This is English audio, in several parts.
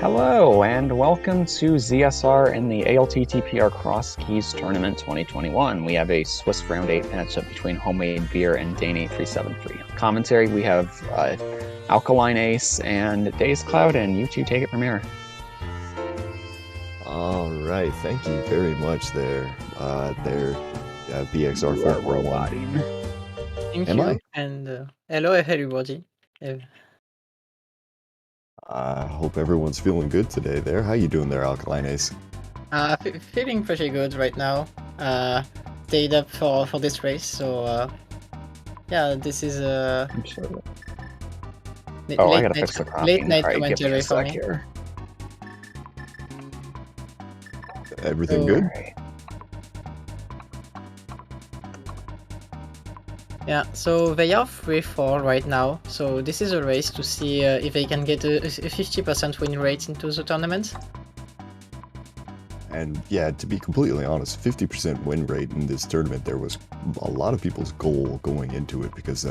Hello, and welcome to ZSR in the ALttPR Crosskeys Tournament 2021. We have a Swiss round 8 matchup between Homemade Beer and dane8373. Commentary, we have Alkaline Ace and Days Cloud, and you two take it from here. All right, thank you very much there, BXR441. Thank Am you, I? and hello everybody. I hope everyone's feeling good today there. How you doing there, Alkaline Ace? Feeling pretty good right now. Stayed up for this race, so yeah, this is I gotta fix the coffee. late night commentary for me. Here. Everything good? Yeah, so they are 3-4 right now, so this is a race to see if they can get a 50% win rate into the tournament. And yeah, to be completely honest, 50% win rate in this tournament, there was a lot of people's goal going into it, because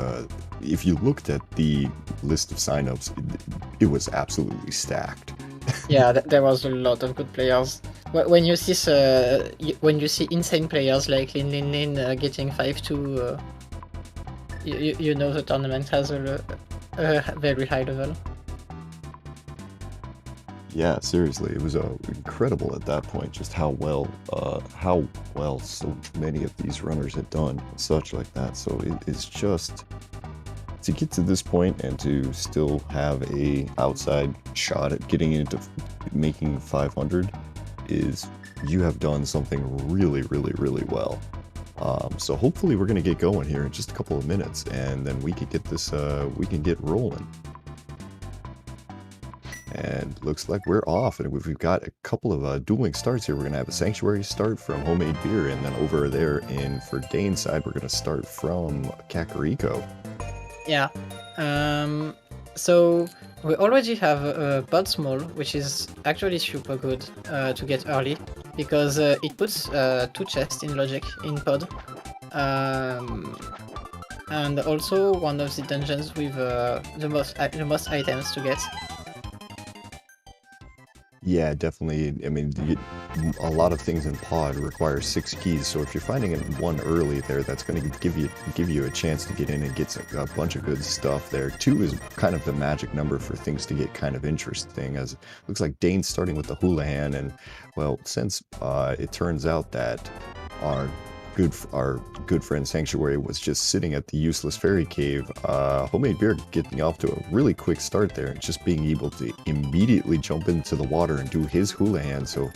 if you looked at the list of signups, it was absolutely stacked. Yeah, there was a lot of good players. When you see insane players like Lin getting 5-2, you know the tournament has a very high level. Yeah, seriously, it was incredible at that point, just how well so many of these runners had done, and such like that. So it's just to get to this point and to still have a outside shot at getting into making 500 is you have done something really, really, really well. So hopefully we're gonna get going here in just a couple of minutes, and then we can get this we can get rolling. And looks like we're off, and we've got a couple of dueling starts here. We're gonna have a Sanctuary start from Homemade Beer, and then over there for Dane's side, we're gonna start from Kakariko. Yeah. So we already have Pod Small, which is actually super good to get early, because it puts 2 chests in Logic in Pod. And also one of the dungeons with the most items to get. Yeah, definitely. I mean, a lot of things in Pod require 6 keys, so if you're finding it one early there, that's going to give you a chance to get in and get a bunch of good stuff there. 2 is kind of the magic number for things to get kind of interesting, as it looks like Dane's starting with the Houlihan, and well, since it turns out that our good friend Sanctuary was just sitting at the useless fairy cave, Homemade Beer getting off to a really quick start there, and just being able to immediately jump into the water and do his Houlihan, so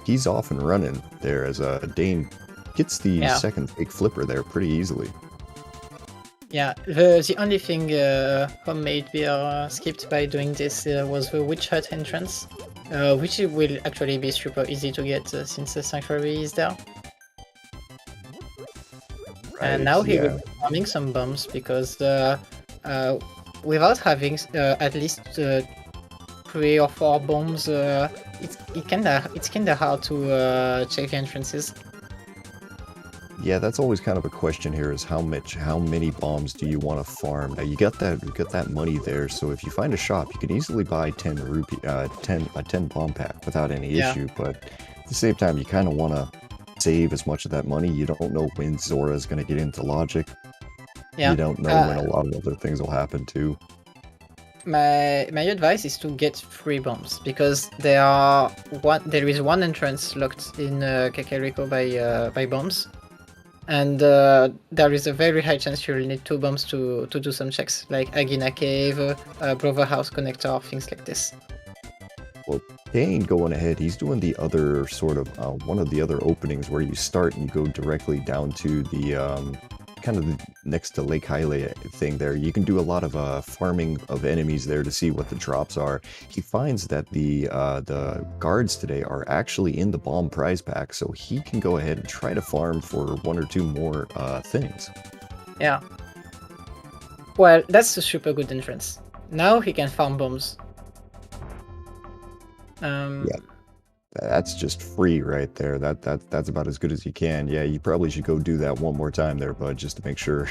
he's off and running there, as Dane gets the second fake flipper there pretty easily. Yeah, the only thing Homemade Beer skipped by doing this was the Witch Hut entrance, which will actually be super easy to get since the Sanctuary is there. And now he will be farming some bombs, because without having at least 3 or 4 bombs, it's kinda hard to check the entrances. Yeah, that's always kind of a question here, is how many bombs do you want to farm? Now you got that money there, so if you find a shop, you can easily buy 10 bomb pack without any issue, but at the same time, you kind of want to save as much of that money. You don't know when Zora is going to get into Logic. You don't know when a lot of other things will happen too. My advice is to get 3 bombs, because there is one entrance locked in Kakariko by bombs, and there is a very high chance you'll need 2 bombs to do some checks, like Agina Cave, Brother House Connector, things like this. Well, Dane going ahead, he's doing the other sort of one of the other openings where you start and you go directly down to the kind of next to Lake Hylia thing there. You can do a lot of farming of enemies there to see what the drops are. He finds that the guards today are actually in the bomb prize pack, so he can go ahead and try to farm for 1 or 2 more things. Yeah. Well, that's a super good entrance. Now he can farm bombs. Yeah, that's just free right there. That's about as good as you can. Yeah, you probably should go do that one more time there, bud, just to make sure.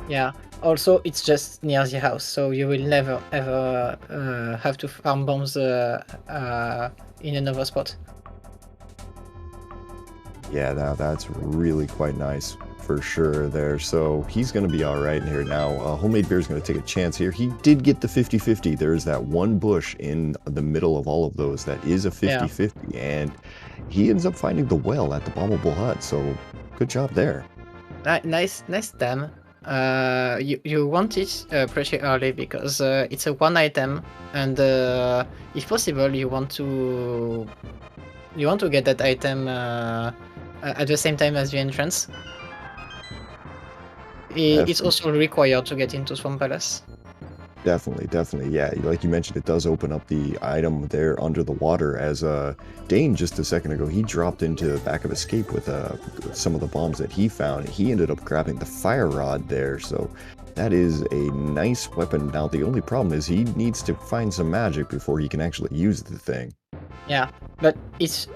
Yeah. Also, it's just near the house, so you will never ever have to farm bombs in another spot. Yeah, that's really quite nice for sure there. So he's going to be all right in here now. Homemade Beer is going to take a chance here. He did get the 50-50. There's that one bush in the middle of all of those that is a 50-50, and he ends up finding the well at the bombable hut. So good job there. Nice dam. You want it pretty early because it's a one item, and if possible, you want to get that item at the same time as the entrance. It's also required to get into Swamp Palace. Definitely. Yeah, like you mentioned, it does open up the item there under the water. As Dane just a second ago, he dropped into the back of Escape with some of the bombs that he found. He ended up grabbing the fire rod there, so that is a nice weapon. Now, the only problem is he needs to find some magic before he can actually use the thing. Yeah, but it's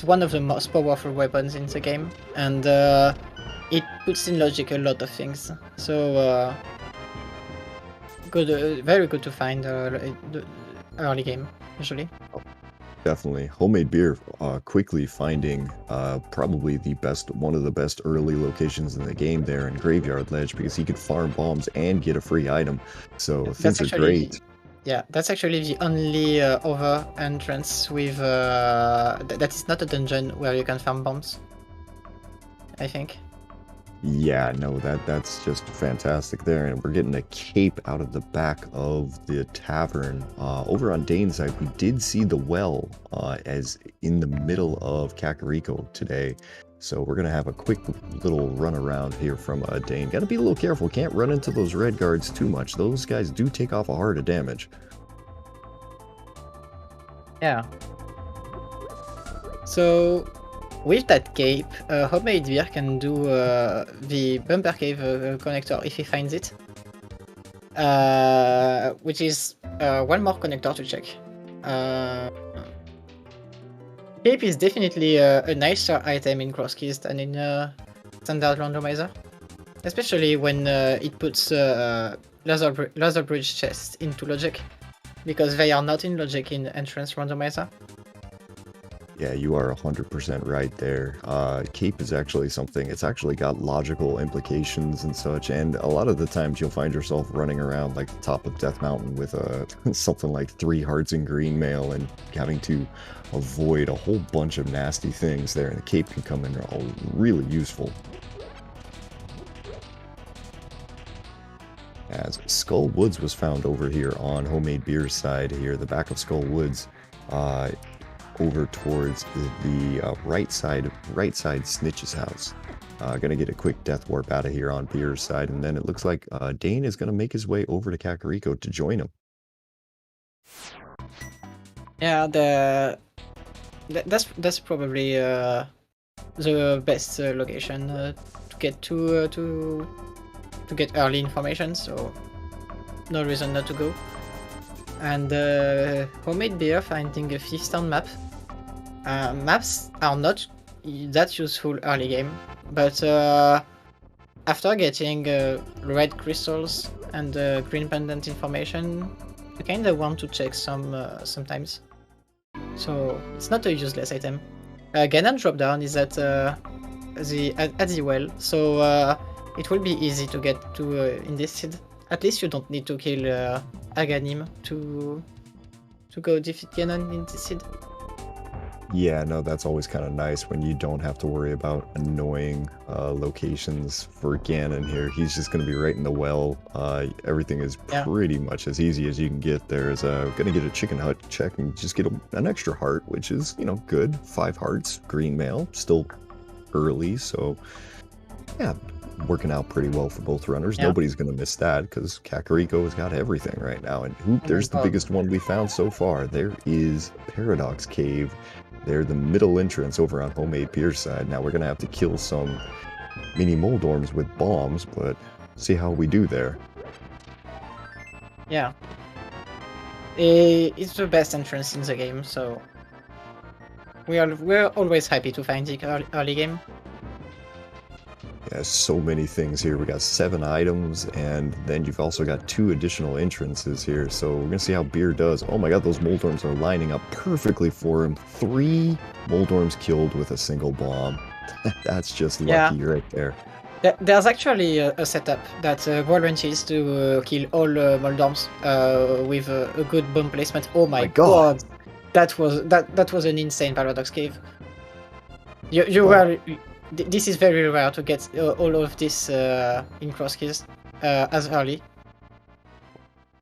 one of the most powerful weapons in the game, and it puts in logic a lot of things. So good, very good to find early game usually. Definitely. Homemade Beer quickly finding probably one of the best early locations in the game there in Graveyard Ledge, because he could farm bombs and get a free item. So things are great. Yeah, that's actually the only other entrance with that is not a dungeon where you can farm bombs, I think. Yeah, no, that's just fantastic there. And we're getting a cape out of the back of the tavern. Over on Dane's side, we did see the well as in the middle of Kakariko today. So we're going to have a quick little run around here from Dane. Got to be a little careful. Can't run into those red guards too much. Those guys do take off a heart of damage. Yeah. So with that cape, Homemade Beer can do the Bumper Cave connector if he finds it. Which is one more connector to check. Cape is definitely a nicer item in Crosskeys than in standard Randomizer. Especially when it puts laser bridge chests into logic, because they are not in logic in entrance Randomizer. Yeah, you are 100% right there. Cape is actually something, it's actually got logical implications and such, and a lot of the times you'll find yourself running around like the top of Death Mountain with something like 3 hearts in green mail and having to avoid a whole bunch of nasty things there, and the cape can come in really useful. As Skull Woods was found over here on Homemade Beer's side here, the back of Skull Woods, over towards the right side Snitch's house. Gonna get a quick death warp out of here on Beer's side, and then it looks like Dane is gonna make his way over to Kakariko to join him. Yeah, that's probably the best location to get to get early information, so no reason not to go. And Homemade Beer finding a 5th town map. Maps are not that useful early game, but after getting red crystals and green pendant information, you kinda want to check sometimes. So it's not a useless item. Ganon drop down is at the well, so it will be easy to get to in this seed. At least you don't need to kill Aghanim to go defeat Ganon in this seed. Yeah, no, that's always kind of nice when you don't have to worry about annoying locations for Ganon here. He's just going to be right in the well. Everything is pretty much as easy as you can get there. Is going to get a chicken hut check and just get an extra heart, which is, you know, good. 5 hearts, green mail, still early, so yeah, working out pretty well for both runners. Yeah. Nobody's going to miss that because Kakariko has got everything right now. And there's the biggest one we found so far. There is Paradox Cave. They're the middle entrance over on Homemade Beer's side. Now we're going to have to kill some mini Moldorms with bombs, but see how we do there. Yeah. It's the best entrance in the game, so we're always happy to find it early game. There's so many things here. We got 7 items, and then you've also got 2 additional entrances here. So we're gonna see how Beer does. Oh my god, those Moldorms are lining up perfectly for him. 3 Moldorms killed with a single bomb. That's just lucky right there. There's actually a setup that guarantees to kill all Moldorms with a good bomb placement. Oh my god. That was an insane Paradox Cave. This is very rare to get all of this in Crosskeys as early.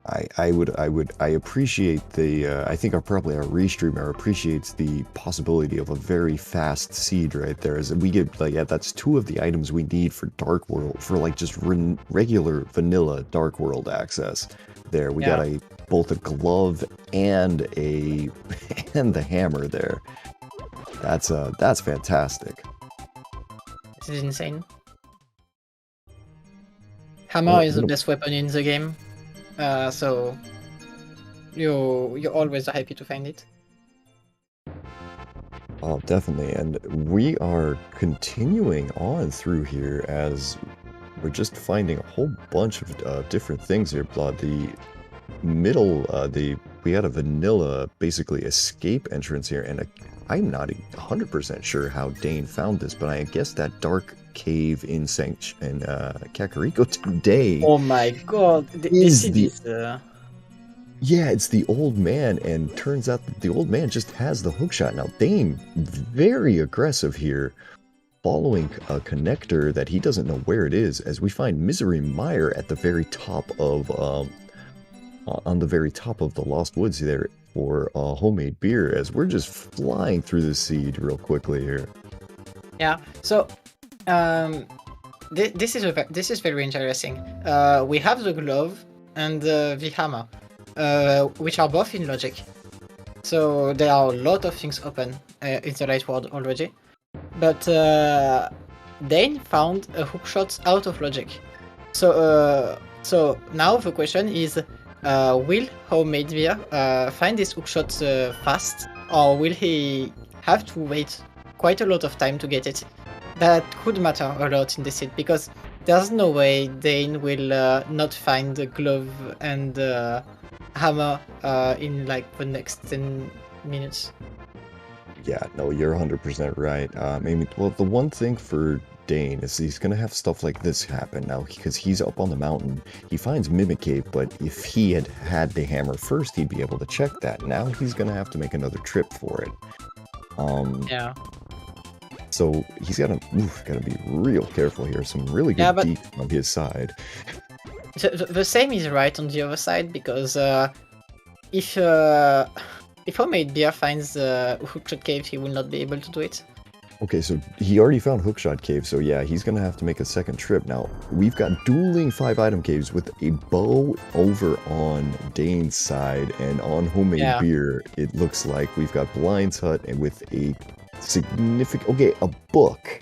I appreciate the I think probably our restreamer appreciates the possibility of a very fast seed right there, as we get like that's 2 of the items we need for Dark World, for like just regular vanilla Dark World access. There we got both a glove and the hammer there. That's fantastic. This is insane. Hammer is the best weapon in the game. So you're always happy to find it. Oh, definitely, and we are continuing on through here as we're just finding a whole bunch of different things here. Blood, the middle, we had a vanilla basically escape entrance here, and I'm not 100% sure how Dane found this, but I guess that dark cave in Kakariko today. Oh my god! Yeah, it's the old man, and turns out that the old man just has the hookshot. Now Dane, very aggressive here, following a connector that he doesn't know where it is, as we find Misery Mire at the very top of on the very top of the Lost Woods there for homemade beer, as we're just flying through the seed real quickly here. Yeah, so this is very interesting. We have the glove and the hammer, which are both in logic. So there are a lot of things open in the light world already. But Dane found a hookshot out of logic. So now the question is, will homemade beer find this hookshot fast, or will he have to wait quite a lot of time to get it? That could matter a lot in this seed, because there's no way Dane will not find the glove and hammer in like the next 10 minutes. Yeah, no, you're 100% right. Well, the one thing for Dane is he's gonna have stuff like this happen now, because he's up on the mountain. He finds Mimic Cave, but if he had the hammer first, he'd be able to check that. Now he's gonna have to make another trip for it. Yeah. So he's gotta be real careful here. Some really good deep on his side. The same is right on the other side, because if homemade beer finds hookshot cave, he will not be able to do it. Okay, so he already found Hookshot Cave, so yeah, he's gonna have to make a second trip. Now, we've got dueling 5-item caves with a bow over on Dane's side, and on homemade beer, it looks like we've got Blind's Hut and with a a book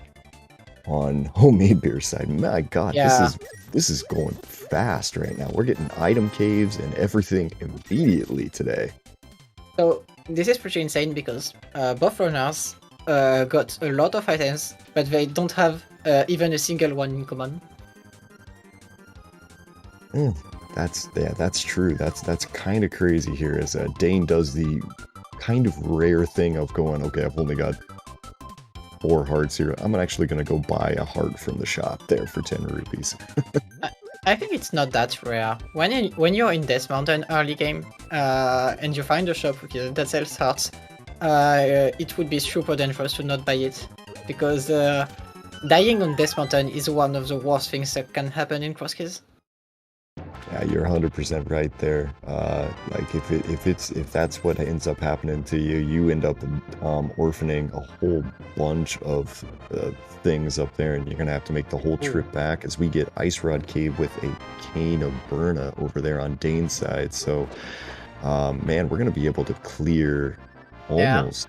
on homemade beer side. My god, this is going fast right now. We're getting item caves and everything immediately today. So this is pretty insane, because both runners got a lot of items, but they don't have even a single one in common. That's true. That's kind of crazy here, as Dane does the kind of rare thing of going, okay, I've only got 4 hearts here. I'm actually gonna go buy a heart from the shop there for 10 rupees. I think it's not that rare. When you're in Death Mountain early game and you find a shop that sells hearts, it would be super dangerous to not buy it, because dying on Death Mountain is one of the worst things that can happen in Crosskeys. Yeah, you're 100% right there. Like if that's what ends up happening to you, you end up orphaning a whole bunch of things up there, and you're gonna have to make the whole trip back, as we get Ice Rod Cave with a Cane of Burna over there on Dane's side. So, man, we're gonna be able to clear almost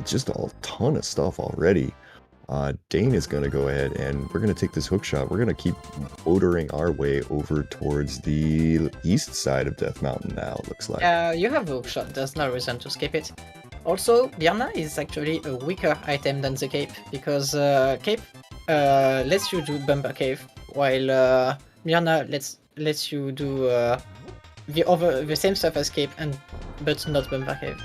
just a ton of stuff already. Dane is going to go ahead, and we're going to take this hookshot. We're going to keep motoring our way over towards the east side of Death Mountain now, it looks like. You have a hookshot, there's no reason to skip it. Also, Birna is actually a weaker item than the cape, because cape lets you do Bumper Cave, while Mirna lets you do the same stuff as Cape but not Bumper Cave.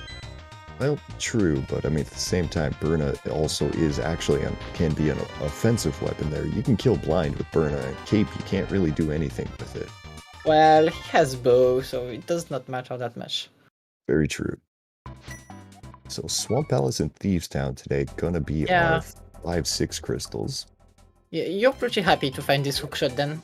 Well, true, but I mean at the same time, Burna also is actually can be an offensive weapon there. You can kill blind with Burna, and Cape you can't really do anything with it. Well, he has bow, so it does not matter that much. Very true. So Swamp Palace and Thieves Town today gonna be our 5-6 crystals. Yeah, you're pretty happy to find this hookshot then.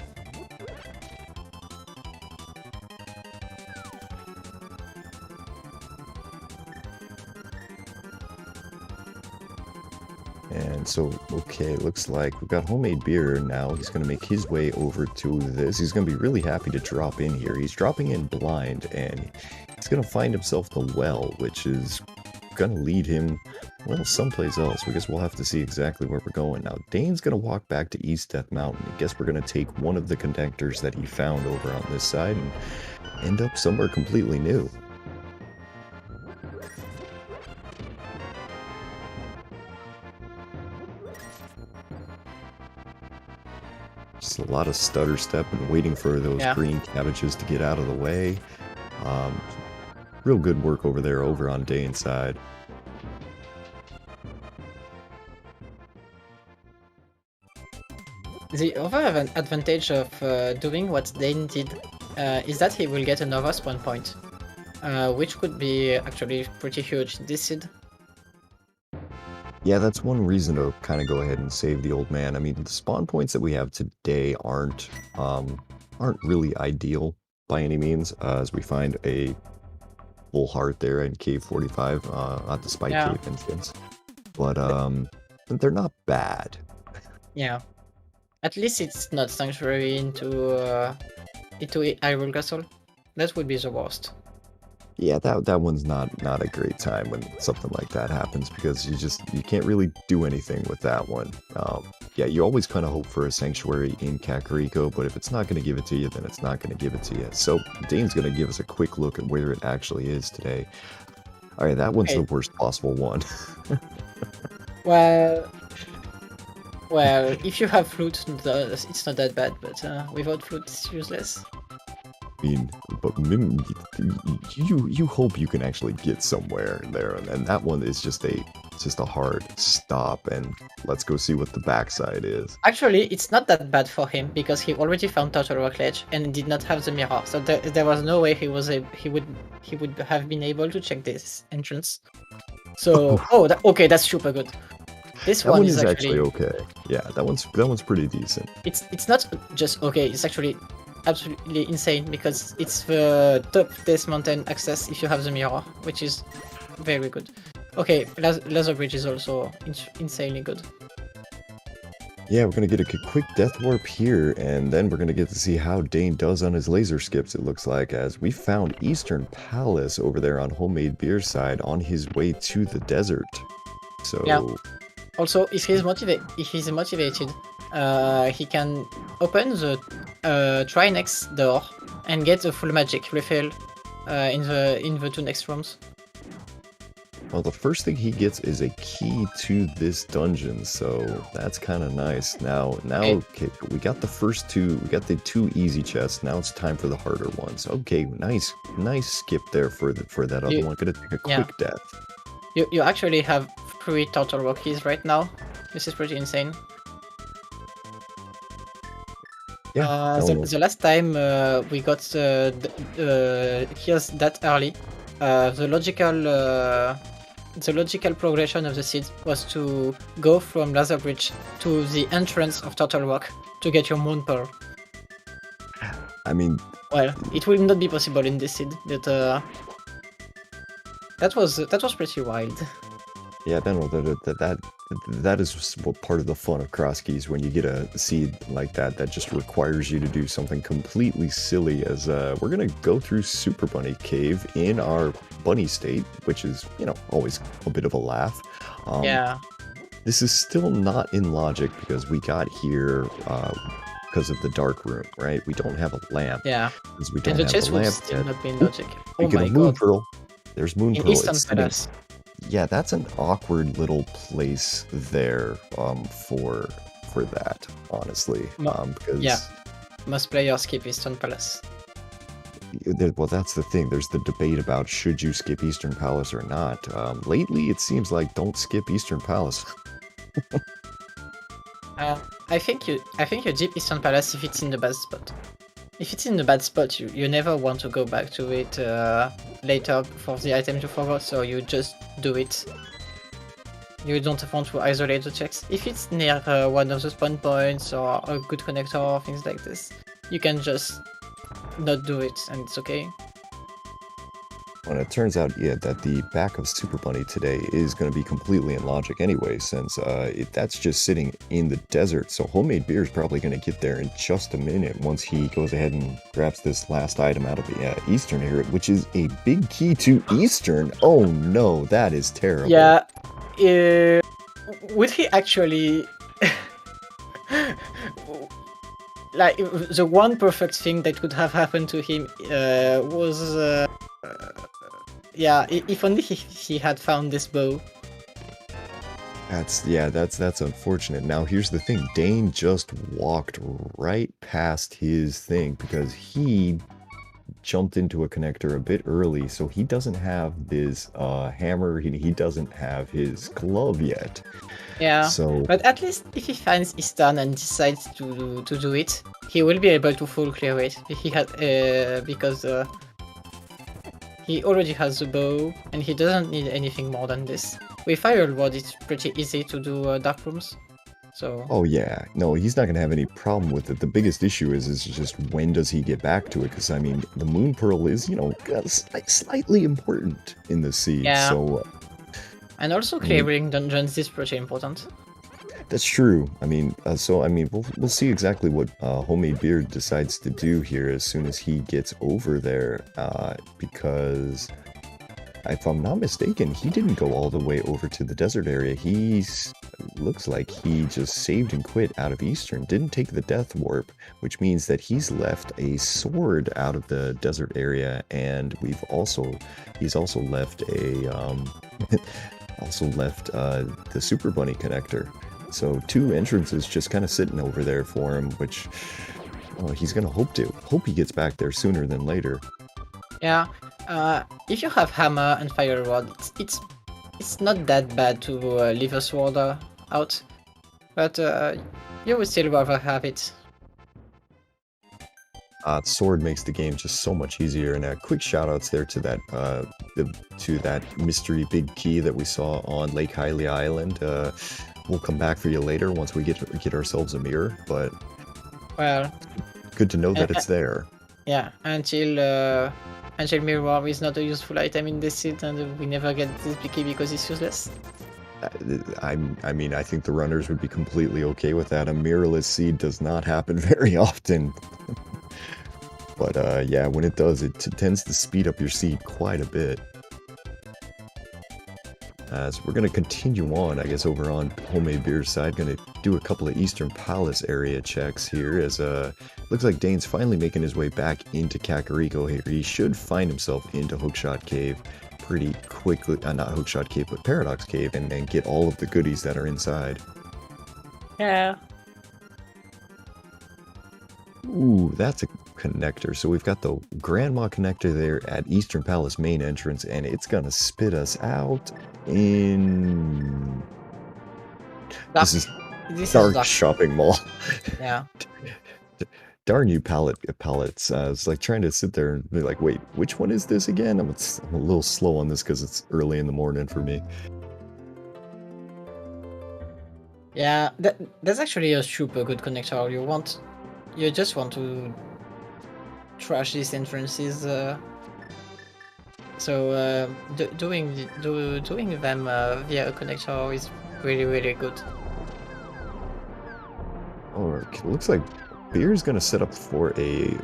And so, okay, looks like we've got homemade beer now. He's going to make his way over to this. He's going to be really happy to drop in here. He's dropping in blind, and he's going to find himself the well, which is going to lead him, well, someplace else. I guess we'll have to see exactly where we're going. Now, Dane's going to walk back to East Death Mountain. I guess we're going to take one of the connectors that he found over on this side and end up somewhere completely new. Just a lot of stutter step and waiting for those green cabbages to get out of the way. Real good work over there over on Dane's side. The other advantage of doing what Dane did is that he will get another spawn point, which could be actually pretty huge this seed. Yeah, that's one reason to kind of go ahead and save the old man. I mean, the spawn points that we have today aren't really ideal by any means, as we find a full heart there in Cave 45 at the Spike Cave entrance. But they're not bad. Yeah, at least it's not sanctuary into Hyrule Castle. That would be the worst. Yeah, that one's not a great time when something like that happens, because you can't really do anything with that one. Yeah, you always kind of hope for a sanctuary in Kakariko, but if it's not going to give it to you, then it's not going to give it to you. So Dane's going to give us a quick look at where it actually is today. All right, that one's the worst possible one. Well, if you have flute, it's not that bad, but without flute, it's useless. I mean, but you hope you can actually get somewhere there, and that one is just a hard stop. And let's go see what the backside is. Actually, it's not that bad for him because he already found Turtle Rock Ledge and did not have the mirror, so there was no way he would have been able to check this entrance. So okay, that's super good. This one is actually okay. Yeah, that one's pretty decent. It's not just okay. It's actually absolutely insane because it's the top Death Mountain access if you have the mirror, which is very good. Okay, Laser Bridge is also insanely good. Yeah, we're going to get a quick Death Warp here, and then we're going to get to see how Dane does on his laser skips, it looks like, as we found Eastern Palace over there on Homemade Beer side on his way to the desert. So yeah. Also, if he's motivated, he can open the Trinex door and get the full magic refill in the two next rooms. Well, the first thing he gets is a key to this dungeon, so that's kind of nice. Now, okay, we got the first two, we got the two easy chests. Now it's time for the harder ones. Okay, nice skip there for that other one. Gonna take a quick death. You actually have 3 Turtle Rock keys right now. This is pretty insane. Yeah. The last time we got here's that early, the logical progression of the seed was to go from Laser Bridge to the entrance of Turtle Rock to get your Moon Pearl. I mean, well, it will not be possible in this seed, but that was pretty wild. Yeah, no, that is what part of the fun of Crosskeys, when you get a seed like that just requires you to do something completely silly, as we're gonna go through Super Bunny Cave in our bunny state, which is, always a bit of a laugh. Yeah. This is still not in logic because we got here because of the dark room, right? We don't have a lamp. Yeah. Because we don't and the have chest a lamp would still not be in logic. We get a Moon Pearl. There's Moon Pearl. Eastern Palace. Yeah, that's an awkward little place there for for that, honestly, because yeah, most players skip Eastern Palace. well, that's the thing. There's the debate about should you skip Eastern Palace or not. Lately, it seems like don't skip Eastern Palace. I think you dip Eastern Palace if it's in the bad spot. If it's in the bad spot, you never want to go back to it later for the item you forgot, so you just do it. You don't want to isolate the checks. If it's near one of the spawn points or a good connector or things like this, you can just not do it and it's okay. Well, it turns out, yeah, that the back of Super Bunny today is going to be completely in logic anyway, since that's just sitting in the desert. So homemade beer is probably going to get there in just a minute once he goes ahead and grabs this last item out of the Eastern here, which is a big key to Eastern. Oh no, that is terrible. Yeah, would he actually... like, the one perfect thing that could have happened to him was... yeah, if only he had found this bow. That's unfortunate. Now here's the thing, Dane just walked right past his thing because he jumped into a connector a bit early, so he doesn't have his hammer, he doesn't have his glove yet. Yeah, so, but at least if he finds Eastern and decides to do it, he will be able to full clear it. He had because he already has the bow, and he doesn't need anything more than this. With Fireward, it's pretty easy to do dark rooms, so... Oh yeah, no, he's not going to have any problem with it. The biggest issue is just when does he get back to it, because, I mean, the Moon Pearl is, you know, slightly important in the sea, yeah. so... and also clearing dungeons is pretty important. That's true. I mean, we'll see exactly what Homemade Beer decides to do here as soon as he gets over there, because if I'm not mistaken, he didn't go all the way over to the desert area. Looks like he just saved and quit out of Eastern, didn't take the death warp, which means that he's left a sword out of the desert area, and he's also left a the Super Bunny connector. So 2 entrances just kind of sitting over there for him, which he's gonna hope he gets back there sooner than later. Yeah, if you have hammer and fire rod, it's not that bad to leave a sword out, but you would still rather have it. Sword makes the game just so much easier, and quick shoutouts there to that mystery big key that we saw on Lake Hylia Island. We'll come back for you later once we get ourselves a mirror, but well, good to know that it's there. Yeah, until mirror is not a useful item in this set, and we never get this big key because it's useless. I mean, I think the runners would be completely okay with that. A mirrorless seed does not happen very often. But yeah, when it does, it tends to speed up your seed quite a bit. So we're going to continue on, I guess, over on Homemade Beer's side. Going to do a couple of Eastern Palace area checks here, as looks like Dane's finally making his way back into Kakariko here. He should find himself into Hookshot Cave pretty quickly. Not Hookshot Cave, but Paradox Cave, and then get all of the goodies that are inside. Yeah. Ooh, that's a connector. So we've got the Grandma connector there at Eastern Palace main entrance, and it's gonna spit us out in... This is Dark Shopping Mall. Yeah. Darn you pallets. It's like trying to sit there and be like, wait, which one is this again? I'm a little slow on this because it's early in the morning for me. Yeah, that's actually a super good connector. You just want to trash these entrances. So doing them via a connector is really, really good. Oh, it looks like Beer's gonna set up for a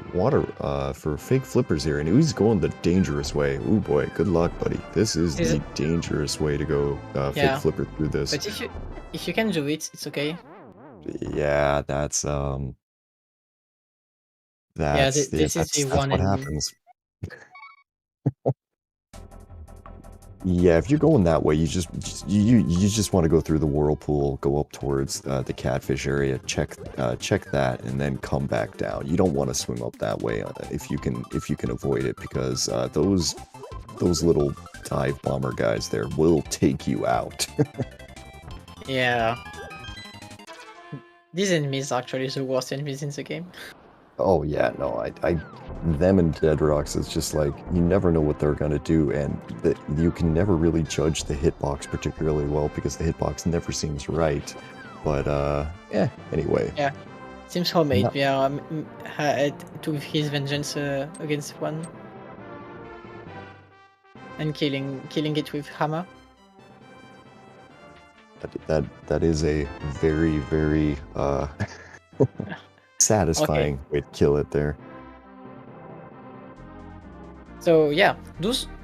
for fake flippers here, and he's going the dangerous way. Oh boy, good luck, buddy. This is the dangerous way to go fake flipper through this. But if you can do it, it's okay. Yeah, that's this is the one what happens. Yeah, if you're going that way, you just want to go through the whirlpool, go up towards the catfish area, check that, and then come back down. You don't want to swim up that way if you can avoid it, because those little dive bomber guys there will take you out. Yeah. These enemies are actually the worst enemies in the game. Oh yeah, no, them and Dead Rocks is just like, you never know what they're gonna do, and you can never really judge the hitbox particularly well because the hitbox never seems right. But anyway. Yeah, seems homemade. Yeah, took his vengeance against one and killing it with hammer. That is a very, very satisfying way to kill it there. So yeah,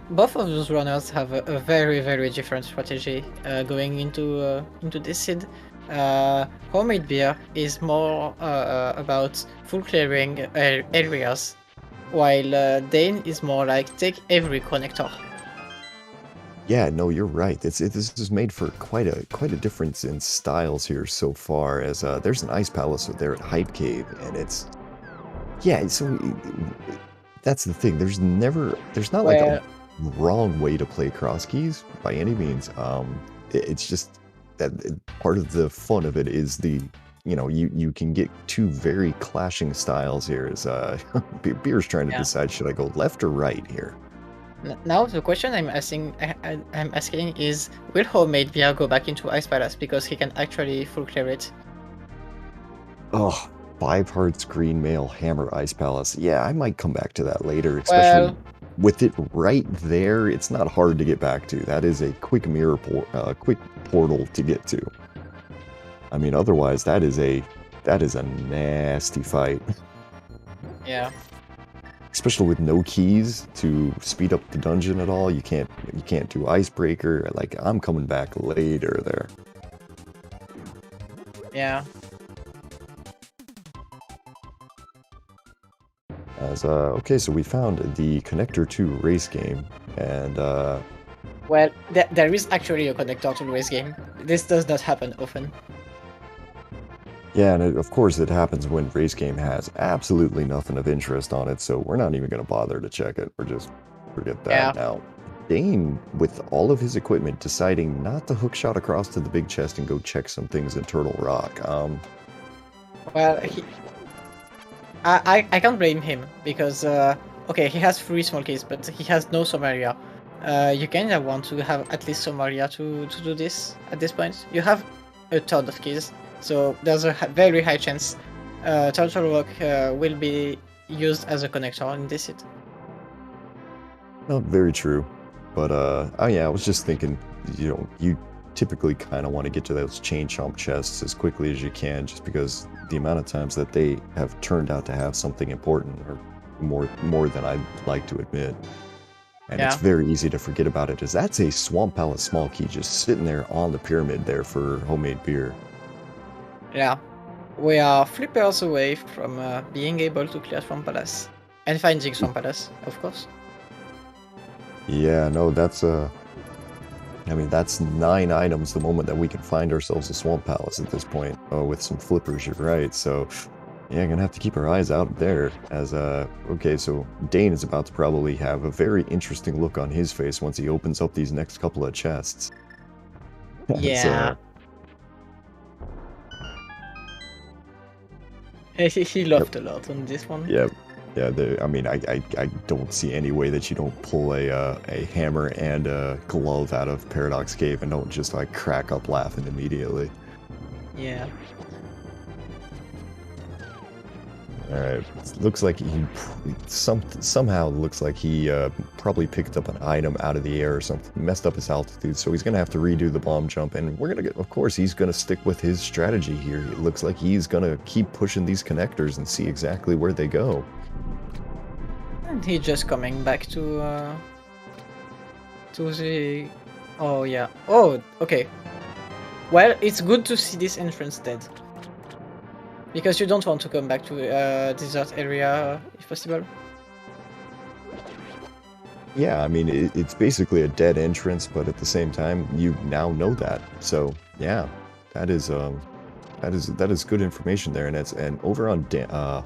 both of those runners have a very, very different strategy going into this seed. Homemade beer is more about full clearing areas, while Dane is more like take every connector. Yeah, no, you're right. This is made for quite a difference in styles here so far. As there's an ice palace there at Hype Cave, and it's so that's the thing. There's not like a wrong way to play cross keys by any means. It's just that part of the fun of it is you can get two very clashing styles here. As Beer's trying to decide, should I go left or right here? Now the question I'm asking is, will Homemade beer go back into Ice Palace because he can actually full clear it? Oh, 5 hearts green mail hammer Ice Palace. Yeah, I might come back to that later, especially with it right there. It's not hard to get back to. That is a quick quick portal to get to. I mean, otherwise that is a nasty fight. Yeah. Especially with no keys to speed up the dungeon at all. You can't do icebreaker. Like, I'm coming back later there. Yeah. Okay, so we found the connector to race game, and well, there is actually a connector to race game. This does not happen often. Yeah, and of course it happens when race game has absolutely nothing of interest on it, so we're not even going to bother to check it. We're just forget that now. Dane, with all of his equipment, deciding not to hookshot across to the big chest and go check some things in Turtle Rock. Well, I can't blame him because okay, he has 3 small keys, but he has no Somalia. You kind of want to have at least Somalia to do this at this point. You have a ton of keys. So there's a very high chance Turtle Rock will be used as a connector in this hit. Not very true, but oh yeah, I was just thinking, you typically kind of want to get to those chain chomp chests as quickly as you can, just because the amount of times that they have turned out to have something important, or more than I'd like to admit. And it's very easy to forget about it, as that's a Swamp Palace small key just sitting there on the pyramid there for Homemade Beer. Yeah, we are flippers away from being able to clear Swamp Palace. And finding Swamp Palace, of course. Yeah, no, that's I mean, that's 9 items the moment that we can find ourselves a Swamp Palace at this point. Oh, with some flippers, you're right. So, yeah, gonna have to keep our eyes out there. As, okay, so Dane is about to probably have a very interesting look on his face once he opens up these next couple of chests. Yeah. He laughed a lot on this one. Yep. Yeah, I mean, I don't see any way that you don't pull a hammer and a glove out of Paradox Cave and don't just, like, crack up laughing immediately. Yeah. Alright, looks like he somehow looks like he probably picked up an item out of the air or something, messed up his altitude, so he's gonna have to redo the bomb jump, and we're gonna get, of course, he's gonna stick with his strategy here. It looks like he's gonna keep pushing these connectors and see exactly where they go. And he's just coming back to the... Oh, yeah. Oh, okay. Well, it's good to see this entrance dead. Because you don't want to come back to desert area if possible. Yeah, I mean, it's basically a dead entrance, but at the same time, you now know that. So yeah, that is that is good information there. And over on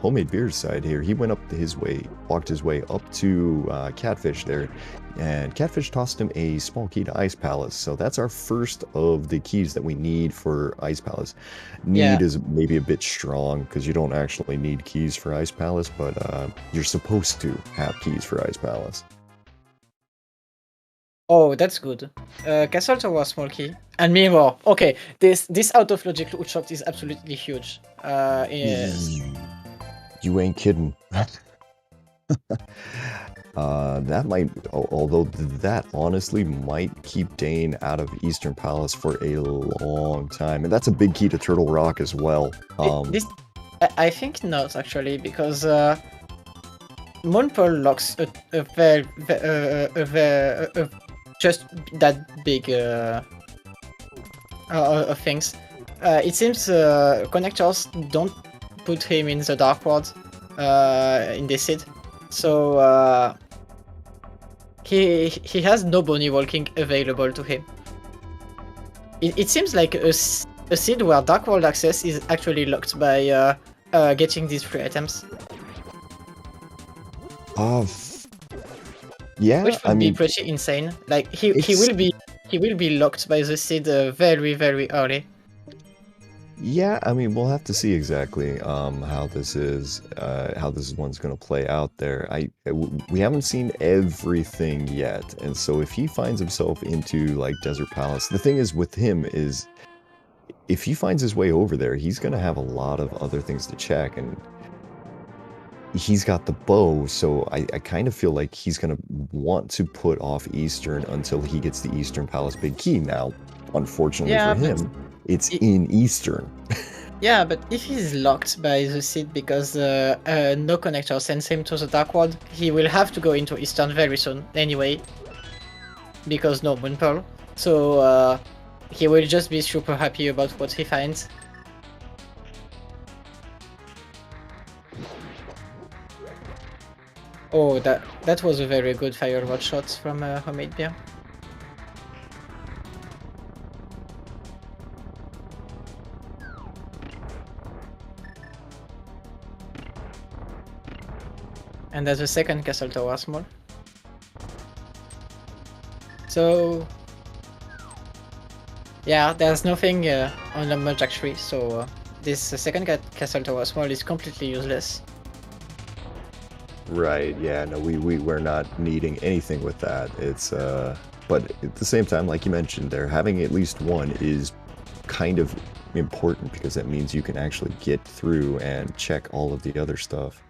Homemade Beer's side here, he went up his way, walked his way up to Catfish there, and Catfish tossed him a small key to Ice Palace. So that's our first of the keys that we need for Ice Palace. Need Yeah. is maybe a bit strong because you don't actually need keys for Ice Palace, but you're supposed to have keys for Ice Palace. Oh, that's good. Castle Tower small key. And Mirror. Okay, this out of logic loot shot is absolutely huge. Yes. You ain't kidding. That might, although that honestly might keep Dane out of Eastern Palace for a long time, and that's a big key to Turtle Rock as well. I think not actually, because Moonpearl locks a just that big of things. It seems connectors don't put him in the Dark World in this seed, so he has no Bonnie Walking available to him. It seems like a seed where Dark World access is actually locked by getting these free items. Yeah, which would be pretty insane. Like he will be locked by the seed very early. Yeah, I mean, we'll have to see exactly how this one's gonna play out there. We haven't seen everything yet, and so if he finds himself into like Desert Palace, the thing is with him is if he finds his way over there, he's gonna have a lot of other things to check, and he's got the bow, so I kind of feel like he's gonna want to put off Eastern until he gets the Eastern Palace big key. Now, unfortunately for him, it's in Eastern. Yeah, but if he's locked by the seed because no connector sends him to the Dark World, he will have to go into Eastern very soon anyway, because no Moonpearl. So he will just be super happy about what he finds. Oh, that was a very good firewall shot from Homemade Beer. And there's a second castle tower small. So yeah, there's nothing on the Mujack tree, so this second castle tower small is completely useless. Right, yeah, no, we're not needing anything with that. It's but at the same time, like you mentioned there, having at least one is kind of important because that means you can actually get through and check all of the other stuff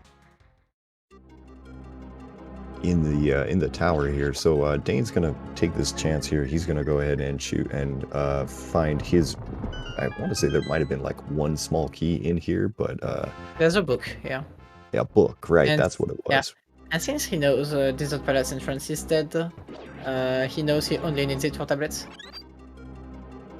in the tower here. So Dane's gonna take this chance here. He's gonna go ahead and shoot and find his, I want to say there might have been like one small key in here, but there's a book, yeah. Yeah, book, right, And, that's what it was. yeah. And since he knows Desert Palace entrance is dead, he knows he only needs it for tablets.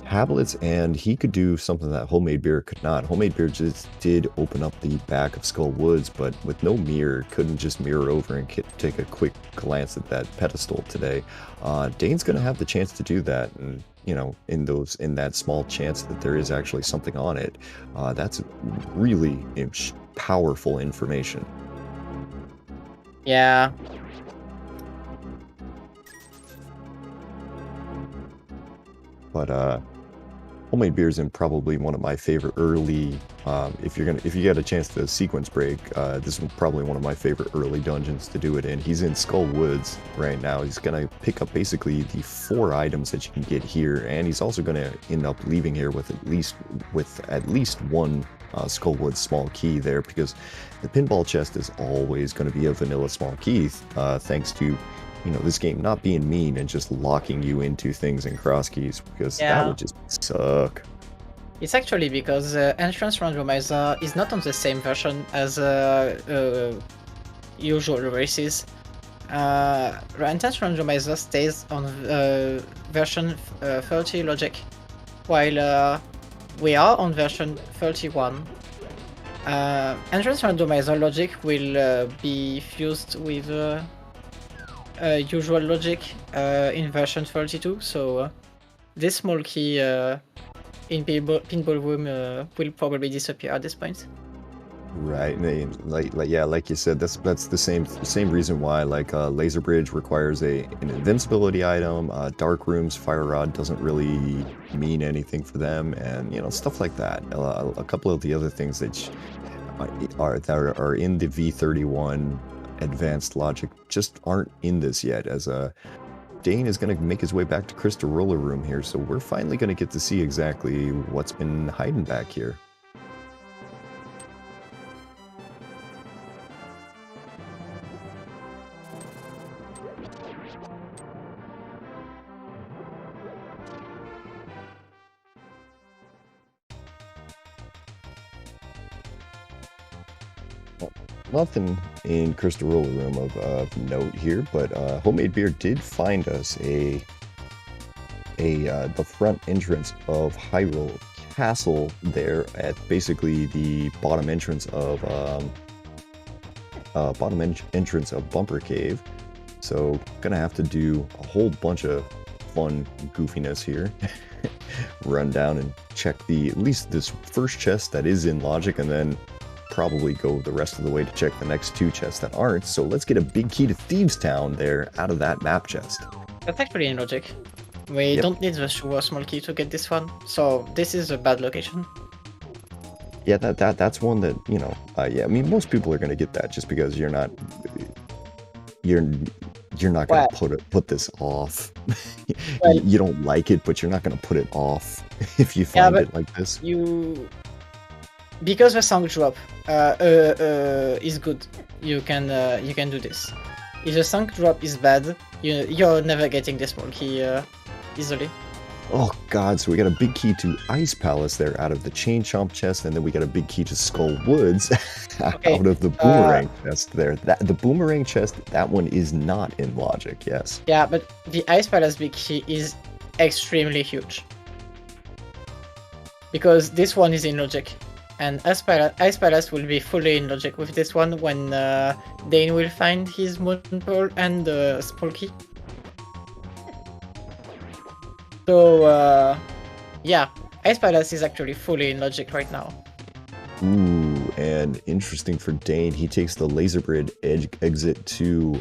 Tablets, and he could do something that Homemade Beer could not. Homemade Beer just did open up the back of Skull Woods, but with no mirror, couldn't just mirror over and take a quick glance at that pedestal today. Dane's gonna have the chance to do that, and you know, in that small chance that there is actually something on it, that's really powerful information. Yeah. But Homemade Beer is in probably one of my favorite early, if you get a chance to sequence break, this is probably one of my favorite early dungeons to do it in. He's in Skull Woods right now. He's gonna pick up basically the 4 items that you can get here, and he's also gonna end up leaving here with at least one Skullwood small key there, because the pinball chest is always going to be a vanilla small key, thanks to, you know, this game not being mean and just locking you into things in cross keys, because that would just suck. It's actually because Entrance Randomizer is not on the same version as usual races. Entrance Randomizer stays on version 30 logic, while we are on version 31. Entrance Randomizer logic will be fused with usual logic in version 32, so this small key in Pinball Room will probably disappear at this point. Right, like you said, that's the same reason why Laser Bridge requires an invincibility item. Dark Rooms Fire Rod doesn't really mean anything for them, and stuff like that. A couple of the other things that are in the V31 advanced logic just aren't in this yet. As Dane is going to make his way back to Crystal Roller Room here, so we're finally going to get to see exactly what's been hiding back here. Nothing in Crystal Roller Room of note here, but Homemade Beer did find us the front entrance of Hyrule Castle there at basically the bottom entrance of Bumper Cave. So gonna have to do a whole bunch of fun goofiness here. Run down and check at least this first chest that is in logic, and then probably go the rest of the way to check the next two chests that aren't. So let's get a big key to Thieves Town there out of that map chest. That's actually in logic. We don't need the small key to get this one, so this is a bad location. Yeah, that's one that, yeah, I mean, most people are going to get that just because you're not going to put this off. You don't like it, but you're not going to put it off if you find it like this. Because the song drop is good, you can do this. If the song drop is bad, you're never getting the small key easily. Oh god, so we got a big key to Ice Palace there out of the Chain Chomp chest, and then we got a big key to Skull Woods out of the Boomerang chest there. The Boomerang chest, that one is not in logic, yes. Yeah, but the Ice Palace big key is extremely huge. Because this one is in logic. And Ice Palace will be fully in logic with this one when Dane will find his Moon Pearl and the small key. So, yeah, Ice Palace is actually fully in logic right now. Ooh, and interesting for Dane, he takes the Laser Bridge exit to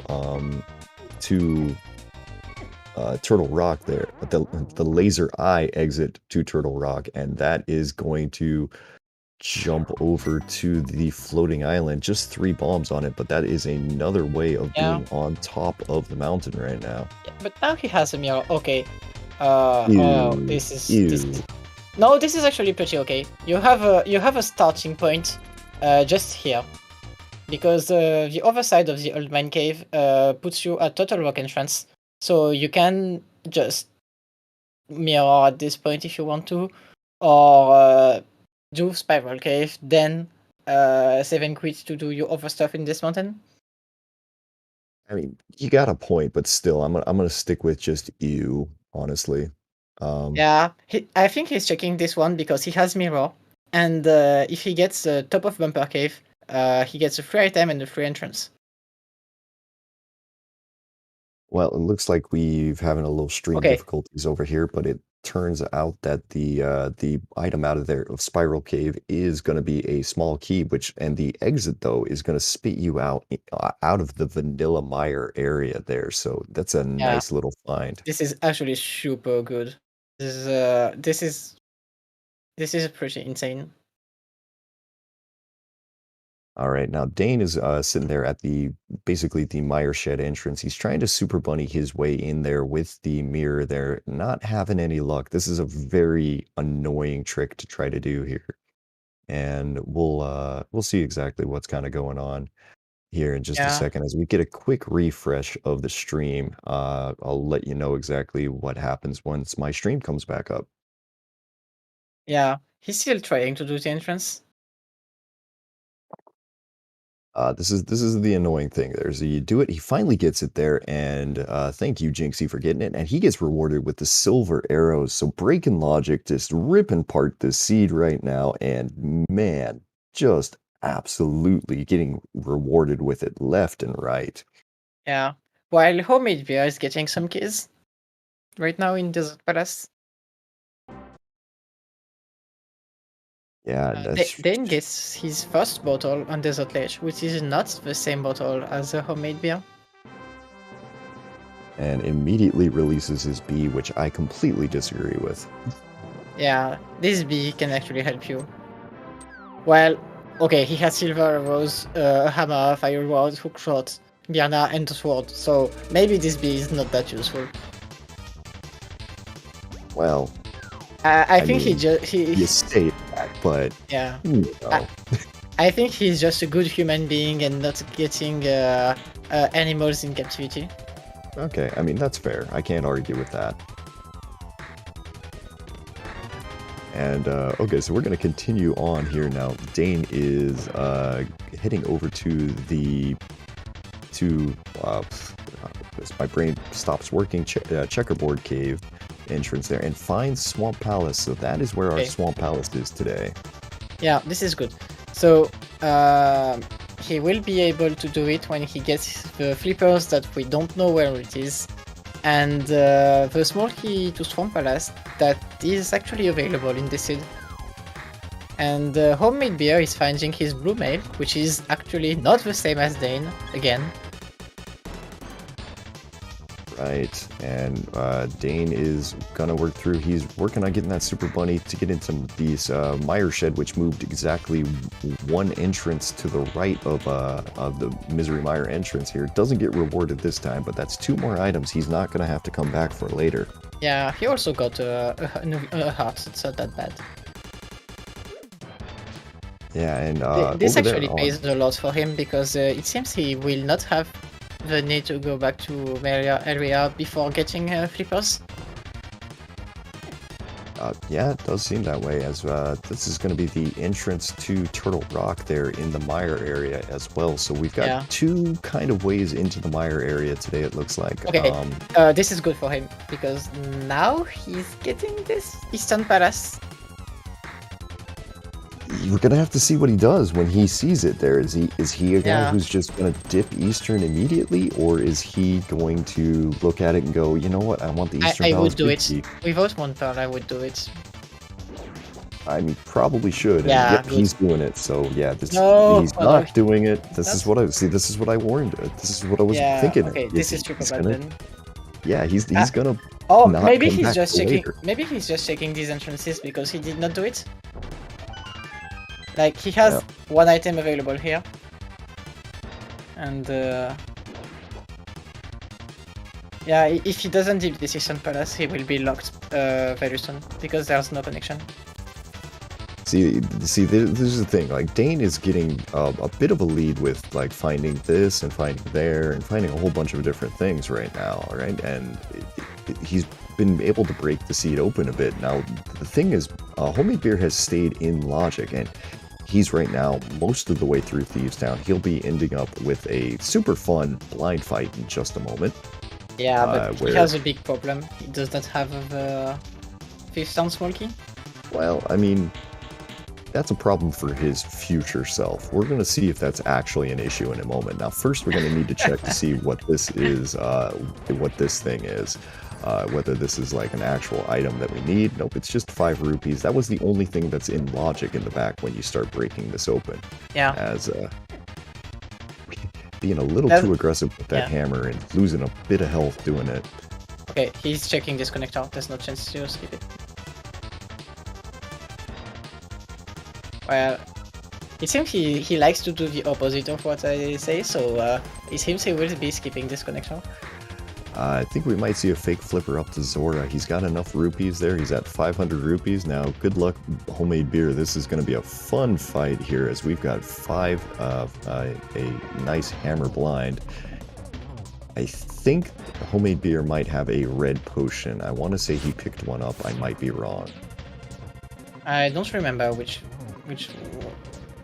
Turtle Rock there, the Laser Eye exit to Turtle Rock, and that is going to jump over to the floating island. Just 3 bombs on it, but that is another way of being on top of the mountain right now. Yeah, but now he has a mirror. Okay. This is no, this is actually pretty okay. You have a starting point just here, because the other side of the old mine cave puts you at Total Rock entrance, so you can just mirror at this point if you want to, or do Spiral Cave, then save and quit to do your other stuff in this mountain. I mean, you got a point, but still, I'm gonna stick with just you, honestly. Yeah, I think he's checking this one because he has mirror, and if he gets the top of Bumper Cave, he gets a free item and a free entrance. Well, it looks like we've having a little stream difficulties over here, but it turns out that the item out of there of Spiral Cave is going to be a small key, and the exit though is going to spit you out of the Vanilla Mire area there. So that's a nice little find. This is actually super good. This is pretty insane. All right, now Dane is sitting there at basically the Mire Shed entrance. He's trying to Super Bunny his way in there with the mirror there, not having any luck. This is a very annoying trick to try to do here. And we'll see exactly what's kind of going on here in just a second. As we get a quick refresh of the stream, I'll let you know exactly what happens once my stream comes back up. Yeah, he's still trying to do the entrance. This is the annoying thing. You do it, he finally gets it there, and thank you, Jinxie, for getting it. And he gets rewarded with the silver arrows. So breaking logic, just ripping apart the seed right now, and man, just absolutely getting rewarded with it left and right. Yeah, While homemade beer is getting some keys right now in Desert Palace. Yeah, that's Dane gets his first bottle on Desert Ledge, which is not the same bottle as a homemade beer. and immediately releases his B, which I completely disagree with. Yeah, this bee can actually help you. Well, okay, he has silver arrows, a hammer, fire rod, hook shot, Bjarna, and a sword, so maybe this bee is not that useful. Well, I think mean, he you say that, but yeah. you know. I think he's just a good human being and not getting animals in captivity. Okay, I mean, that's fair. I can't argue with that. And, okay, so we're going to continue on here now. Dane is heading over to the, my brain stops working, checkerboard cave entrance there, and finds Swamp Palace. So that is where our Swamp Palace is today. Yeah, this is good. So, he will be able to do it when he gets the flippers that we don't know where it is, and the small key to Swamp Palace that is actually available in the seed. And homemade beer is finding his blue mail, which is actually not the same as Dane, again. Right, and Dane is gonna work through. He's working on getting that Super Bunny to get into these Mire Shed, which moved exactly one entrance to the right of the Misery Mire entrance here. Doesn't get rewarded this time, but that's 2 more items he's not gonna have to come back for later. Yeah, he also got a heart, it's not that bad. Yeah, and this actually pays a lot for him, because it seems he will not have the need to go back to Maria area before getting flippers. Yeah, it does seem that way, as this is going to be the entrance to Turtle Rock there in the Mire area as well. So we've got 2 kind of ways into the Mire area today, it looks like. Okay, this is good for him, because now he's getting this Eastern Palace. We're gonna have to see what he does when he sees it there. Is he a guy who's just gonna dip Eastern immediately, or is he going to look at it and go, you know what, I want the Eastern Palace? I would do it. Without 1 pearl, I would do it. I mean, probably should. Yeah, and yep, he's doing it. So yeah, he's not doing it. This is what I see. This is what I warned. This is what I was thinking. Okay, this is triple bad then. Yeah, he's gonna. Oh, maybe he's just checking. Maybe he's just checking these entrances because he did not do it. Like, he has 1 item available here. And, yeah, if he doesn't dip this Eastern Palace, he will be locked very soon, because there's no connection. See, this is the thing. Like, Dane is getting a bit of a lead with, like, finding this and finding there and finding a whole bunch of different things right now, right? And he's been able to break the seed open a bit. Now, the thing is, homemade beer has stayed in logic, and he's right now most of the way through Thieves Town. He'll be ending up with a super fun blind fight in just a moment. Yeah, but he has a big problem. He does not have the 5th Town small key. Well, I mean, that's a problem for his future self. We're going to see if that's actually an issue in a moment. Now, first, we're going to need to check to see what this is, what this thing is. Whether this is like an actual item that we need. Nope, it's just 5 rupees. That was the only thing that's in logic in the back when you start breaking this open. Yeah. As being a little too aggressive with that hammer and losing a bit of health doing it. Okay, he's checking this connector. There's no chance to skip it. Well, it seems he likes to do the opposite of what I say, so it seems he will be skipping this connector. I think we might see a fake flipper up to Zora. He's got enough rupees there. He's at 500 rupees. Now, good luck, homemade beer. This is going to be a fun fight here as we've got 5 a nice hammer blind. I think homemade beer might have a red potion. I want to say he picked one up. I might be wrong. I don't remember which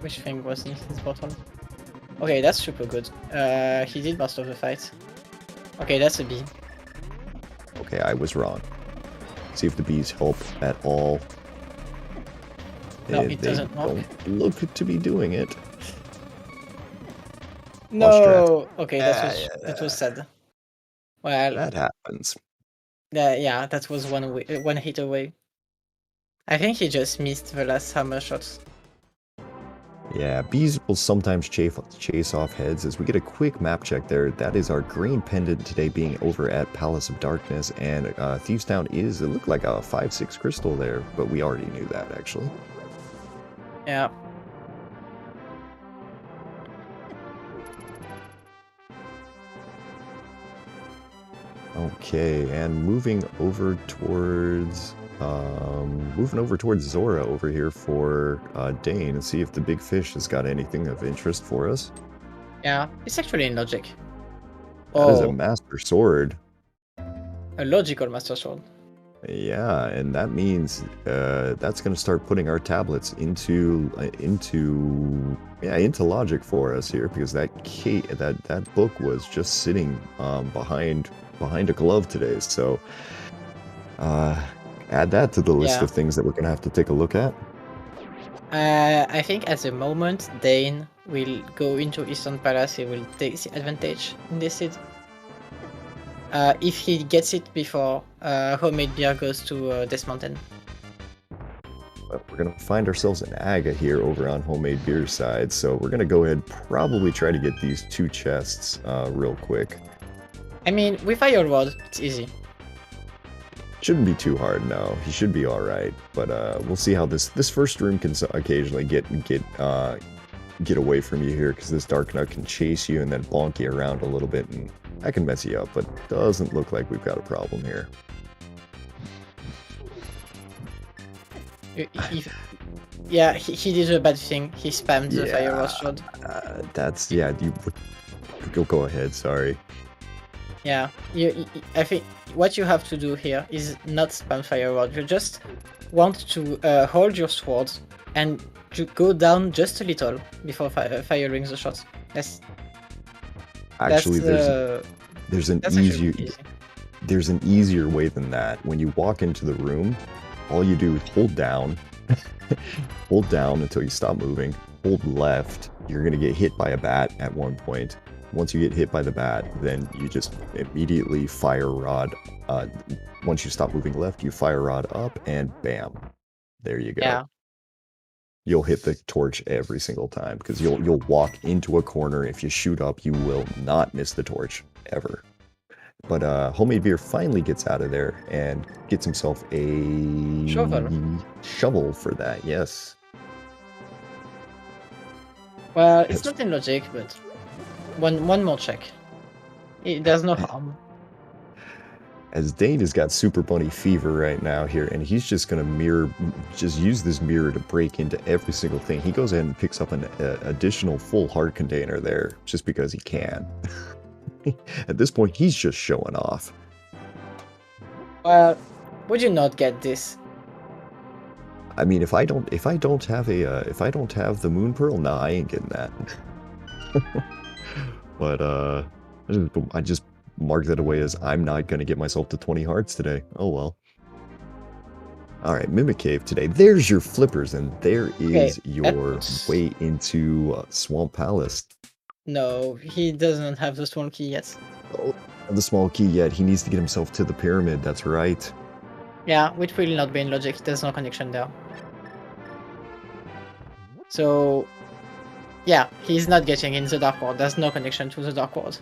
thing was in his bottle. Okay, that's super good. He did most of the fight. Okay, that's a bee. Okay, I was wrong. See if the bees help at all. No, it doesn't help. Don't look to be doing it. No. Okay, that was sad. Well, That happens. yeah, that was one hit away. I think he just missed the last hammer shots. Yeah, bees will sometimes chase off heads. As we get a quick map check there, that is our green pendant today being over at Palace of Darkness, and Thieves Town is, it looked like a 5-6 crystal there, but we already knew that actually. Yeah. Okay, and moving over towards Zora over here for Dane, and see if the big fish has got anything of interest for us. Yeah, it's actually in logic. That is a master sword. A logical master sword. Yeah, and that means that's going to start putting our tablets into logic for us here, because that book was just sitting behind a glove today. So add that to the list of things that we're going to have to take a look at. I think at the moment Dane will go into Eastern Palace. He will take the advantage in this seed. If he gets it before homemade beer goes to this mountain. But we're going to find ourselves an Aga here over on homemade beer side, so we're going to go ahead and probably try to get these 2 chests real quick. I mean, with Fire Rod, it's easy. Shouldn't be too hard, no. He should be alright, but we'll see how this first room can occasionally get away from you here, because this Dark Nut can chase you and then bonk you around a little bit, and that can mess you up, but doesn't look like we've got a problem here. Yeah, he did a bad thing. He spammed the Fire Rod shot. Go ahead, sorry. Yeah, I think what you have to do here is not spam Fire Rod. You just want to hold your sword and to go down just a little before firing the shot. Actually, there's an easier way than that. When you walk into the room, all you do is hold down until you stop moving. Hold left. You're gonna get hit by a bat at one point. Once you get hit by the bat, then you just immediately fire rod. Once you stop moving left, you fire rod up, and bam, there you go. Yeah. You'll hit the torch every single time, because you'll walk into a corner. If you shoot up, you will not miss the torch ever. But homemade beer finally gets out of there and gets himself a shovel for that. Yes. Well, it's not in logic, but one more check. There's no harm. As Dane has got Super Bunny fever right now here, and he's just going to use this mirror to break into every single thing. He goes ahead and picks up an additional full heart container there, just because he can. At this point, he's just showing off. Well, would you not get this? I mean, if I don't have the Moon Pearl, nah, I ain't getting that. But I just mark that away as I'm not going to get myself to 20 hearts today. Oh well. Alright, Mimic Cave today. There's your flippers, and there is your way into Swamp Palace. No, he doesn't have the small key yet. Oh, the small key yet. He needs to get himself to the pyramid, that's right. Yeah, which will not be in logic. There's no connection there. So, yeah, he's not getting in the Dark World. There's no connection to the Dark World.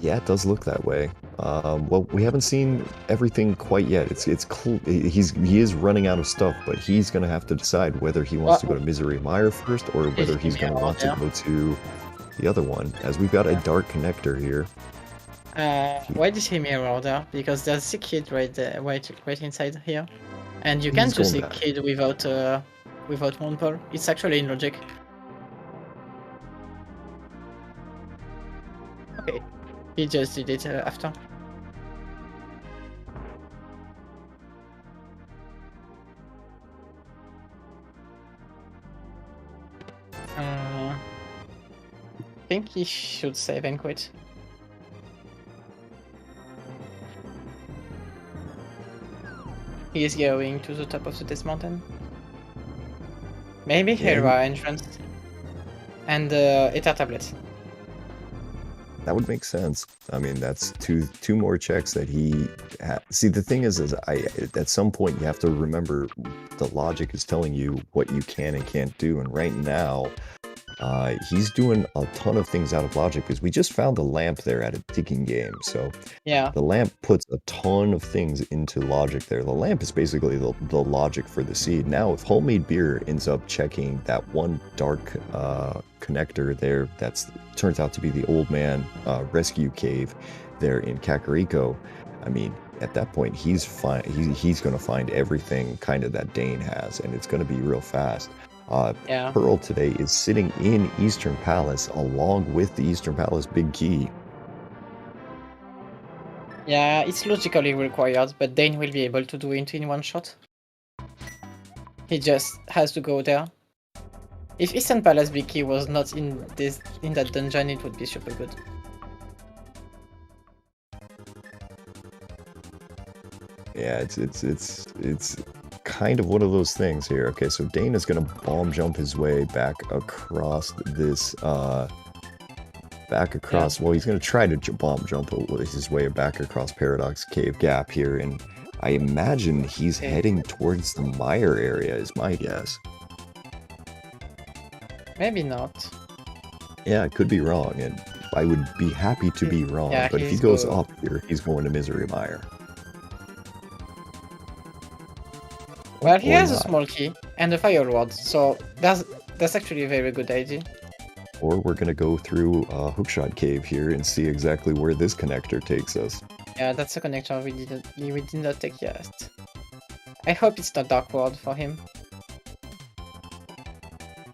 Yeah, it does look that way. Well, we haven't seen everything quite yet. He is running out of stuff, but he's gonna have to decide whether he wants to go to Misery Mire first, or whether he's gonna want to go to the other one. As we've got a dark connector here. Why did he mirror there? Because there's a kid right there, right inside here, and you can't just see kid without one pearl. It's actually in logic. Okay. He just did it after. I think he should save and quit. He is going to the top of this mountain. Maybe Hera entrance. And Ether tablet. That would make sense. I mean, that's two more checks that he see. The thing is at some point you have to remember the logic is telling you what you can and can't do, and right now, he's doing a ton of things out of logic because we just found the lamp there at a ticking game. So Yeah. the lamp puts a ton of things into logic there. The lamp is basically the logic for the seed. Now, if homemade beer ends up checking that one dark connector there, turns out to be the old man rescue cave there in Kakariko. I mean, at that point, he's going to find everything kind of that Dane has, and it's going to be real fast. Yeah. Pearl today is sitting in Eastern Palace along with the Eastern Palace big key. Yeah, it's logically required, but Dane will be able to do it in one shot. He just has to go there. If Eastern Palace big key was not in that dungeon, it would be super good. Yeah, it's kind of one of those things here. Okay, so Dane is going to bomb jump his way back across this, well, he's going to try to bomb jump his way back across Paradox Cave Gap here, and I imagine he's heading towards the Mire area, is my guess. Maybe not. Yeah, I could be wrong, and I would be happy to be wrong, Yeah, but if he goes up here, he's going to Misery Mire. Well, he has a small key and a fire rod, so that's actually a very good idea. Or we're gonna go through Hookshot Cave here and see exactly where this connector takes us. Yeah, that's a connector we did not take yet. I hope it's not Dark World for him.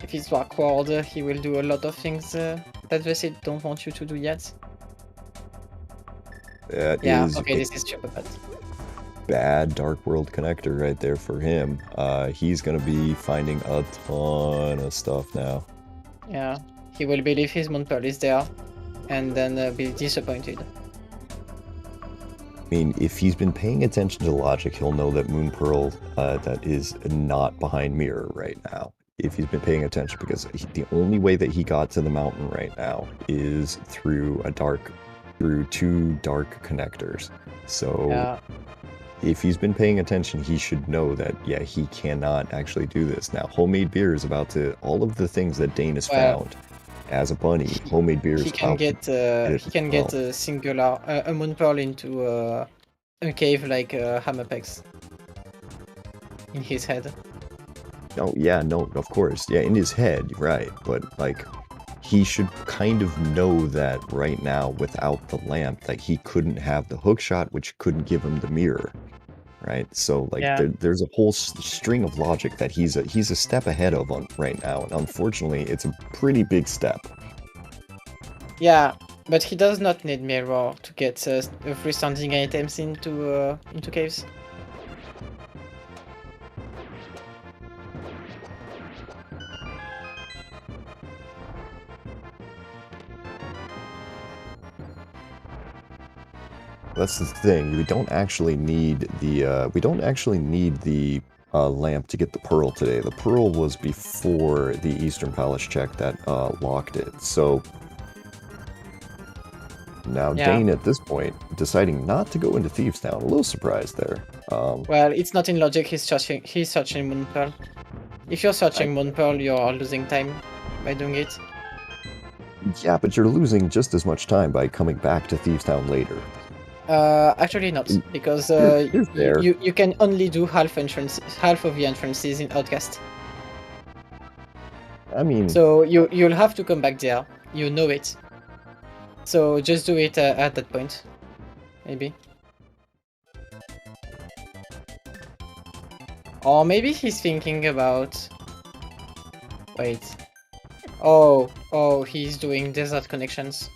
If it's Dark World, he will do a lot of things that they say don't want you to do yet. Yeah, okay, this is super bad. Bad Dark World connector right there for him. He's gonna be finding a ton of stuff now. Yeah, he will believe his Moon Pearl is there, and then be disappointed. I mean, if he's been paying attention to logic, he'll know that Moon Pearl that is not behind Mirror right now. If he's been paying attention, because the only way that he got to the mountain right now is through two dark connectors. So. Yeah. If he's been paying attention, he should know that, yeah, he cannot actually do this. Now, homemade beer is about to, all of the things that Dane has found as a bunny, homemade beer is he can get a singular, a Moon Pearl into a cave like Hammerpex in his head. Oh, yeah, no, of course. Yeah, in his head, right. But, like, he should kind of know that right now, without the lamp, that he couldn't have the hook shot, which couldn't give him the mirror. Right, so like there's a whole string of logic that he's a step ahead of right now, and unfortunately, it's a pretty big step. Yeah, but he does not need mirror to get freestanding items into caves. That's the thing. We don't actually need the lamp to get the pearl today. The pearl was before the Eastern Palace check that locked it. So now Dane at this point deciding not to go into Thieves Town. A little surprised there. Well, it's not in logic. He's searching Moon Pearl. If you're searching Moon Pearl, you're losing time by doing it. Yeah, but you're losing just as much time by coming back to Thieves Town later. Actually not, because you can only do half of the entrances in Outcast. I mean, so you'll have to come back there. You know it. So just do it at that point, maybe. Or maybe he's thinking about. Wait. Oh, he's doing desert connections.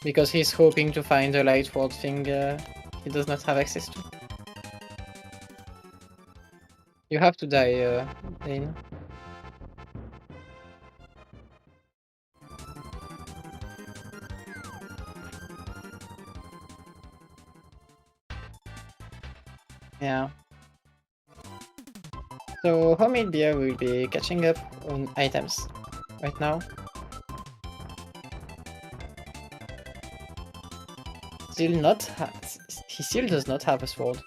Because he's hoping to find a light world thing he does not have access to. You have to die, Dane. Yeah. So homemade beer will be catching up on items right now. he still does not have a sword.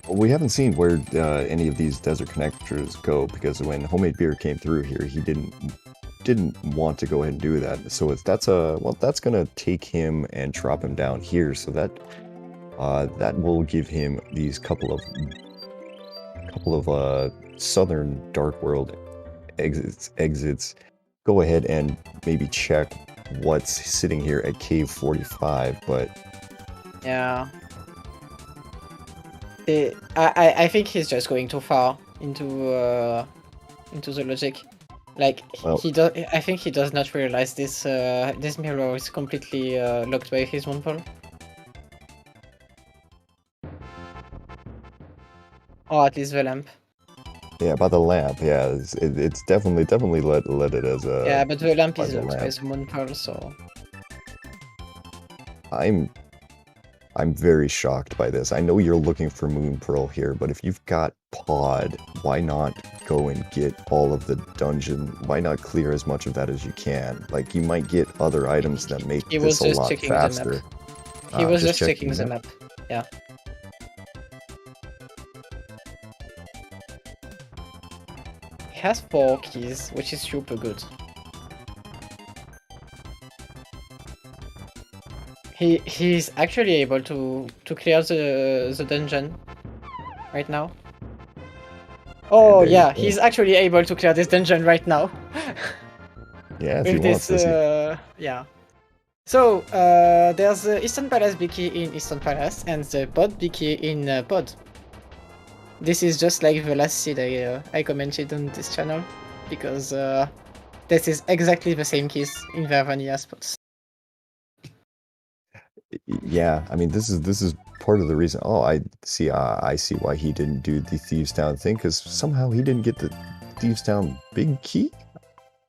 We haven't seen where any of these desert connectors go, because when Homemade Beer came through here, he didn't want to go ahead and do that. So that's gonna take him and drop him down here. So that will give him these couple of southern Dark World exits. Go ahead and maybe check what's sitting here at Cave 45, but yeah. I think he's just going too far into the logic. Like, well, I think he does not realize this mirror is completely locked by his moonpole. Or at least the lamp. Yeah, by the lamp. Yeah, it's definitely let it as a. Yeah, but the lamp is locked lamp. by the moonpole, so. I'm very shocked by this. I know you're looking for Moon Pearl here, but if you've got Pod, why not go and get all of the dungeon? Why not clear as much of that as you can? Like, you might get other items that make this a lot faster. He was just checking the map. Yeah. He has 4 keys, which is super good. He's actually able to clear the dungeon right now. Oh yeah, he's actually able to clear this dungeon right now. Yeah, if he wants this. Yeah. So there's the Eastern Palace big key in Eastern Palace and the Pod big key in Pod. This is just like the last seed I commented on this channel, because this is exactly the same keys in their vanilla spots. Yeah, I mean, this is part of the reason. Oh, I see why he didn't do the Thieves Town thing, because somehow he didn't get the Thieves Town big key.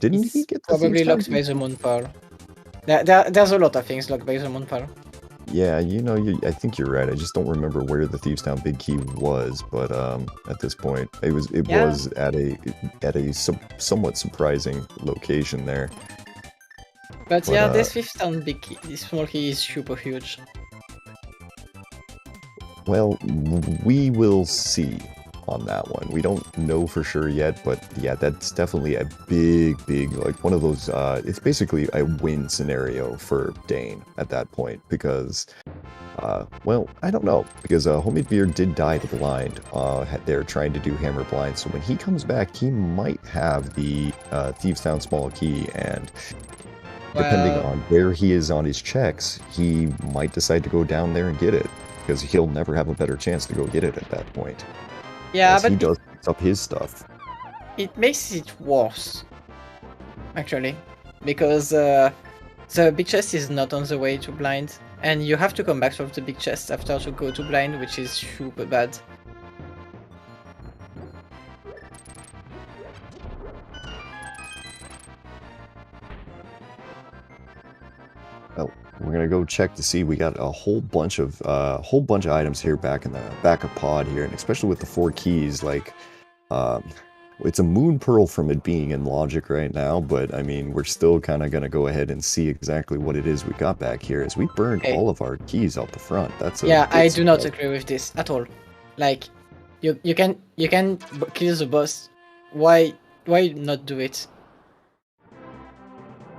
Didn't he get the probably locked by the moonpole? There's a lot of things locked by the moonpole. Yeah, I think you're right. I just don't remember where the Thieves Town big key was, but at this point, it was at a somewhat surprising location there. But yeah, this Thieves Town big key, this small key is super huge. Well, we will see on that one. We don't know for sure yet, but yeah, that's definitely a big, like one of those, it's basically a win scenario for Dane at that point, because, well, I don't know, because Homemade Beer did die to blind. They're trying to do hammer blind, so when he comes back, he might have the Thieves Town small key, and depending on where he is on his checks, he might decide to go down there and get it, because he'll never have a better chance to go get it at that point. Yeah, but he does pick up his stuff. It makes it worse, actually, because the big chest is not on the way to blind, and you have to come back from the big chest after to go to blind, which is super bad. Well, we're gonna go check to see. We got a whole bunch of items here back in the back of Pod here, and especially with the 4 keys, like, it's a moon pearl from it being in logic right now, but I mean, we're still kind of gonna go ahead and see exactly what it is we got back here, as we burned all of our keys out the front. That's I do not agree with this at all. Like, you can kill the boss. Why not do it?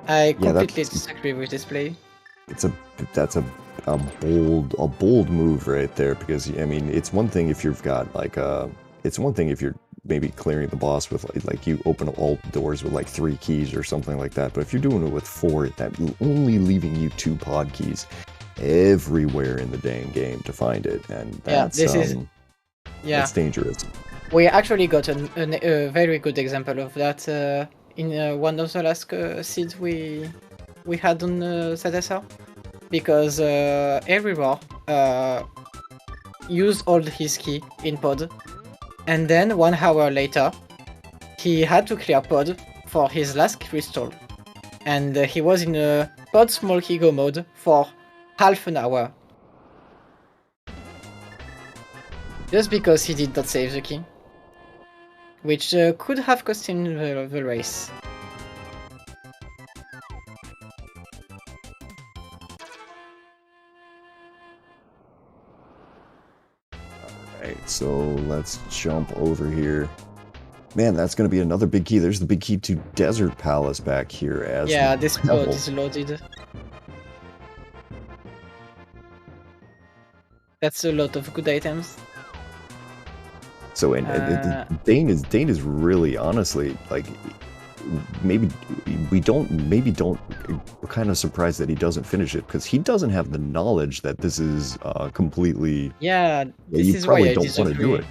I completely disagree with this play. That's a bold move right there, because I mean, it's one thing if you've got like it's one thing if you're maybe clearing the boss with like you open up all doors with like 3 keys or something like that, but if you're doing it with 4, that only leaving you 2 pod keys everywhere in the dang game to find it, and that's that's dangerous. We actually got a very good example of that in one of the last seeds we had on ZSR, because everywhere used all his key in pod, and then 1 hour later he had to clear pod for his last crystal, and he was in a pod small key go mode for half an hour. Just because he did not save the key. Which could have cost him the race. Alright, so let's jump over here. Man, that's going to be another big key. There's the big key to Desert Palace back here as yeah, this pod well. is loaded. That's a lot of good items. So Dane is really honestly like maybe we're kind of surprised that he doesn't finish it because he doesn't have the knowledge that this is completely. Yeah, this you is probably why I don't disagree. want to do it.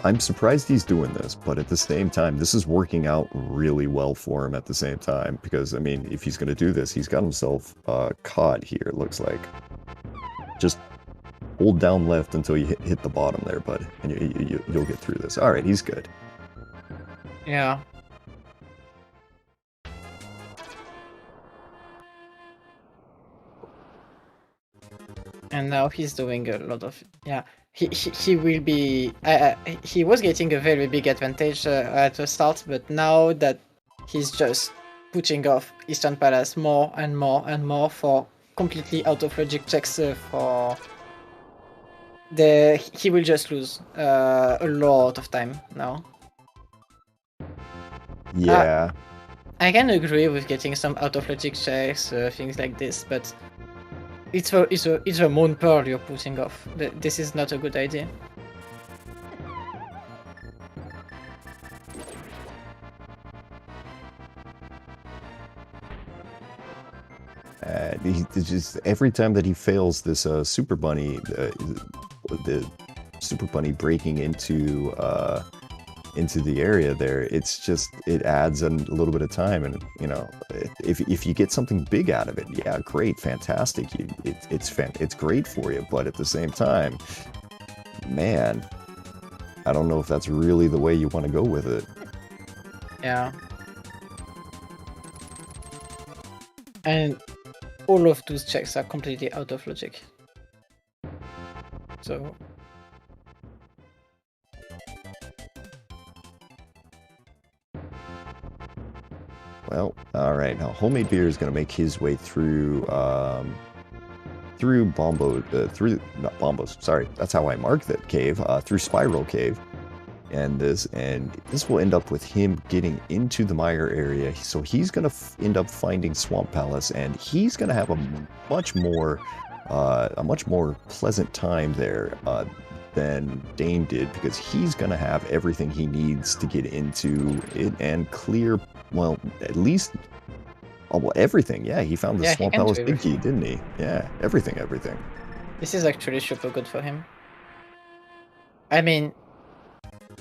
I'm surprised he's doing this, but at the same time, this is working out really well for him at the same time because I mean, if he's going to do this, he's got himself caught here. It looks like just hold down left until you hit the bottom there, bud, and you'll get through this. All right, he's good. Yeah. And now he's doing a lot of he will be he was getting a very big advantage at the start, but now that he's just putting off Eastern Palace more and more and more for completely out of logic checks for he will just lose a lot of time now. Yeah. I can agree with getting some out of logic checks, things like this, but it's a Moon Pearl you're putting off. This is not a good idea. He just every time that he fails this Super Bunny, the Super Bunny breaking into the area there, it adds a little bit of time, and you know, if you get something big out of it, yeah, great, fantastic, it's great for you, but at the same time, man, I don't know if that's really the way you want to go with it. Yeah. And all of those checks are completely out of logic. So well, all right. Now, homemade beer is going to make his way through Bombo, not Bombos. Sorry, that's how I mark that cave. Through Spiral Cave, and this will end up with him getting into the mire area. So he's going to end up finding Swamp Palace, and he's going to have a much more pleasant time there than Dane did, because he's going to have everything he needs to get into it and clear. Well, at least everything. Yeah, he found the Swamp Palace big key, didn't he? Yeah, everything. This is actually super good for him. I mean,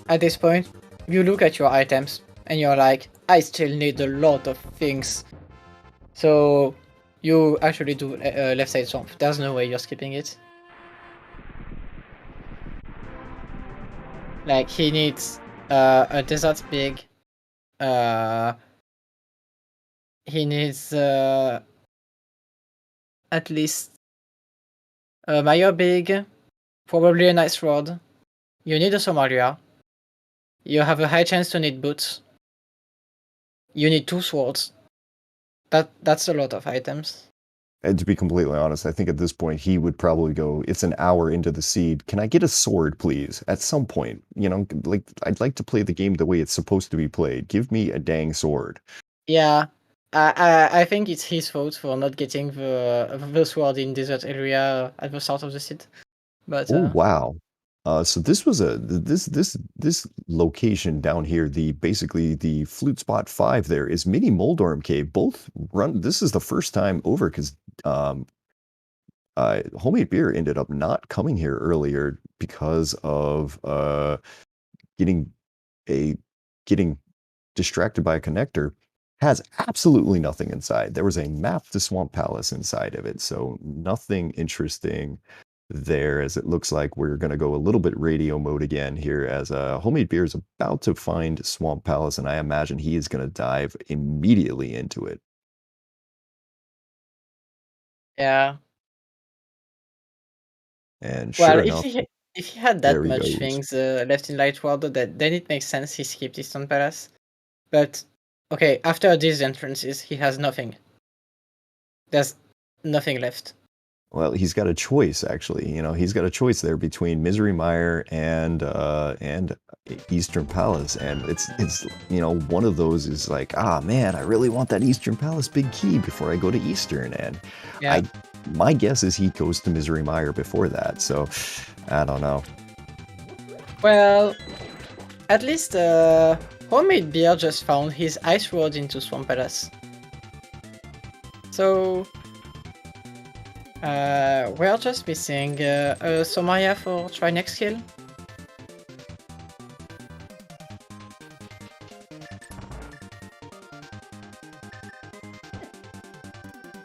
at this point, you look at your items and you're like, I still need a lot of things. So you actually do left side swamp. There's no way you're skipping it. Like, he needs a desert big. He needs at least a Maya big, probably a nice rod. You need a Somalia. You have a high chance to need boots. You need 2 swords. That's a lot of items. And to be completely honest, I think at this point he would probably go, it's an hour into the seed, can I get a sword, please? At some point, you know, like, I'd like to play the game the way it's supposed to be played. Give me a dang sword. Yeah, I think it's his fault for not getting the sword in desert area at the start of the seed. But oh wow. So this was this location down here, basically the Flute Spot 5 there is Mini Moldorm Cave. Both run, this is the first time over because Homemade Beer ended up not coming here earlier because of getting getting distracted by a connector, has absolutely nothing inside. There was a map to Swamp Palace inside of it, so nothing interesting there, as it looks like we're going to go a little bit radio mode again here, as Homemade Beer is about to find Swamp Palace, and I imagine he is going to dive immediately into it. Yeah. And Well, sure enough, if he had there that he much goes. things left in Light World, then it makes sense he skipped Eastern Palace. But okay, after these entrances, he has nothing. There's nothing left. Well, he's got a choice, actually. You know, he's got a choice there between Misery Mire and Eastern Palace, and it's you know, one of those is like, ah man, I really want that Eastern Palace big key before I go to Eastern, and Yeah. my guess is he goes to Misery Mire before that. So I don't know. Well, at least Homemade Beer just found his ice road into Swamp Palace. So we're just missing Somaria for try next kill.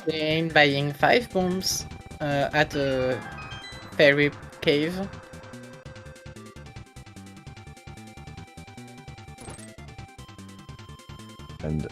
Then buying 5 bombs at a fairy cave. And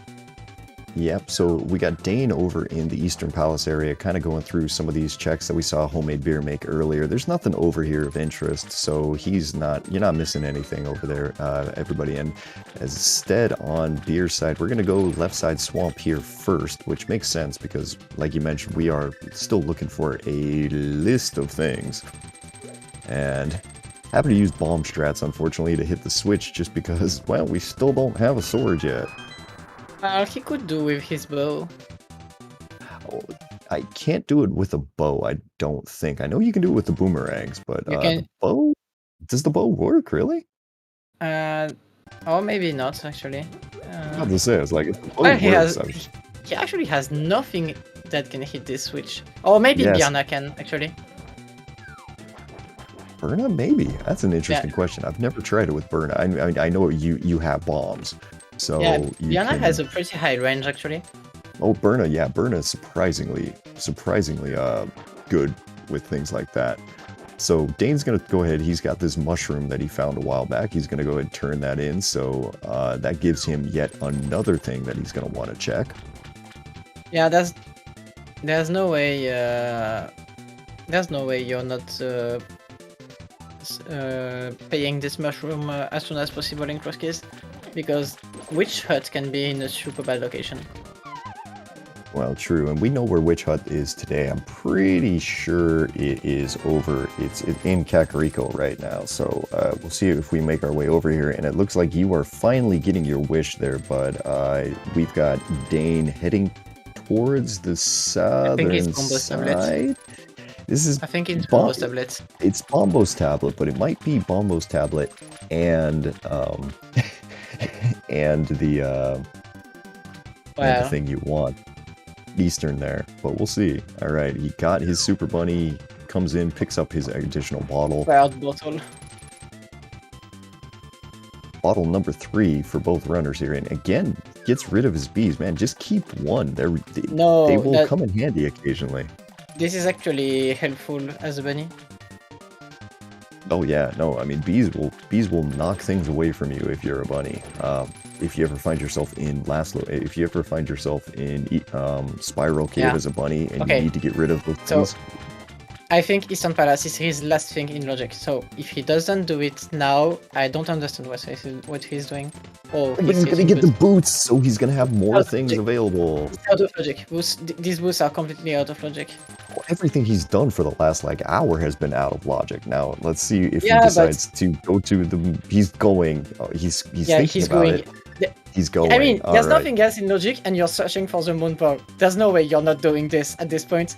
yep, so we got Dane over in the Eastern Palace area, kind of going through some of these checks that we saw Homemade Beer make earlier. There's nothing over here of interest, so you're not missing anything over there, everybody. And instead, on Beer's side, we're going to go left side swamp here first, which makes sense because, like you mentioned, we are still looking for a list of things. And having to use bomb strats, unfortunately, to hit the switch just because, well, we still don't have a sword yet. He could do with his bow. Oh, I can't do it with a bow, I don't think. I know you can do it with the boomerangs, but the bow? Does the bow work, really? Or maybe not, actually. I was to say, it's like, if the bow Well, works, he actually has nothing that can hit this switch. Or maybe Yes. Bjarna can, actually. Burna, maybe. That's an interesting question. I've never tried it with Burna. I mean, I know you have bombs, so Yeah, you Bjarna can... has a pretty high range, actually. Oh, Burna, yeah, Burna is surprisingly good with things like that. So Dane's gonna go ahead. He's got this mushroom that he found a while back. He's gonna go ahead and turn that in. So that gives him yet another thing that he's gonna want to check. Yeah, there's no way you're not paying this mushroom as soon as possible in Crosskeys, because Witch Hut can be in a super bad location. Well, true, and we know where Witch Hut is today. I'm pretty sure it is over. It's in Kakariko right now, so we'll see if we make our way over here. And it looks like you are finally getting your wish there, bud. We've got Dane heading towards the southern side. I think it's Bombo's tablet. It's Bombo's tablet, but it might be Bombo's tablet and and the thing you want. Eastern there, but we'll see. All right, he got his Super Bunny, comes in, picks up his additional bottle. Wild bottle. Bottle number 3 for both runners here, and again gets rid of his bees. Man, just keep one. They will come in handy occasionally. This is actually helpful as a bunny. Oh yeah, no, I mean bees will knock things away from you if you're a bunny. If you ever find yourself in Spiral Cave as a bunny and you need to get rid of those things. I think Eastern Palace is his last thing in logic. So if he doesn't do it now, I don't understand what he's doing. Oh, but he's gonna get the boots, so he's gonna have more things available. It's out of logic. These boots are completely out of logic. Well, everything he's done for the last hour has been out of logic. Now let's see if he decides to go to the. He's going. He's thinking about it. He's going. I mean, there's nothing else in logic, and you're searching for the moon pearl. There's no way you're not doing this at this point.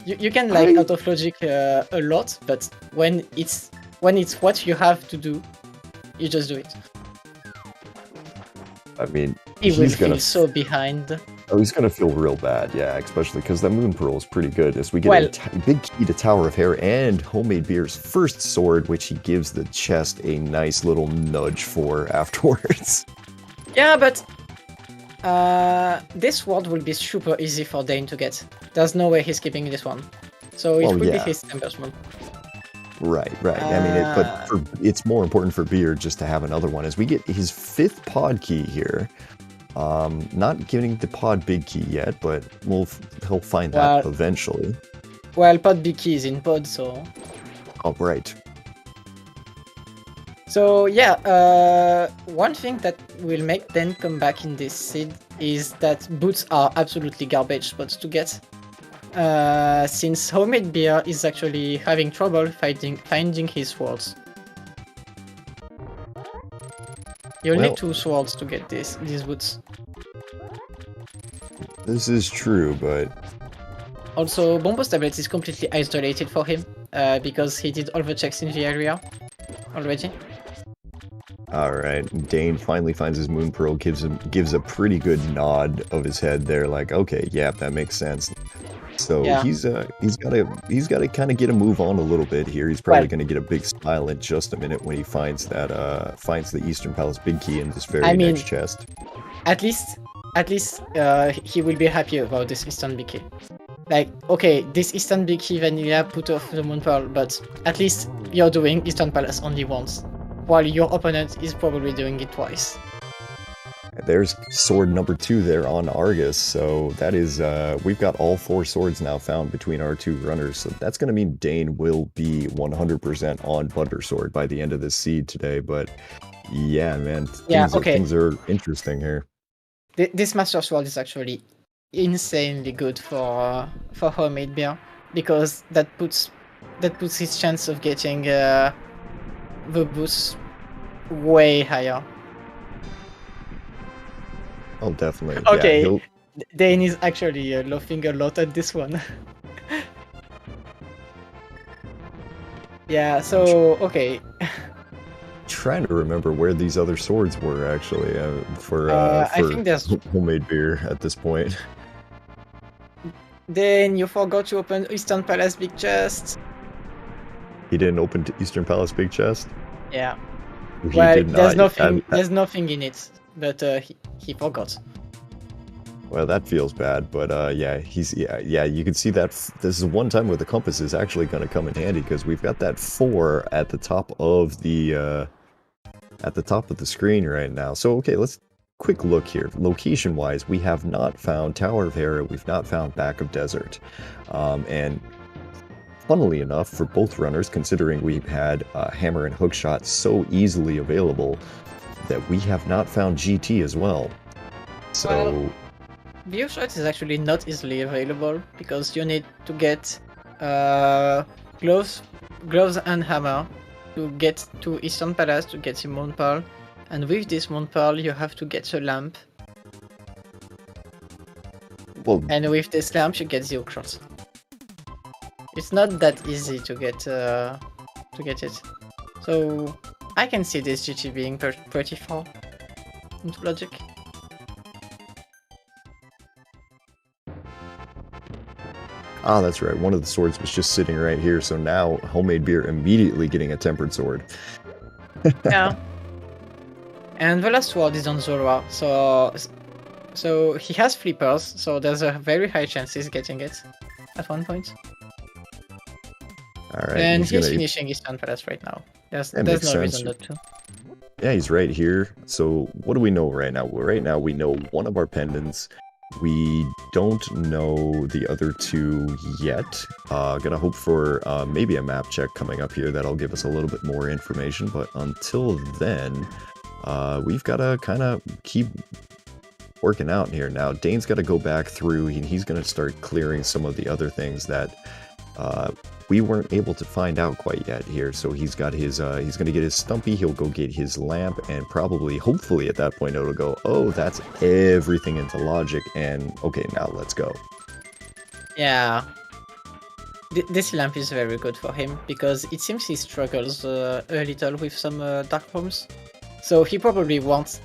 You can out of logic a lot, but when it's what you have to do, you just do it. I mean, he will feel so behind. Oh, he's gonna feel real bad, yeah, especially because the Moon Pearl is pretty good. As we get Well, a big key to Tower of Hair and Homemade Beer's first sword, which he gives the chest a nice little nudge for afterwards. yeah, but this sword will be super easy for Dane to get. There's no way he's keeping this one, so it Well, will be yeah. his embarrassment. Right. I mean, it's more important for Beer just to have another one. As we get his 5th pod key here, not getting the pod big key yet, but he'll find that eventually. Well, pod big key is in pod, so. Oh, right. So yeah, one thing that will make Dane come back in this seed is that boots are absolutely garbage spots to get. Since Homemade Beer is actually having trouble finding his swords. You'll need 2 swords to get these boots. This is true, but... Also, Bombo's tablet is completely isolated for him, because he did all the checks in the area already. Alright, Dane finally finds his Moon Pearl, gives a pretty good nod of his head there, like, okay, yeah, that makes sense. So yeah. he's got to kind of get a move on a little bit here. He's probably going to get a big smile in just a minute when he finds the Eastern Palace big key in this very next chest. At least he will be happy about this Eastern big key. Like, okay, this Eastern big key vanilla put off the Moon Pearl, but at least you're doing Eastern Palace only once, while your opponent is probably doing it twice. There's sword number 2 there on Argus, so that is, we've got all 4 swords now found between our 2 runners, so that's going to mean Dane will be 100% on Butter Sword by the end of this seed today, but yeah, man, things are interesting here. This Master Sword is actually insanely good for Homemade Beer, because that puts his chance of getting the boost way higher. Oh, definitely. Okay, yeah, Dane is actually laughing a lot at this one. Yeah, so, okay. Trying to remember where these other swords were, actually, for I think there's Homemade Beer at this point. Then you forgot to open Eastern Palace big chest. He didn't open Eastern Palace big chest? Yeah. Well, there's nothing in it. But he forgot. Well, that feels bad, but yeah, you can see that this is one time where the compass is actually going to come in handy, because we've got that 4 at the top of the screen right now. So okay, let's quick look here. Location wise, we have not found Tower of Hera, we've not found Back of Desert, and funnily enough, for both runners, considering we've had hammer and hookshot so easily available, that we have not found GT as well. So Hookshot is actually not easily available, because you need to get gloves and hammer to get to Eastern Palace to get the Moon Pearl, and with this Moon Pearl you have to get a lamp. Well, and with this lamp you get the hookshot. It's not that easy to get it. So I can see this GT being pretty far into logic. Ah, that's right. One of the swords was just sitting right here, so now Homemade Beer immediately getting a tempered sword. Yeah. And the last sword is on Zorua, so he has flippers, so there's a very high chance he's getting it at one point. Alright. And he's finishing Eastern Palace right now. There's no reason not to. Yeah, he's right here. So what do we know right now? Right now we know one of our pendants. We don't know the other 2 yet. Gonna hope for maybe a map check coming up here that'll give us a little bit more information, but until then, we've got to kind of keep working out here. Now, Dane's got to go back through, and he's going to start clearing some of the other things that we weren't able to find out quite yet here. So he's got his, he's going to get his Stumpy, he'll go get his lamp, and probably, hopefully at that point it'll go, oh, that's everything into logic, and okay, now let's go. Yeah. This lamp is very good for him, because it seems he struggles a little with some dark rooms. So he probably wants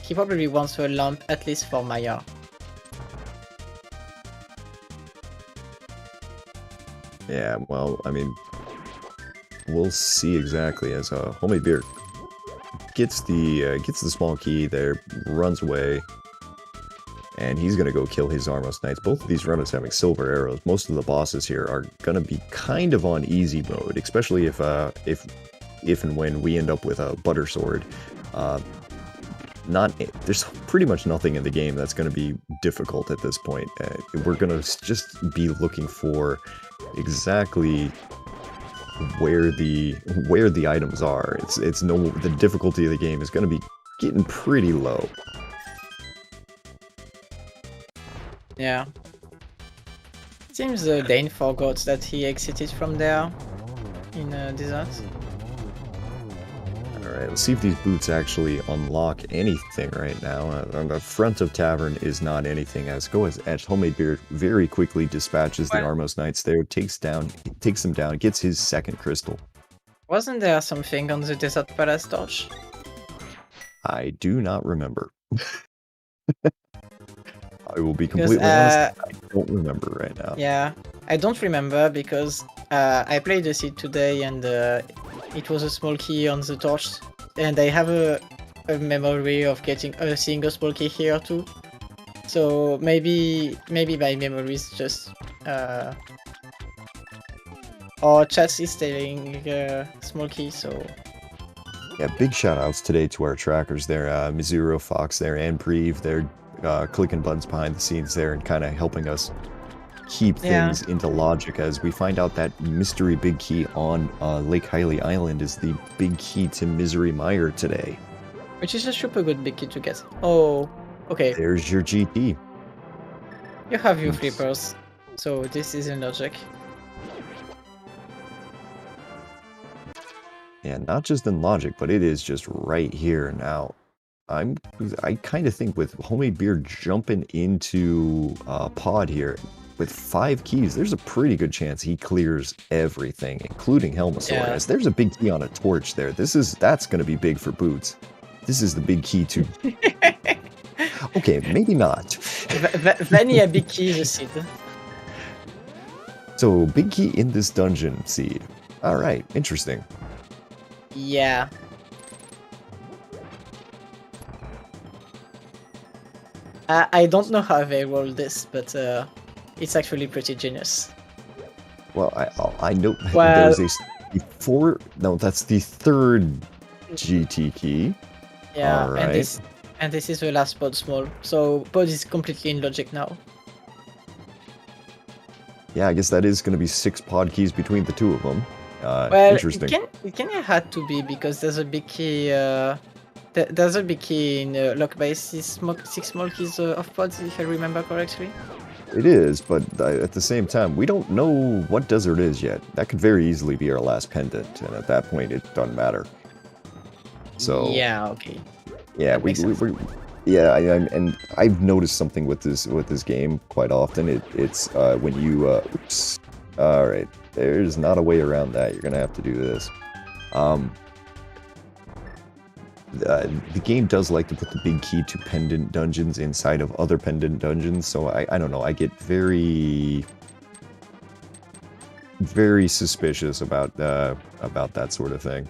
a lamp, at least for Maya. Yeah, well, I mean, we'll see exactly as homemade beer gets the small key there, runs away, and he's gonna go kill his Armos Knights. Both of these runners having silver arrows. Most of the bosses here are gonna be kind of on easy mode, especially if and when we end up with a butter sword. There's pretty much nothing in the game that's going to be difficult at this point. We're going to just be looking for exactly where the items are. The difficulty of the game is going to be getting pretty low. Yeah. Seems Dane forgot that he exited from there in desert. Alright, let's see if these boots actually unlock anything right now. On the front of Tavern is not anything, as Homemade Beer very quickly dispatches the Armos Knights there, takes them down, gets his second crystal. Wasn't there something on the Desert Palace torch? I do not remember. I will be completely honest, I don't remember right now. Yeah, I don't remember because I played the seed today and it was a small key on the torch, and I have a memory of seeing a small key here too. So maybe my memory is just or chat is telling small key. So yeah, big shout outs today to our trackers there, Mizuro, Fox there, and Breve. They're clicking buttons behind the scenes there and kind of helping us keep things into logic as we find out that mystery big key on Lake Hylia Island is the big key to Misery Mire today. Which is a super good big key to get. Oh, okay. There's your GT. You have your flippers, so this is in logic. Yeah, not just in logic, but it is just right here now. I kind of think with Homemade Beer jumping into Pod here, with 5 keys, there's a pretty good chance he clears everything, including Helmasaur. Yeah. As there's a big key on a torch there. That's going to be big for Boots. This is the big key to... Okay, maybe not. Vanilla big key is a seed. So, big key in this dungeon, Seed. Alright, interesting. Yeah. I don't know how they roll this, but it's actually pretty genius. Well, I know Well, there's that's the third GT key. Yeah, right. and this is the last pod small, so pod is completely in logic now. Yeah, I guess that is going to be 6 pod keys between the two of them. Well, interesting. it can have to be because there's a big key. There's a big key in lock by 6 small keys of pods, if I remember correctly. It is, but at the same time, we don't know what desert is yet. That could very easily be our last pendant, and at that point, it doesn't matter. So yeah, okay. Yeah, and I've noticed something with this game quite often. It's when you oops. All right, there's not a way around that. You're gonna have to do this. The game does like to put the big key to pendant dungeons inside of other pendant dungeons, so I don't know, I get very suspicious about that sort of thing.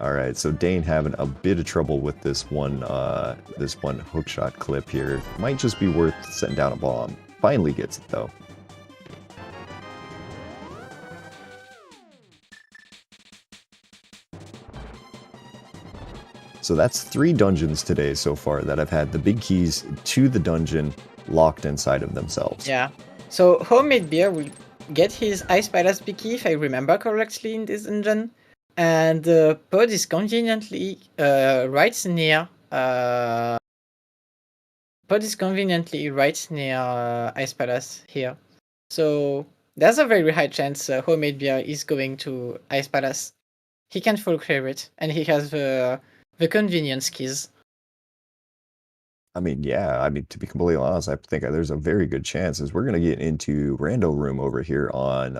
Alright, so Dane having a bit of trouble with this one hookshot clip here. Might just be worth setting down a bomb. Finally gets it though. So that's 3 dungeons today so far that have had the big keys to the dungeon locked inside of themselves. Yeah. So Homemade Beer will get his Ice Palace big key, if I remember correctly, in this dungeon. And pod is conveniently right near Ice Palace here. So there's a very high chance Homemade Beer is going to Ice Palace. He can full clear it, and he has the convenience keys. I mean, yeah, to be completely honest, I think there's a very good chance as we're going to get into Rando Room over here on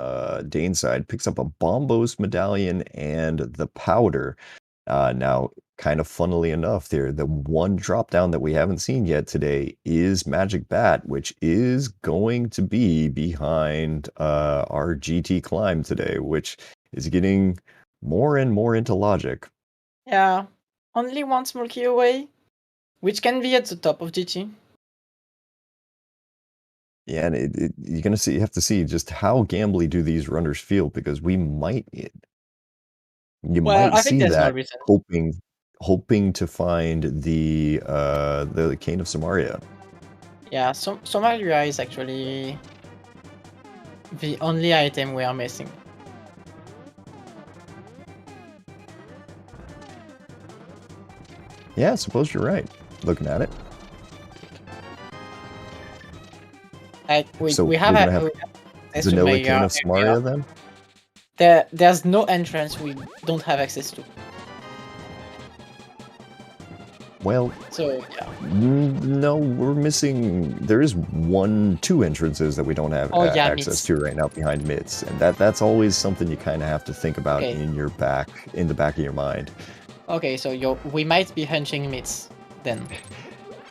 Dane's side, picks up a Bombos medallion and the powder. Now, kind of funnily enough there, the one drop down that we haven't seen yet today is Magic Bat, which is going to be behind our GT climb today, which is getting more and more into logic. Yeah, only one small key away, which can be at the top of GT. Yeah, and you have to see just how gambly do these runners feel, because we might Well, I think see there's no that reason. hoping to find the Cane of Samaria. Yeah, Somalia is actually the only item we are missing. Yeah, I suppose you're right. Looking at it. Like So we have we're a gonna have Vanilla Cane of Samaria then? There's no entrance we don't have access to. Well, So yeah. no, we're missing. There is two entrances that we don't have access Mitts. to right now behind Mitts, and that's always something you kind of have to think about in the back of your mind. Okay, so we might be hunching Mitts then.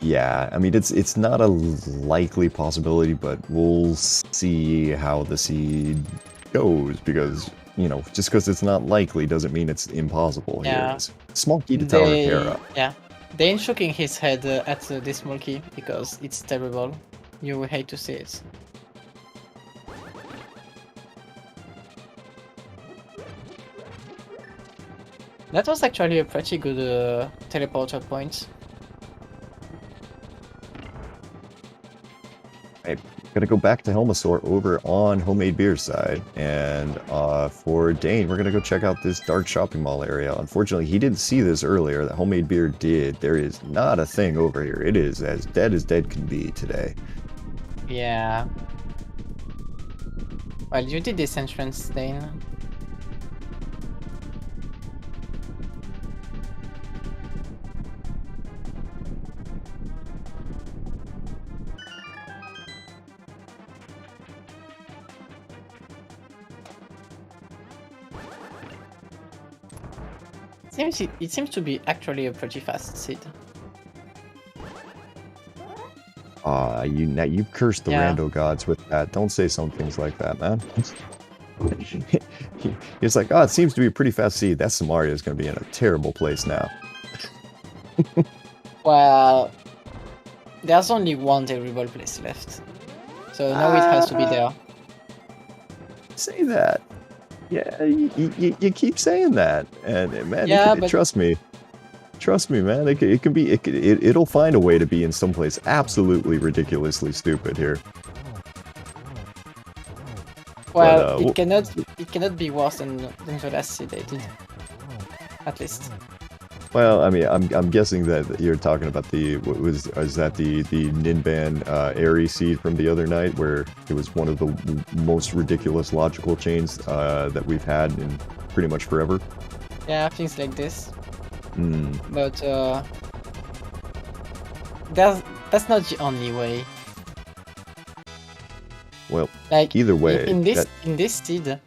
Yeah, I mean it's not a likely possibility, but we'll see how the seed goes, because just because it's not likely doesn't mean it's impossible. Yeah. Here, small key to Tower of Terra. Yeah. Dane shaking his head at this small key because it's terrible. You will hate to see it. That was actually a pretty good teleporter point. Right. Gonna go back to Helmasaur over on Homemade Beer's side, and for Dane, we're gonna go check out this dark shopping mall area. Unfortunately, he didn't see this earlier. That Homemade Beer did. There is not a thing over here. It is as dead can be today. Yeah. Well, you did this entrance, Dane. It seems to be actually a pretty fast seed. You've cursed the rando gods with that. Don't say some things like that, man. He's like, it seems to be a pretty fast seed. That Samaria is going to be in a terrible place now. Well, there's only one terrible place left, so now it has to be there. Say that. Yeah, you keep saying that, and man, but trust me, man. It can be. It'll find a way to be in some place absolutely ridiculously stupid here. Well, it cannot be worse than the last seed I did, at least. Well, I mean, I'm guessing that you're talking about is that the Ninban Airy seed from the other night, where it was one of the most ridiculous logical chains that we've had in pretty much forever. Yeah, things like this. But that's not the only way. Well, like either way, in this seed,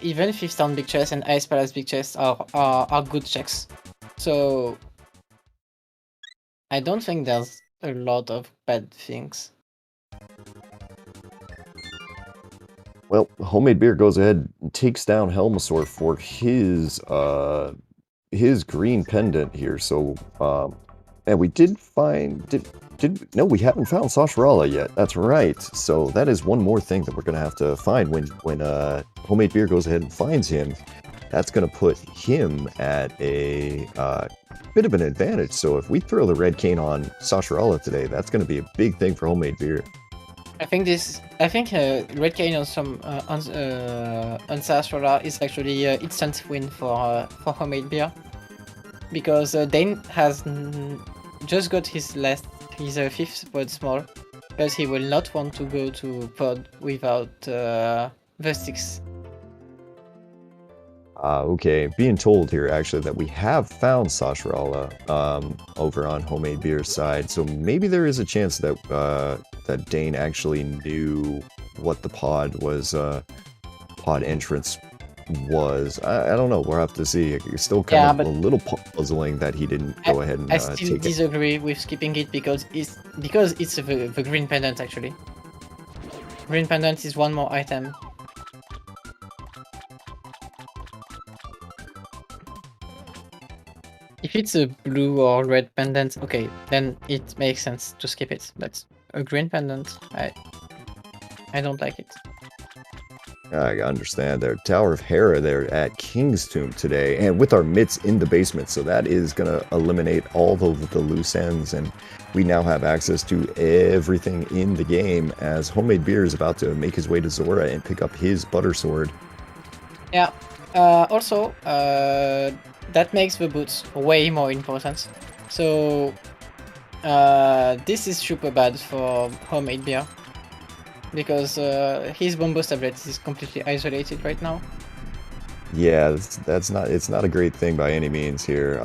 even Fifth Town Big Chest and Ice Palace Big Chest are good checks. So I don't think there's a lot of bad things. Well, Homemade Beer goes ahead and takes down Helmasaur for his green pendant here. So and we did find no, we haven't found Sasharala yet. That's right. So that is one more thing that we're gonna have to find when Homemade Beer goes ahead and finds him. That's going to put him at a bit of an advantage. So if we throw the red cane on Sasharala today, that's going to be a big thing for Homemade Beer. I think red cane on Sasharala is actually an instant win for Homemade Beer, because Dane has just got his fifth pod small, because he will not want to go to pod without the 6. Okay, being told here actually that we have found Sasharala over on Homemade Beer's side, so maybe there is a chance that that Dane actually knew what the pod was, pod entrance was. I don't know. We'll have to see. It's still kind of a little puzzling that he didn't go ahead and I still take it. disagree with skipping it because it's the green pendant actually. Green pendant is one more item. If it's a blue or red pendant, okay, then it makes sense to skip it. But a green pendant, I don't like it. I understand. There, Tower of Hera there at King's Tomb today, and with our mitts in the basement, so that is going to eliminate all of the loose ends, and we now have access to everything in the game as Homemade Beer is about to make his way to Zora and pick up his butter sword. Yeah. Also, that makes the boots way more important. So, this is super bad for Homemade Beer. Because his Bombos tablet is completely isolated right now. Yeah, it's not a great thing by any means here.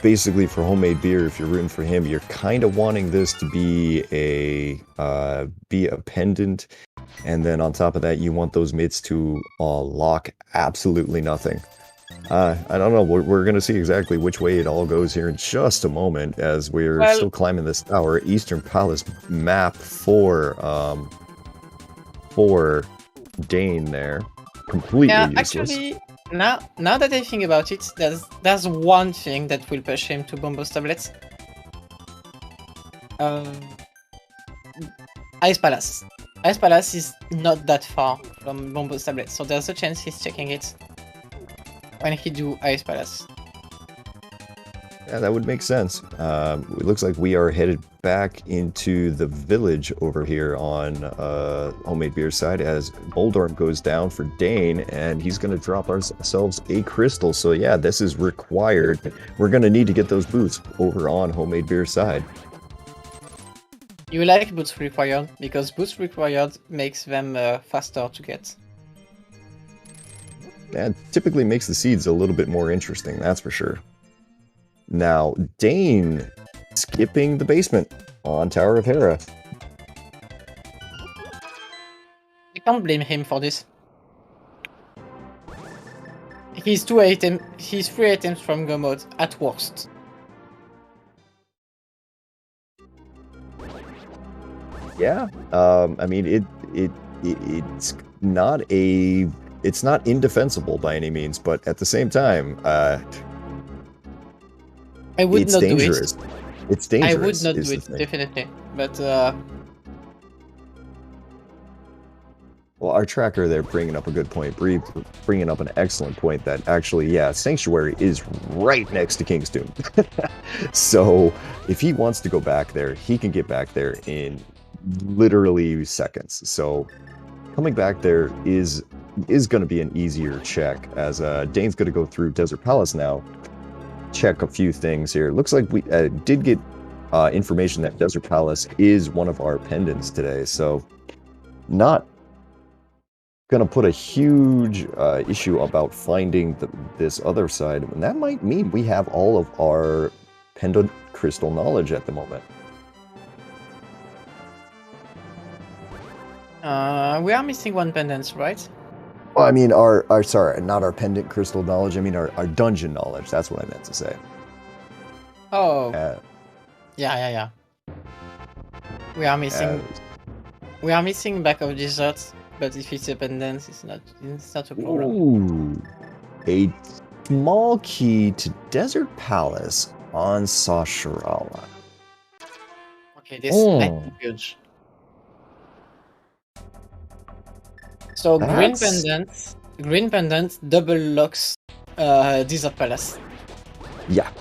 Basically, for Homemade Beer, if you're rooting for him, you're kind of wanting this to be a pendant, and then on top of that, you want those mitts to lock absolutely nothing. I don't know. We're going to see exactly which way it all goes here in just a moment as we're still climbing this tower. Eastern Palace map for Dane there. Completely useless. Actually, now that I think about it, there's one thing that will push him to Bombos tablets. Ice Palace. Ice Palace is not that far from Bombos tablets, so there's a chance he's checking it when he do Ice Palace. Yeah, that would make sense. It looks like we are headed back into the village over here on Homemade Beer's side as Boldorm goes down for Dane, and he's going to drop ourselves a crystal. So yeah, this is required. We're going to need to get those boots over on Homemade Beer's side. You like boots required, because boots required makes them faster to get. That typically makes the seeds a little bit more interesting, that's for sure. Now, Dane skipping the basement on Tower of Hera. I can't blame him for this. He's 3 items from go mode at worst. Yeah, I mean it's not indefensible by any means, but at the same time, I would not dangerous. do it. It's dangerous. I would not do it, definitely. But well, our tracker there bringing up a good point, bringing up an excellent point that actually, yeah, Sanctuary is right next to King's Tomb. So if he wants to go back there, he can get back there in literally seconds. So coming back there is going to be an easier check, as Dane's going to go through Desert Palace now, check a few things here. Looks like we did get information that Desert Palace is one of our pendants today, so not going to put a huge issue about finding this other side, and that might mean we have all of our pendant crystal knowledge at the moment. We are missing one pendant, right? Well, I mean, sorry, not our pendant crystal knowledge. I mean, our dungeon knowledge. That's what I meant to say. Oh. Yeah. We are missing. We are missing back of desert, but if it's a pendant, it's not a problem. Ooh, a small key to Desert Palace on Sashirala. Okay, this might be huge. So green pendant double locks Desert Palace. Yeah,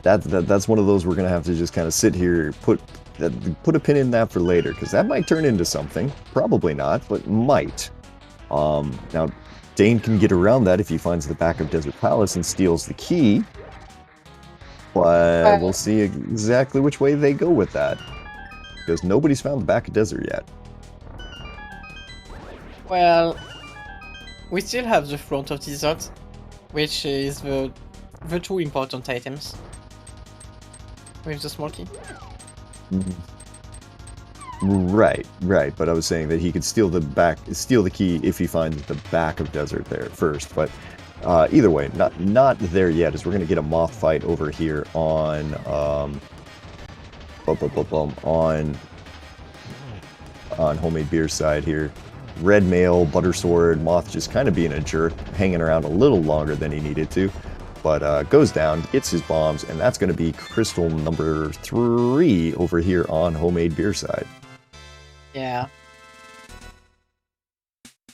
that's one of those we're gonna have to just kind of sit here, put a pin in that for later, because that might turn into something. Probably not, but might. Now Dane can get around that if he finds the back of Desert Palace and steals the key, but we'll see exactly which way they go with that, because nobody's found the back of Desert yet. Well, we still have the front of Desert, which is the two important items with the small key. Right, right. But I was saying that he could steal the key if he finds the back of desert there first. But either way, not there yet. As we're gonna get a moth fight over here on on homemade beer side here. Red male, butter sword, moth just kind of being a jerk, hanging around a little longer than he needed to. But goes down, gets his bombs, and that's going to be crystal number 3 over here on homemade beer side. Yeah.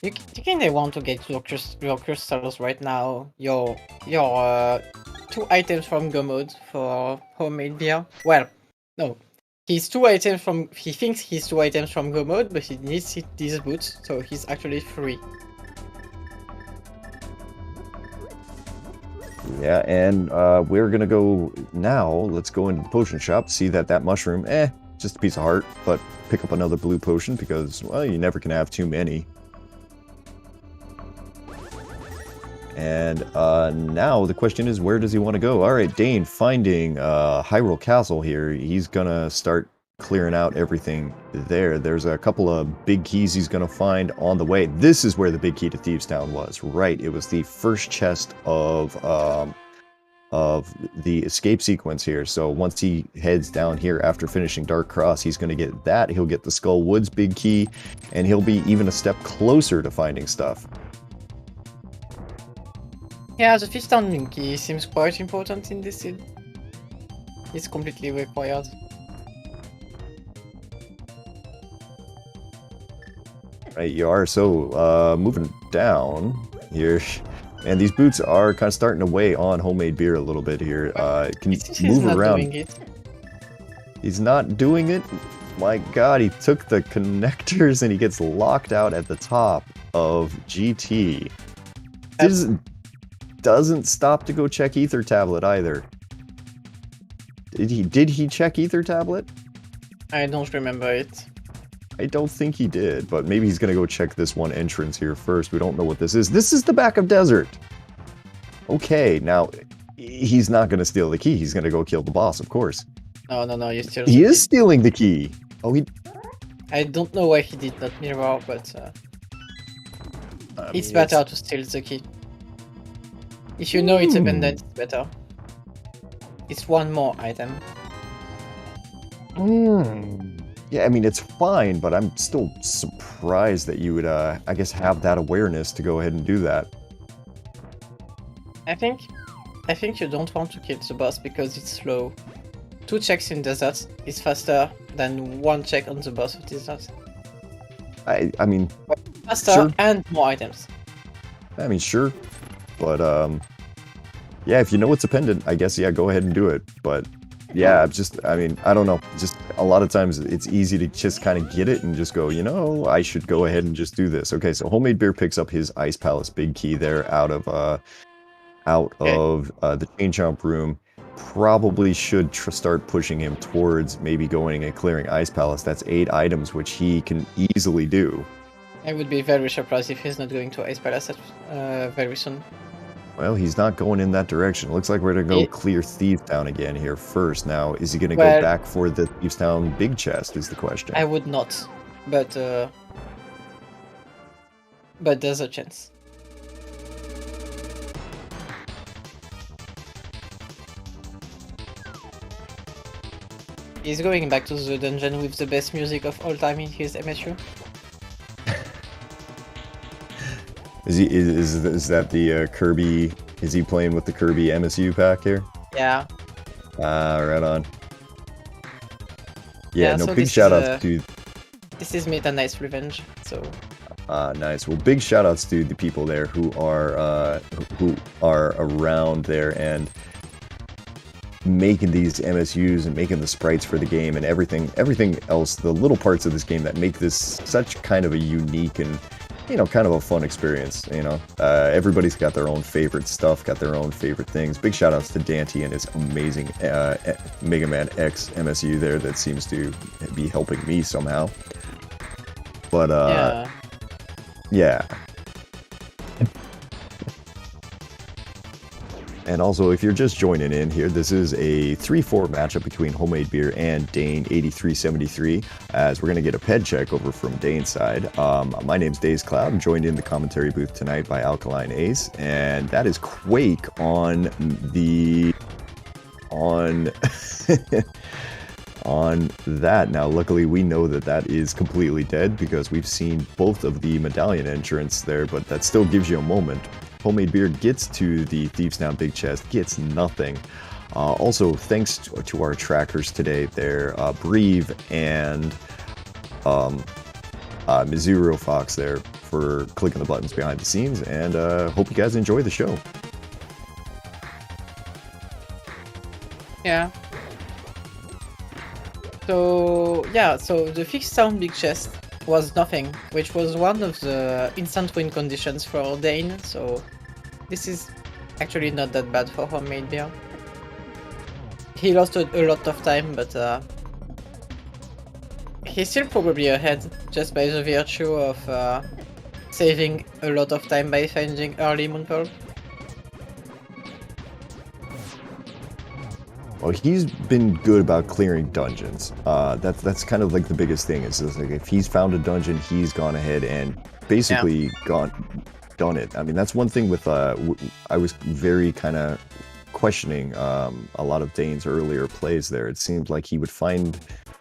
You kind of want to get your crystals right now. Your 2 items from Go mode for homemade beer. Well, no. He's 2 items from. He thinks he's 2 items from Go mode, but he needs these boots, so he's actually 3. Yeah, and we're gonna go now. Let's go into the potion shop. See that mushroom, just a piece of heart, but pick up another blue potion because, well, you never can have too many. And now the question is, where does he want to go? All right, Dane, finding Hyrule Castle here. He's gonna start clearing out everything there. There's a couple of big keys he's gonna find on the way. This is where the big key to Thieves Town was. Right, it was the first chest of the escape sequence here. So once he heads down here after finishing Dark Cross, he's gonna get that. He'll get the Skull Woods big key, and he'll be even a step closer to finding stuff. Yeah, the Thieves Town key seems quite important in this seed. It's completely required. Right, you are. So, moving down here, and these boots are kind of starting to weigh on homemade beer a little bit here. Can you move around? He's not doing it? My god, he took the connectors and he gets locked out at the top of GT. Doesn't stop to go check Ether Tablet either. Did he check Ether Tablet? I don't remember it. I don't think he did, but maybe he's gonna go check this one entrance here first. We don't know what this is. This is the back of desert. Okay, now he's not gonna steal the key. He's gonna go kill the boss, of course. No, you still. He is stealing the key. Oh, I don't know why he did not mirror, but it's better to steal the key. If you know it's abundant, it's better. It's one more item. Yeah, I mean, it's fine, but I'm still surprised that you would, I guess, have that awareness to go ahead and do that. I think you don't want to kill the boss because it's slow. 2 checks in desert is faster than 1 check on the boss of desert. I mean... Faster sure. And more items. I mean, sure. But, yeah, if you know it's a pendant, I guess, yeah, go ahead and do it. But... yeah, I mean, I don't know. Just a lot of times it's easy to just kind of get it and just go, you know, I should go ahead and just do this. Okay, so Homemade Beer picks up his Ice Palace big key there out of the Chain Chomp room. Probably should start pushing him towards maybe going and clearing Ice Palace. That's 8 items, which he can easily do. I would be very surprised if he's not going to Ice Palace very soon. Well, he's not going in that direction. Looks like we're going to go clear Thieves Town again here first. Now, is he going to go back for the Thieves Town big chest is the question. I would not, but there's a chance. He's going back to the dungeon with the best music of all time in his MSU. Is that the Kirby? Is he playing with the Kirby MSU pack here? Yeah. Right on. Yeah, no, so big shout outs to... This is Meta Knight's Revenge, so... nice. Well, big shout outs to the people there who are around there and making these MSUs and making the sprites for the game and everything else, the little parts of this game that make this such kind of a unique and, you know, kind of a fun experience, you know. Everybody's got their own favorite stuff, got their own favorite things. Big shout outs to Dante and his amazing Mega Man X MSU there that seems to be helping me somehow. But, yeah. And also, if you're just joining in here, this is a 3-4 matchup between Homemade Beer and dane8373, as we're going to get a ped check over from Dane's side. My name's Daze Cloud. I'm joined in the commentary booth tonight by Alkaline Ace, and that is Quake on the... on that. Now, luckily, we know that that is completely dead because we've seen both of the medallion entrants there, but that still gives you a moment. Homemade Beer gets to the Thieves Down Big Chest, gets nothing. Also, thanks to our trackers today there, Breve and Mizuru Fox there for clicking the buttons behind the scenes, and hope you guys enjoy the show. Yeah. So the fixed sound big chest was nothing, which was one of the instant win conditions for Dane, so this is actually not that bad for Homemade Beer. He lost a lot of time, but he's still probably ahead, just by the virtue of saving a lot of time by finding early Moonpearl. Well, he's been good about clearing dungeons. That's kind of like the biggest thing. Is like if he's found a dungeon, he's gone ahead and basically done it. I mean, that's one thing with I was very kind of questioning a lot of Dane's earlier plays there. It seemed like he would find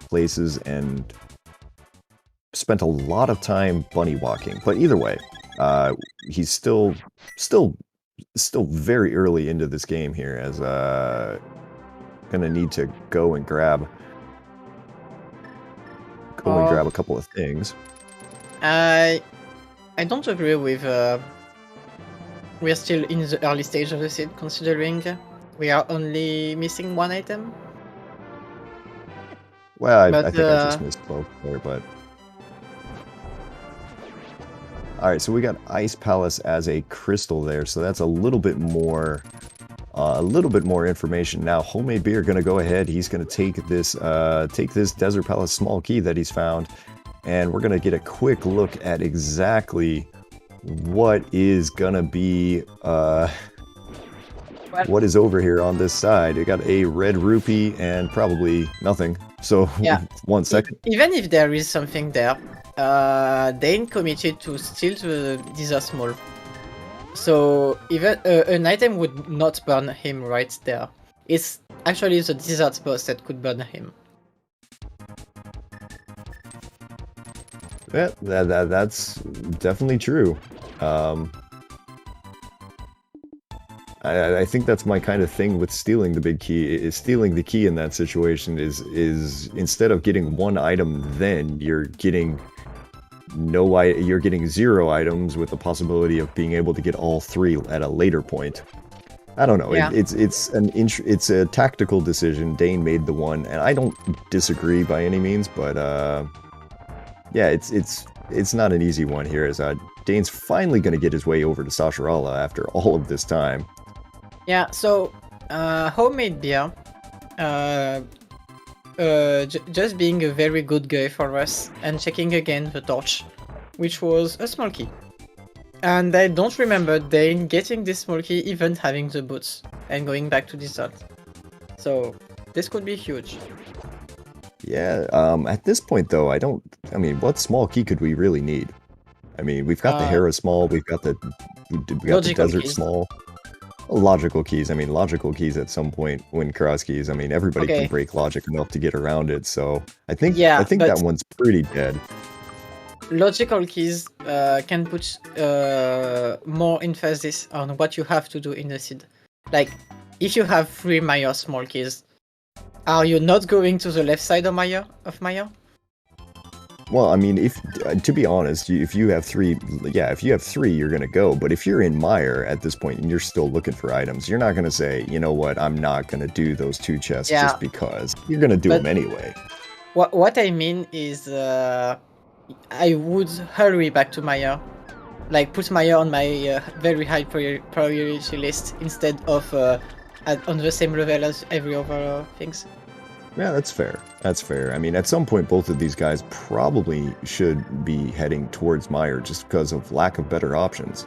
places and spent a lot of time bunny walking. But either way, he's still very early into this game here, as gonna need to go and grab a couple of things. I don't agree with we're still in the early stage of the seed, considering we are only missing one item. Well, I think I just misspoke there, but alright, so we got Ice Palace as a crystal there, so that's a little bit more information. Now, Homemade Beer gonna go ahead. He's gonna take this Desert Palace small key that he's found, and we're gonna get a quick look at exactly what is gonna be what is over here on this side. You got a red rupee and probably nothing. So yeah. 1 second. Even if there is something there, Dane committed to steal the Desert Small. So even an item would not burn him right there. It's actually the Desert boss that could burn him. Yeah, that's definitely true. I think that's my kind of thing with stealing the big key. Is stealing the key in that situation is instead of getting one item, then you're getting you're getting 0 items with the possibility of being able to get all 3 at a later point. I don't know. Yeah. It's a tactical decision. Dane made the one, and I don't disagree by any means. But yeah, it's not an easy one here. As Dane's finally going to get his way over to Sasharala after all of this time. Yeah. So Homemade Beer, just being a very good guy for us and checking again the torch, which was a small key. And I don't remember Dane getting this small key, even having the boots and going back to Desert. So this could be huge. Yeah, at this point though, I mean, what small key could we really need? I mean, we've got the Hera small, we got the Desert keys. Small. Logical keys. I mean, logical keys at some point win cross keys. I mean, everybody can break logic enough to get around it. So I think that one's pretty dead. Logical keys can put more emphasis on what you have to do in the seed. Like, if you have 3 Maya small keys, are you not going to the left side of Maya? Well, I mean, to be honest, if you have 3, you're gonna go. But if you're in Mire at this point and you're still looking for items, you're not gonna say, you know what, I'm not gonna do those 2 chests just because. You're gonna do them anyway. What I mean is, I would hurry back to Maya, like put Maya on my very high priority list instead of on the same level as every other things. Yeah, that's fair. That's fair. I mean, at some point, both of these guys probably should be heading towards Mire just because of lack of better options.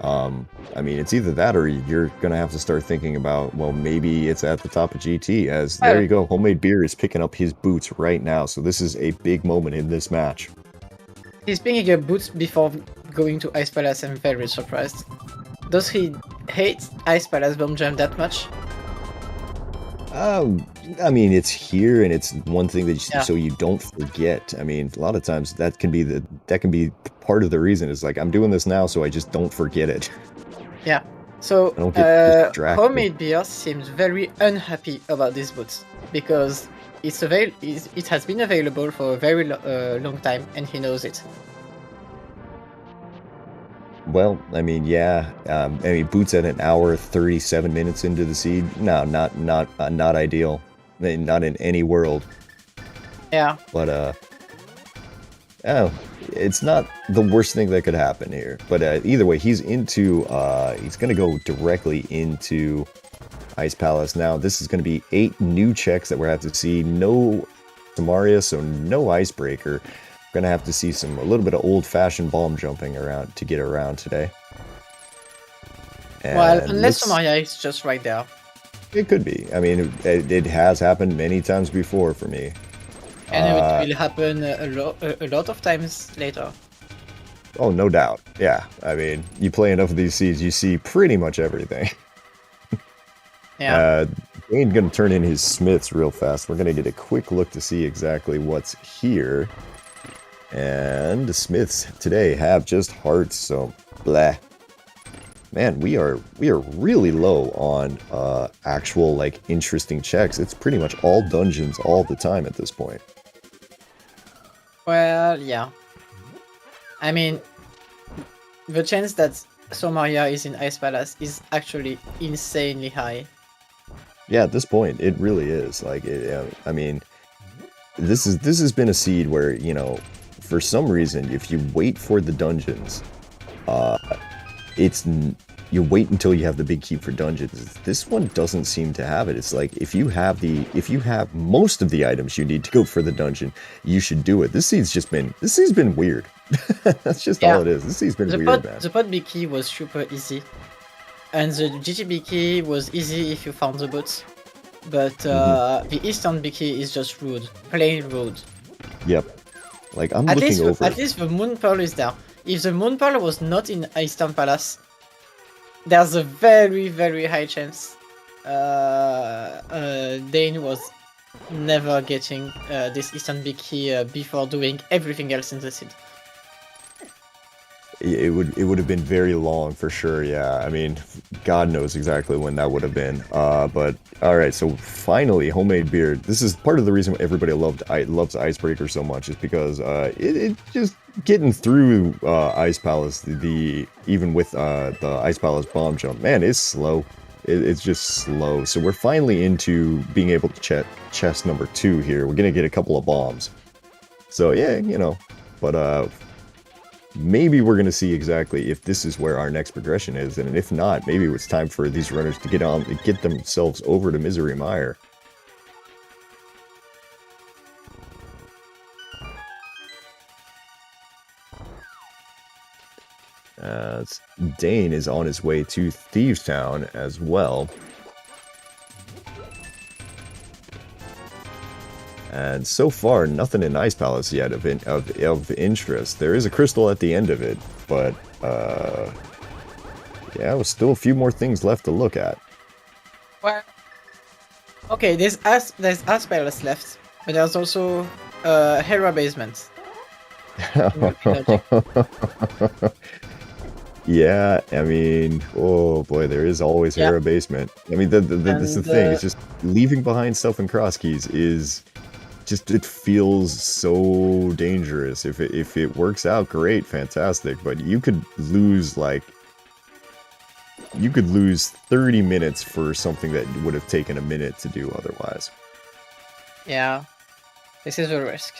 I mean, it's either that or you're going to have to start thinking about, well, maybe it's at the top of GT, as there you go. Homemade Beer is picking up his boots right now. So this is a big moment in this match. He's picking up boots before going to Ice Palace. I'm very surprised. Does he hate Ice Palace Bomb Jam that much? I mean, it's here, and it's one thing that so you don't forget. I mean, a lot of times that can be part of the reason. Is like, I'm doing this now, so I just don't forget it. Yeah. So Homemade Beer seems very unhappy about these boots because it has been available for a very long time, and he knows it. Well, I mean, yeah. I mean, boots at an hour, 37 minutes into the seed. No, not ideal. Not in any world. Yeah. But oh, it's not the worst thing that could happen here. But either way, he's gonna go directly into Ice Palace now. This is gonna be 8 new checks that we're gonna have to see. No Samaria, so no Icebreaker. Gonna have to see a little bit of old-fashioned bomb jumping around to get around today. And well, unless Samaria is just right there. It could be. I mean, it has happened many times before for me. And it will happen a lot of times later. Oh, no doubt. Yeah. I mean, you play enough of these seeds, you see pretty much everything. Yeah. Dane's gonna turn in his Smiths real fast. We're gonna get a quick look to see exactly what's here. And the Smiths today have just hearts, so blah. Man, we are really low on actual, like, interesting checks. It's pretty much all dungeons all the time at this point. Well, yeah. I mean, the chance that Somaria is in Ice Palace is actually insanely high. Yeah, at this point, it really is. Like, I mean, this has been a seed where, you know, for some reason, if you wait for the dungeons, you wait until you have the big keep for dungeons. This one doesn't seem to have it. It's like if you have most of the items you need to go for the dungeon, you should do it. This seed's been weird. That's just all it is. This seed's been weird, man. The pod big key was super easy, and the GTB key was easy if you found the boots, but the Eastern big key is just rude, plain rude. Yep. Like, I'm looking over. At least the Moon Pearl is there. If the Moon Pearl was not in Eastern Palace, there's a very, very high chance Dane was never getting this Eastern big key before doing everything else in the seed. It would have been very long for sure. Yeah, I mean, God knows exactly when that would have been. But all right, so finally, Homemade Beer. This is part of the reason everybody loves Icebreaker so much, is because it just getting through Ice Palace. Even with the Ice Palace bomb jump, man, it's slow. It's just slow. So we're finally into being able to chest number 2 here. We're gonna get a couple of bombs. So yeah, you know, but maybe we're going to see exactly if this is where our next progression is, and if not, maybe it's time for these runners to get themselves over to Misery Mire. Dane is on his way to Thieves Town as well. And so far, nothing in Ice Palace yet of interest. There is a crystal at the end of it, but yeah, there's still a few more things left to look at. Well, okay, there's Ice Palace left, but there's also Hera Basement. Yeah, I mean, oh boy, there is always Hera Basement. I mean, that's the thing. It's just leaving behind stuff in Crosskeys is just, it feels so dangerous. If it works out, great, fantastic. But you could lose 30 minutes for something that would have taken a minute to do otherwise. Yeah, this is a risk.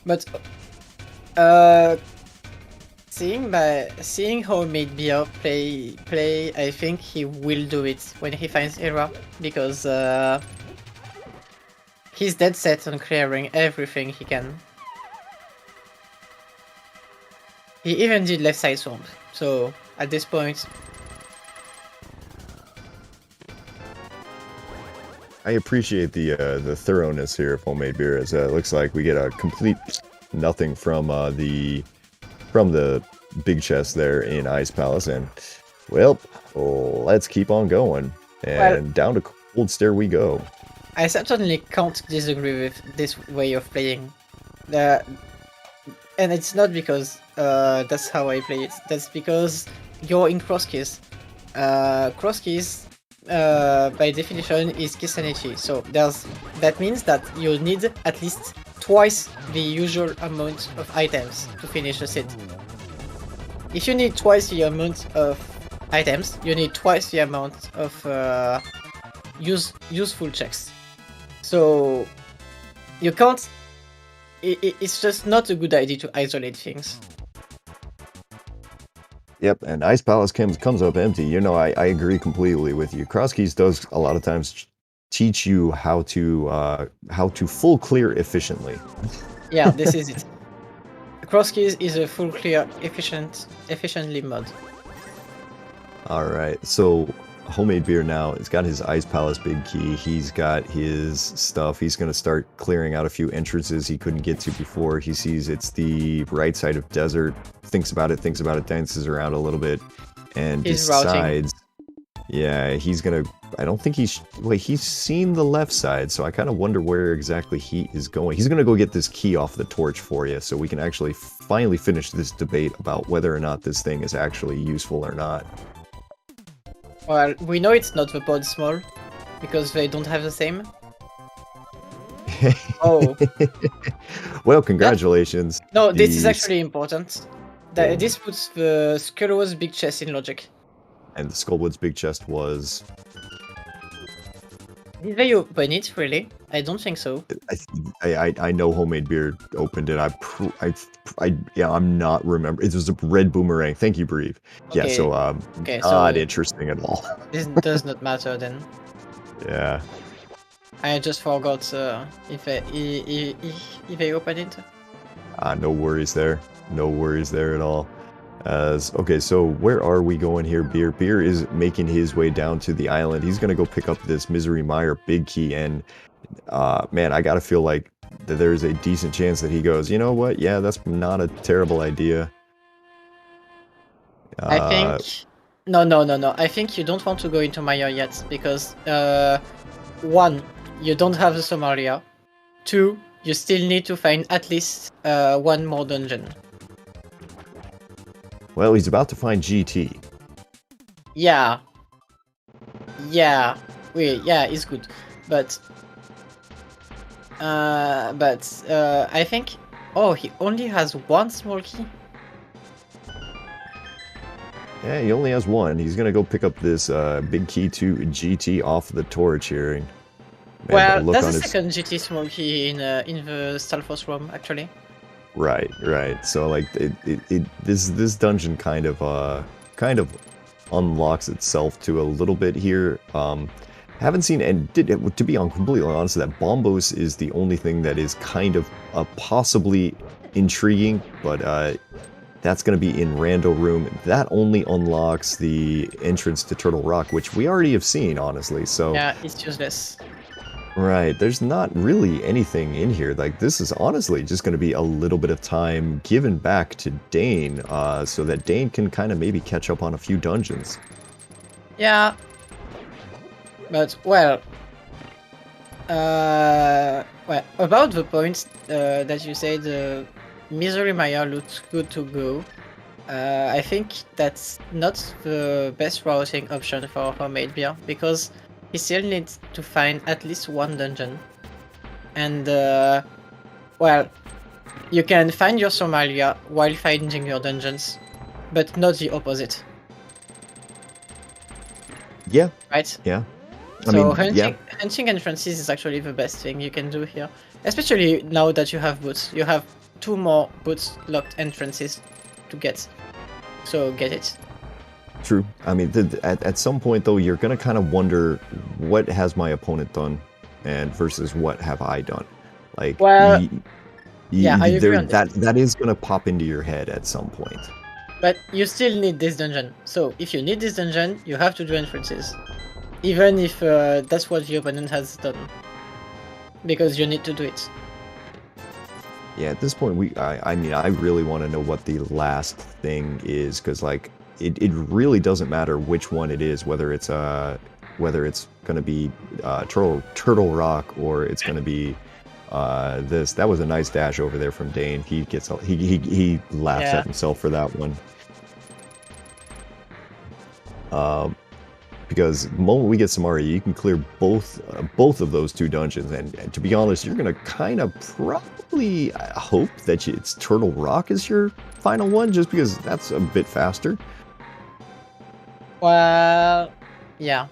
But seeing Homemade Beer play, I think he will do it when he finds Hera, because he's dead set on clearing everything he can. He even did left side swamp, so at this point. I appreciate the thoroughness here of homemade beer, as it looks like we get a complete nothing from the big chest there in Ice Palace, and well, let's keep on going, and down to Cold Stair we go. I certainly can't disagree with this way of playing, and it's not because that's how I play it. That's because you're in Crosskeys. Crosskeys, by definition, is key sanity. So that means that you need at least twice the usual amount of items to finish a set. If you need twice the amount of items, you need twice the amount of useful checks. So you can't. It's just not a good idea to isolate things. Yep, and Ice Palace comes up empty. You know, I agree completely with you. Crosskeys does a lot of times teach you how to full clear efficiently. Yeah, this is it. Crosskeys is a full clear efficiently mod. All right, so homemade beer now. It's got his Ice Palace big key. He's got his stuff. He's going to start clearing out a few entrances he couldn't get to before. He sees it's the right side of desert. Thinks about it, dances around a little bit, and decides. Routing. Yeah, he's gonna. I don't think he's. Wait, he's seen the left side, so I kind of wonder where exactly he is going. He's gonna go get this key off the torch for you, so we can actually finally finish this debate about whether or not this thing is actually useful or not. Well, we know it's not the pod small, because they don't have the same. Oh. Well, congratulations. No, this is actually important. This puts the Skullwood's big chest in logic. And the Skullwood's big chest was... Did they open it, really? I don't think so. I know homemade beer opened it. I'm not remember. It was a red boomerang. Thank you, Breve. Okay. Yeah, so okay, not interesting at all. This does not matter then. Yeah. I just forgot if they opened it. No worries there. No worries there at all. Okay, so where are we going here, Beer? Beer is making his way down to the island. He's going to go pick up this Misery Mire big key, and man, I gotta feel like that there's a decent chance that he goes, you know what? Yeah, that's not a terrible idea. I think... No. I think you don't want to go into Mire yet, because 1, you don't have the Somalia. 2, you still need to find at least 1 more dungeon. Well, he's about to find GT. Yeah. Yeah, it's good. But I think... Oh, he only has 1 small key? Yeah, he only has 1. He's gonna go pick up this big key to GT off the torch here. And, man, well, that's the second GT small key in the Stalfos room, actually. Right. So like this dungeon kind of unlocks itself to a little bit here. Haven't seen, and to be completely honest, that Bombos is the only thing that is kind of possibly intriguing, but that's going to be in Rando Room. That only unlocks the entrance to Turtle Rock, which we already have seen, honestly. So yeah, it's useless. Right, there's not really anything in here. Like, this is honestly just going to be a little bit of time given back to Dane, so that Dane can kind of maybe catch up on a few dungeons. Yeah. But, well, about the point that you said Misery Mire looks good to go, I think that's not the best routing option for homemade beer, because he still needs to find at least 1 dungeon. And, well, you can find your Somalia while finding your dungeons, but not the opposite. Yeah. Right? Yeah. So hunting entrances is actually the best thing you can do here. Especially now that you have boots. You have 2 more boots locked entrances to get. So get it. True. I mean, at some point, though, you're going to kind of wonder, what has my opponent done and versus what have I done? Like, well, yeah, I agree on that is going to pop into your head at some point. But you still need this dungeon. So if you need this dungeon, you have to do entrances. Even if that's what the opponent has done. Because you need to do it. Yeah, at this point, I mean, I really want to know what the last thing is, because like it really doesn't matter which one it is, whether it's gonna be Turtle Rock or it's gonna be this. That was a nice dash over there from Dane. He laughs at himself for that one. Because the moment we get Samaria, you can clear both of those two dungeons, and to be honest, you're gonna kind of probably hope that it's Turtle Rock is your final one, just because that's a bit faster. Well, yeah.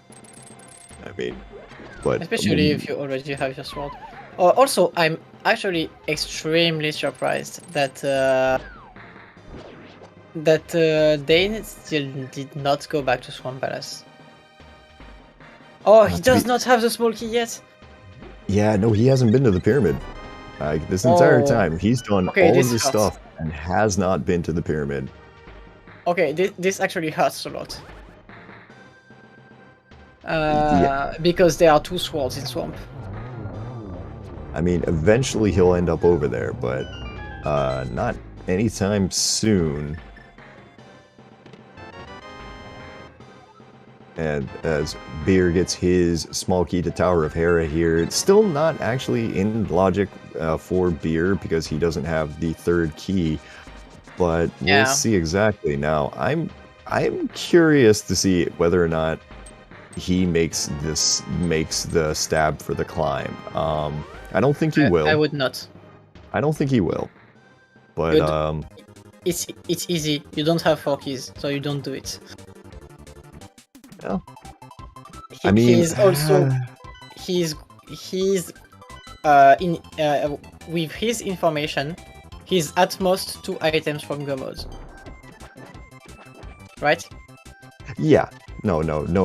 I mean, but especially if you already have your sword. Also, I'm actually extremely surprised that Dane still did not go back to Swan Palace. Oh, he does not have the small key yet. Yeah, no, he hasn't been to the pyramid. Like this entire time, he's done all of this stuff and has not been to the pyramid. Okay, this actually hurts a lot. Because there are two swords in Swamp. I mean, eventually he'll end up over there, but not anytime soon. And as Beer gets his small key to Tower of Hera here, it's still not actually in logic for Beer because he doesn't have the third key. But we'll see exactly. Now, I'm curious to see whether or not he makes the stab for the climb. I don't think he will. I would not. I don't think he will. But it's easy. You don't have 4 keys, so you don't do it. Yeah. I mean, he's also with his information, he's at most 2 items from go mode. Right? Yeah. No.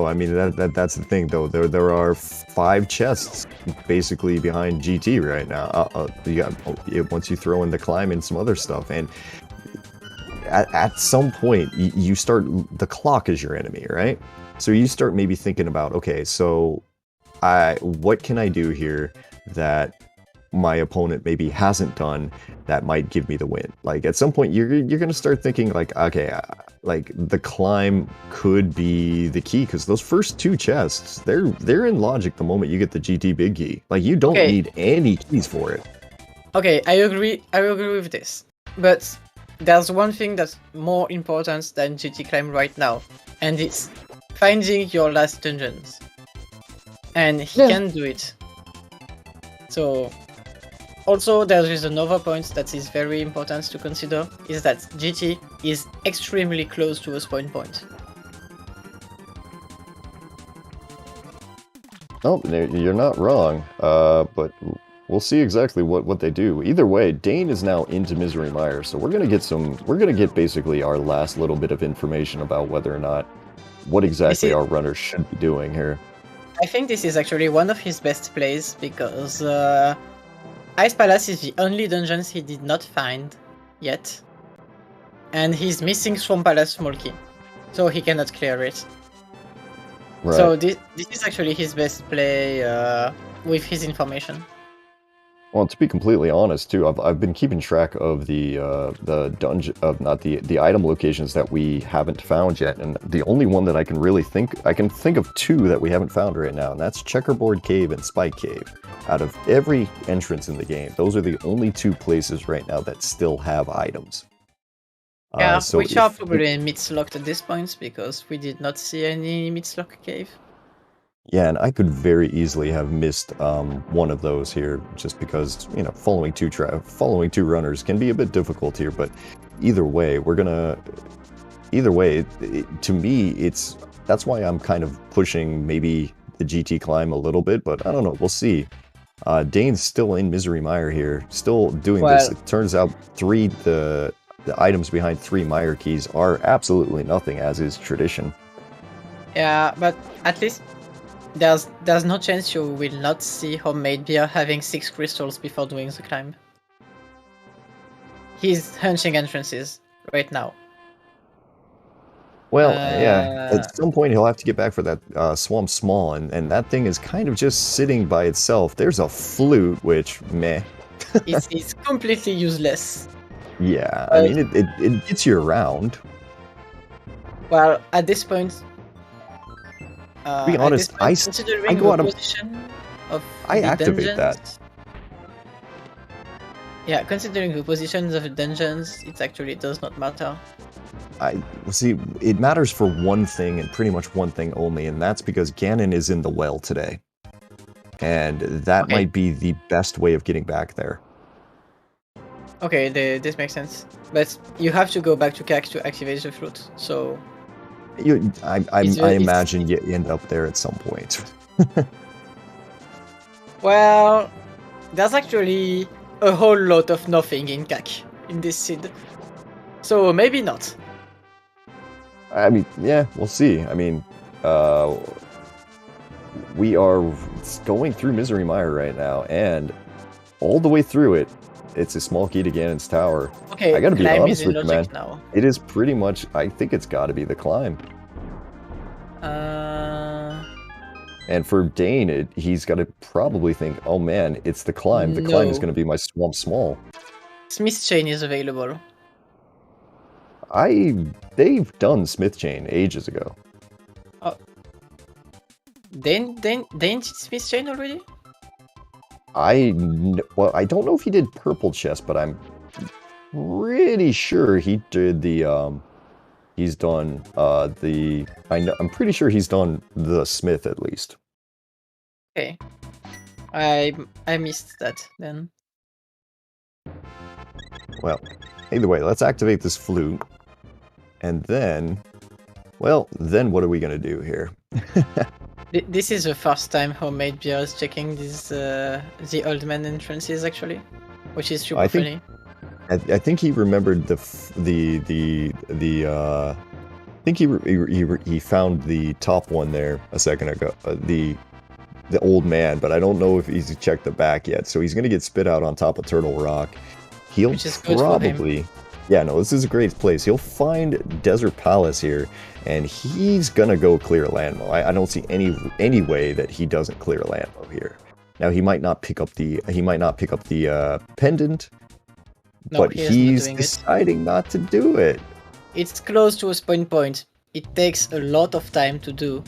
I mean that's the thing though. There are 5 chests basically behind GT right now. Once you throw in the climb and some other stuff, and at some point you start. The clock is your enemy, right? So you start maybe thinking about, okay, so what can I do here that my opponent maybe hasn't done that might give me the win? Like at some point you're gonna start thinking like, okay, like the climb could be the key, because those first 2 chests, they're in logic the moment you get the GT big key. Like you don't need any keys for it. Okay, I agree with this. But there's one thing that's more important than GT climb right now, and it's finding your last dungeons. And he can do it. So also there is another point that is very important to consider, is that GT is extremely close to a spawn point. Oh, you're not wrong. But we'll see exactly what they do. Either way, Dane is now into Misery Mire, so we're gonna get basically our last little bit of information about whether or not what exactly our runners should be doing here. I think this is actually one of his best plays, because Ice Palace is the only dungeons he did not find yet, and he's missing Swamp Palace small key, so he cannot clear it. Right. So this is actually his best play with his information. Well, to be completely honest, too, I've been keeping track of the dungeon of not the item locations that we haven't found yet, and the only one that I can think of 2 that we haven't found right now, and that's Checkerboard Cave and Spike Cave. Out of every entrance in the game, those are the only 2 places right now that still have items. Yeah, which are probably mid-locked at this point, because we did not see any mid-lock cave. Yeah, and I could very easily have missed one of those here, just because, you know, following two runners can be a bit difficult here. But either way, to me, that's why I'm kind of pushing maybe the GT climb a little bit. But I don't know, we'll see. Dane's still in Misery Mire here, still doing this. It turns out the items behind 3 Mire keys are absolutely nothing, as is tradition. Yeah, but at least there's no chance you will not see Homemade Beer having 6 crystals before doing the climb. He's hunching entrances right now. Well, yeah. Uh, At some point, he'll have to get back for that Swamp Small, and that thing is kind of just sitting by itself. There's a flute, which, meh. it's completely useless. Yeah, I mean, it gets you around. Well, at this point, To be honest, I considering go the out of... position of I the activate dungeons, that. Yeah, considering the positions of the dungeons, it actually does not matter. See, it matters for one thing and pretty much one thing only, and that's because Ganon is in the well today. And that Okay. might be the best way of getting back there. Okay, this makes sense. But you have to go back to CAC to activate the flute, so... I imagine you end up there at some point. Well, there's actually a whole lot of nothing in CAC, in this seed. So maybe not. I mean, yeah, we'll see. I mean, we are going through Misery Mire right now, and all the way through it, it's a small key to Ganon's Tower. Okay, I gotta be climb honest is in with you, man. logic now. It is pretty much, I think it's gotta be the climb. And for Dane, he's gotta probably think, oh man, it's the climb. The climb is gonna be my Swamp Small. Smith Chain is available. They've done Smith Chain ages ago. Oh. Dane Smith Chain already? Well, I don't know if he did Purple Chest, but I'm pretty sure he did the, he's done, I'm pretty sure he's done the Smith at least. Okay. I missed that then. Well, either way, let's activate this flute. And then, well, then what are we gonna do here? This is the first time homemadebeer is checking these the old man entrances actually, which is super funny. I think he remembered I think he found the top one there a second ago, the old man, but I don't know if he's checked the back yet. So he's gonna get spit out on top of Turtle Rock. He'll probably, yeah, no, this is a great place. He'll find Desert Palace here, and he's gonna go clear Landmo. I don't see any way that he doesn't clear Landmo here. Now he might not pick up the pendant, no, but he's deciding not to do it. It's close to a spawn point. It takes a lot of time to do.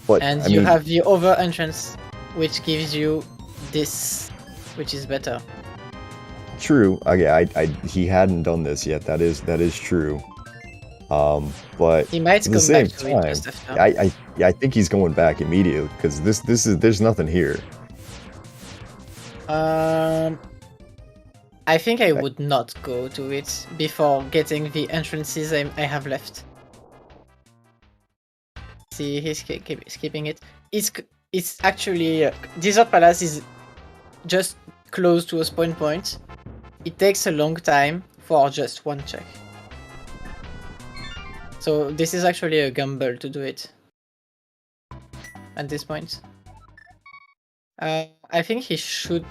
But, and you have the other entrance, which gives you this, which is better. True. Okay, he hadn't done this yet. That is true. But he might come back to it just after. I think he's going back immediately because there's nothing here. I think I would not go to it before getting the entrances I have left. See, he's skipping it. It's actually Desert Palace is just close to a spawn point. It takes a long time for just one check. So this is actually a gamble to do it at this point. I think he should...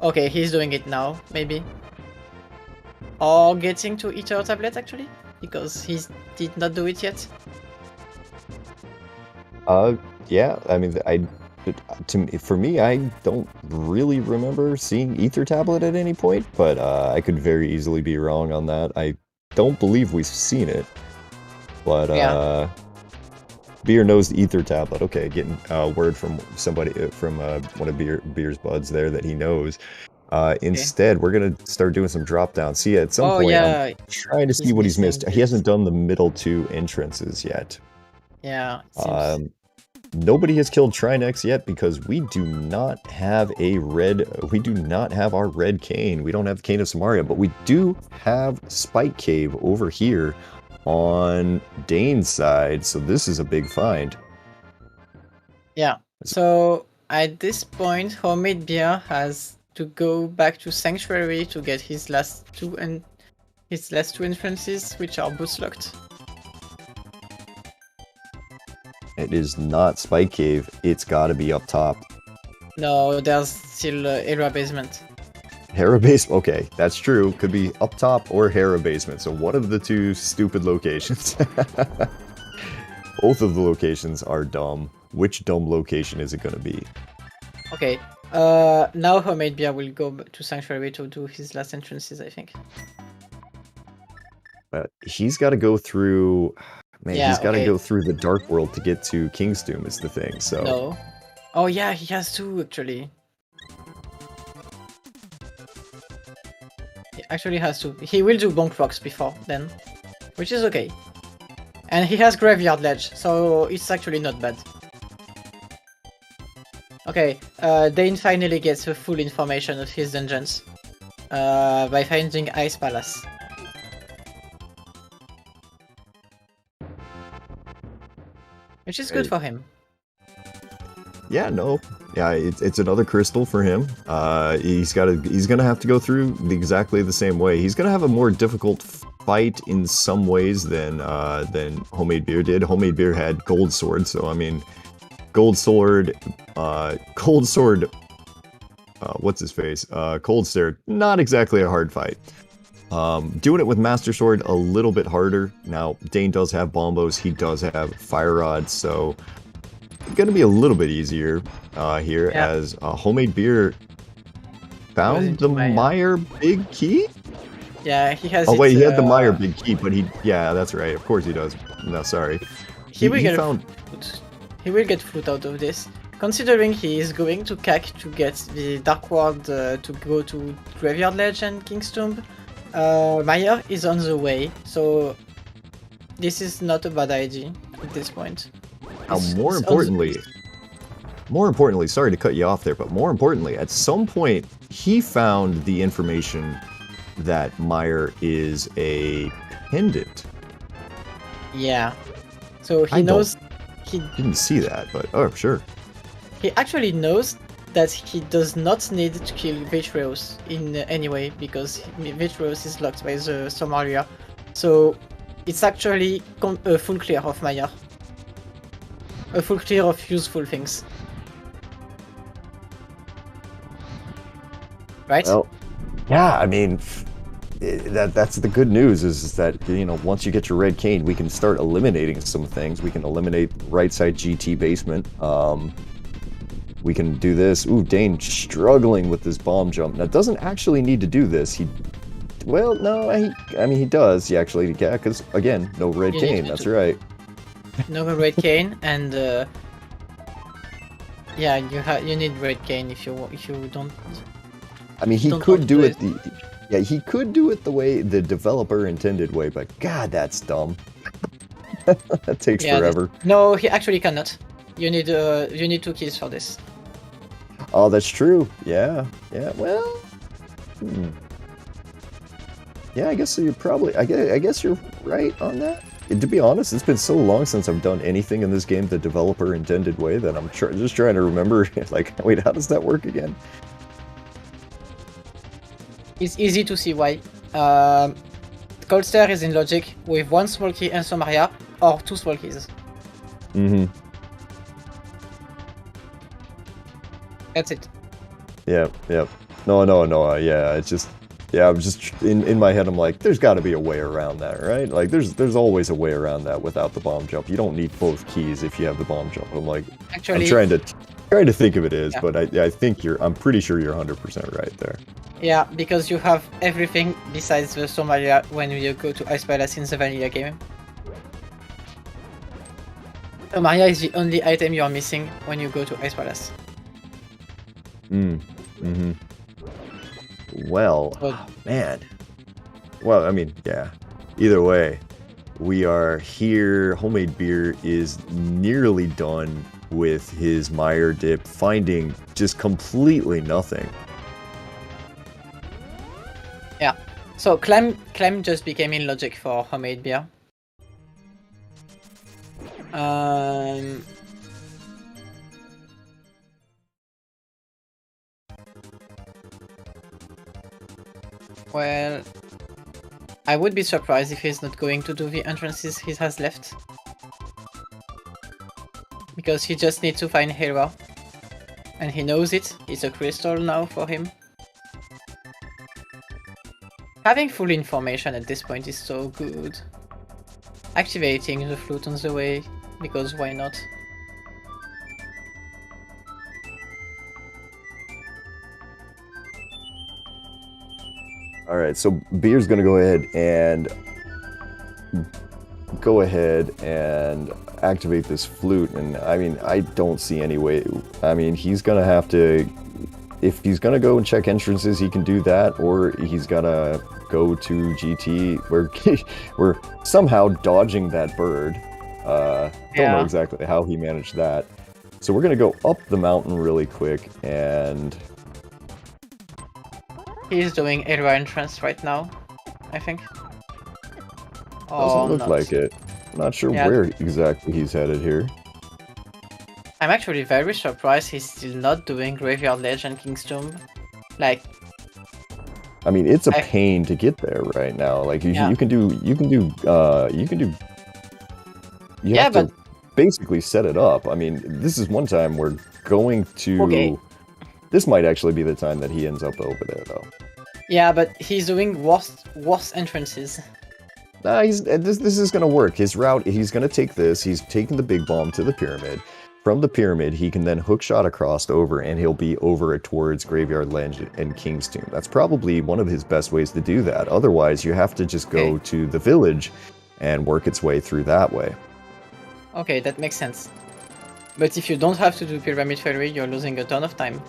Okay, he's doing it now, maybe. Or getting to Ether Tablet actually, because he did not do it yet. Yeah, I mean, for me, I don't really remember seeing Ether Tablet at any point, but I could very easily be wrong on that. I don't believe we've seen it, but yeah. Beer knows the Ether Tablet. Okay, getting word from somebody, from one of Beer's buds there that he knows. Instead, we're gonna start doing some drop downs. See, at some point, I'm trying to see what he's missed. He hasn't done the middle two entrances yet. Yeah. Nobody has killed Trinex yet because we do not have our red cane. We don't have the Cane of Samaria, but we do have Spike Cave over here on Dane's side, so this is a big find. Yeah, so at this point, homemadebeer has to go back to Sanctuary to get his last two entrances, which are boost locked. It is not Spike Cave. It's got to be up top. No, there's still Era Basement. Hera basement. Okay, that's true. Could be up top or Hera basement. So one of the two stupid locations. Both of the locations are dumb. Which dumb location is it going to be? Okay. Now homemadebeer will go to Sanctuary to do his last entrances, I think. He's got to go through. Man, Yeah, he's got to okay. go through the Dark World to get to King's Doom. Is the thing. So. No. Oh yeah, he has to actually. He actually has to. He will do bonk rocks before then, which is okay. And he has Graveyard Ledge, so it's actually not bad. Okay, Dane finally gets the full information of his dungeons by finding Ice Palace. Which is good for him. Yeah, no. Yeah, it's another crystal for him. He's gonna have to go through exactly the same way. He's gonna have a more difficult fight in some ways than homemadebeer did. Homemadebeer had gold sword, so I mean, gold sword, what's his face? Cold Stare, not exactly a hard fight. Doing it with Master Sword, a little bit harder. Now, Dane does have bombos, he does have fire rods, so gonna be a little bit easier here, as homemadebeer found the Meyer big key. Yeah, he has. Oh wait, he had the Meyer big key, but yeah, that's right. Of course he does. No, sorry. He will get fruit out of this, considering he is going to CAC to get the Dark World to go to Graveyard Ledge and King's Tomb. Meyer is on the way, so this is not a bad idea at this point. More importantly, sorry to cut you off there, but more importantly, at some point, he found the information that Meyer is a pendant. Yeah. So he knows... He didn't see that, but oh, sure. He actually knows that he does not need to kill Vitreos in any way, because Vitreos is locked by the Somalia. So it's actually a full clear of Meyer. A full clear of useful things. Right? Well, yeah, I mean, that's the good news is that, you know, once you get your red cane, we can start eliminating some things. We can eliminate right side GT basement. We can do this. Ooh, Dane struggling with this bomb jump. Now, doesn't actually need to do this. Well, no, I mean, he does. Yeah, because, again, no red cane. That's right. No red cane, and yeah, you need red cane if you don't. I mean, he could do it he could do it the way the developer intended way, but God, that's dumb. That takes forever. No, he actually cannot. You need 2 keys for this. Oh, that's true. Yeah. Well, yeah, I guess you're probably. I guess you're right on that. To be honest, it's been so long since I've done anything in this game the developer intended way that I'm just trying to remember, like, wait, how does that work again? It's easy to see why. Cold Stare is in logic with 1 small key and Somaria, or 2 small keys. Mm-hmm. That's it. Yep. No, yeah, it's just... Yeah, I'm just in my head. I'm like, there's got to be a way around that, right? Like, there's always a way around that without the bomb jump. You don't need both keys if you have the bomb jump. I'm like, actually, I'm trying to think of it as, but I think I'm pretty sure you're 100% right there. Yeah, because you have everything besides the Somalia when you go to Ice Palace in the vanilla game. Somalia is the only item you are missing when you go to Ice Palace. Well, man. Well, I mean, yeah. Either way, we are here. homemadebeer is nearly done with his Meyer dip, finding just completely nothing. Yeah. So climb just became in logic for homemadebeer. Well, I would be surprised if he's not going to do the entrances he has left. Because he just needs to find Hera. And he knows it. It's a crystal now for him. Having full information at this point is so good. Activating the flute on the way, because why not? All right, so Beer's gonna go ahead and activate this flute, and I mean, I don't see any way. I mean, he's gonna have to, if he's gonna go and check entrances, he can do that, or he's gotta go to GT. We're somehow dodging that bird. Don't know exactly how he managed that. So we're gonna go up the mountain really quick, and he's doing area entrance right now, I think. Doesn't look like it. I'm not sure where exactly he's headed here. I'm actually very surprised he's still not doing Graveyard Ledge and King's Tomb. Like, I mean, it's a pain to get there right now. Like you have to basically set it up. I mean, this is one time we're going to. Okay. This might actually be the time that he ends up over there, though. Yeah, but he's doing worse entrances. Nah, this is gonna work. His route, he's gonna take this. He's taking the big bomb to the pyramid. From the pyramid, he can then hookshot across over, and he'll be over towards Graveyard Ledge and King's Tomb. That's probably one of his best ways to do that. Otherwise, you have to just go to the village and work its way through that way. Okay, that makes sense. But if you don't have to do Pyramid Ferry, you're losing a ton of time.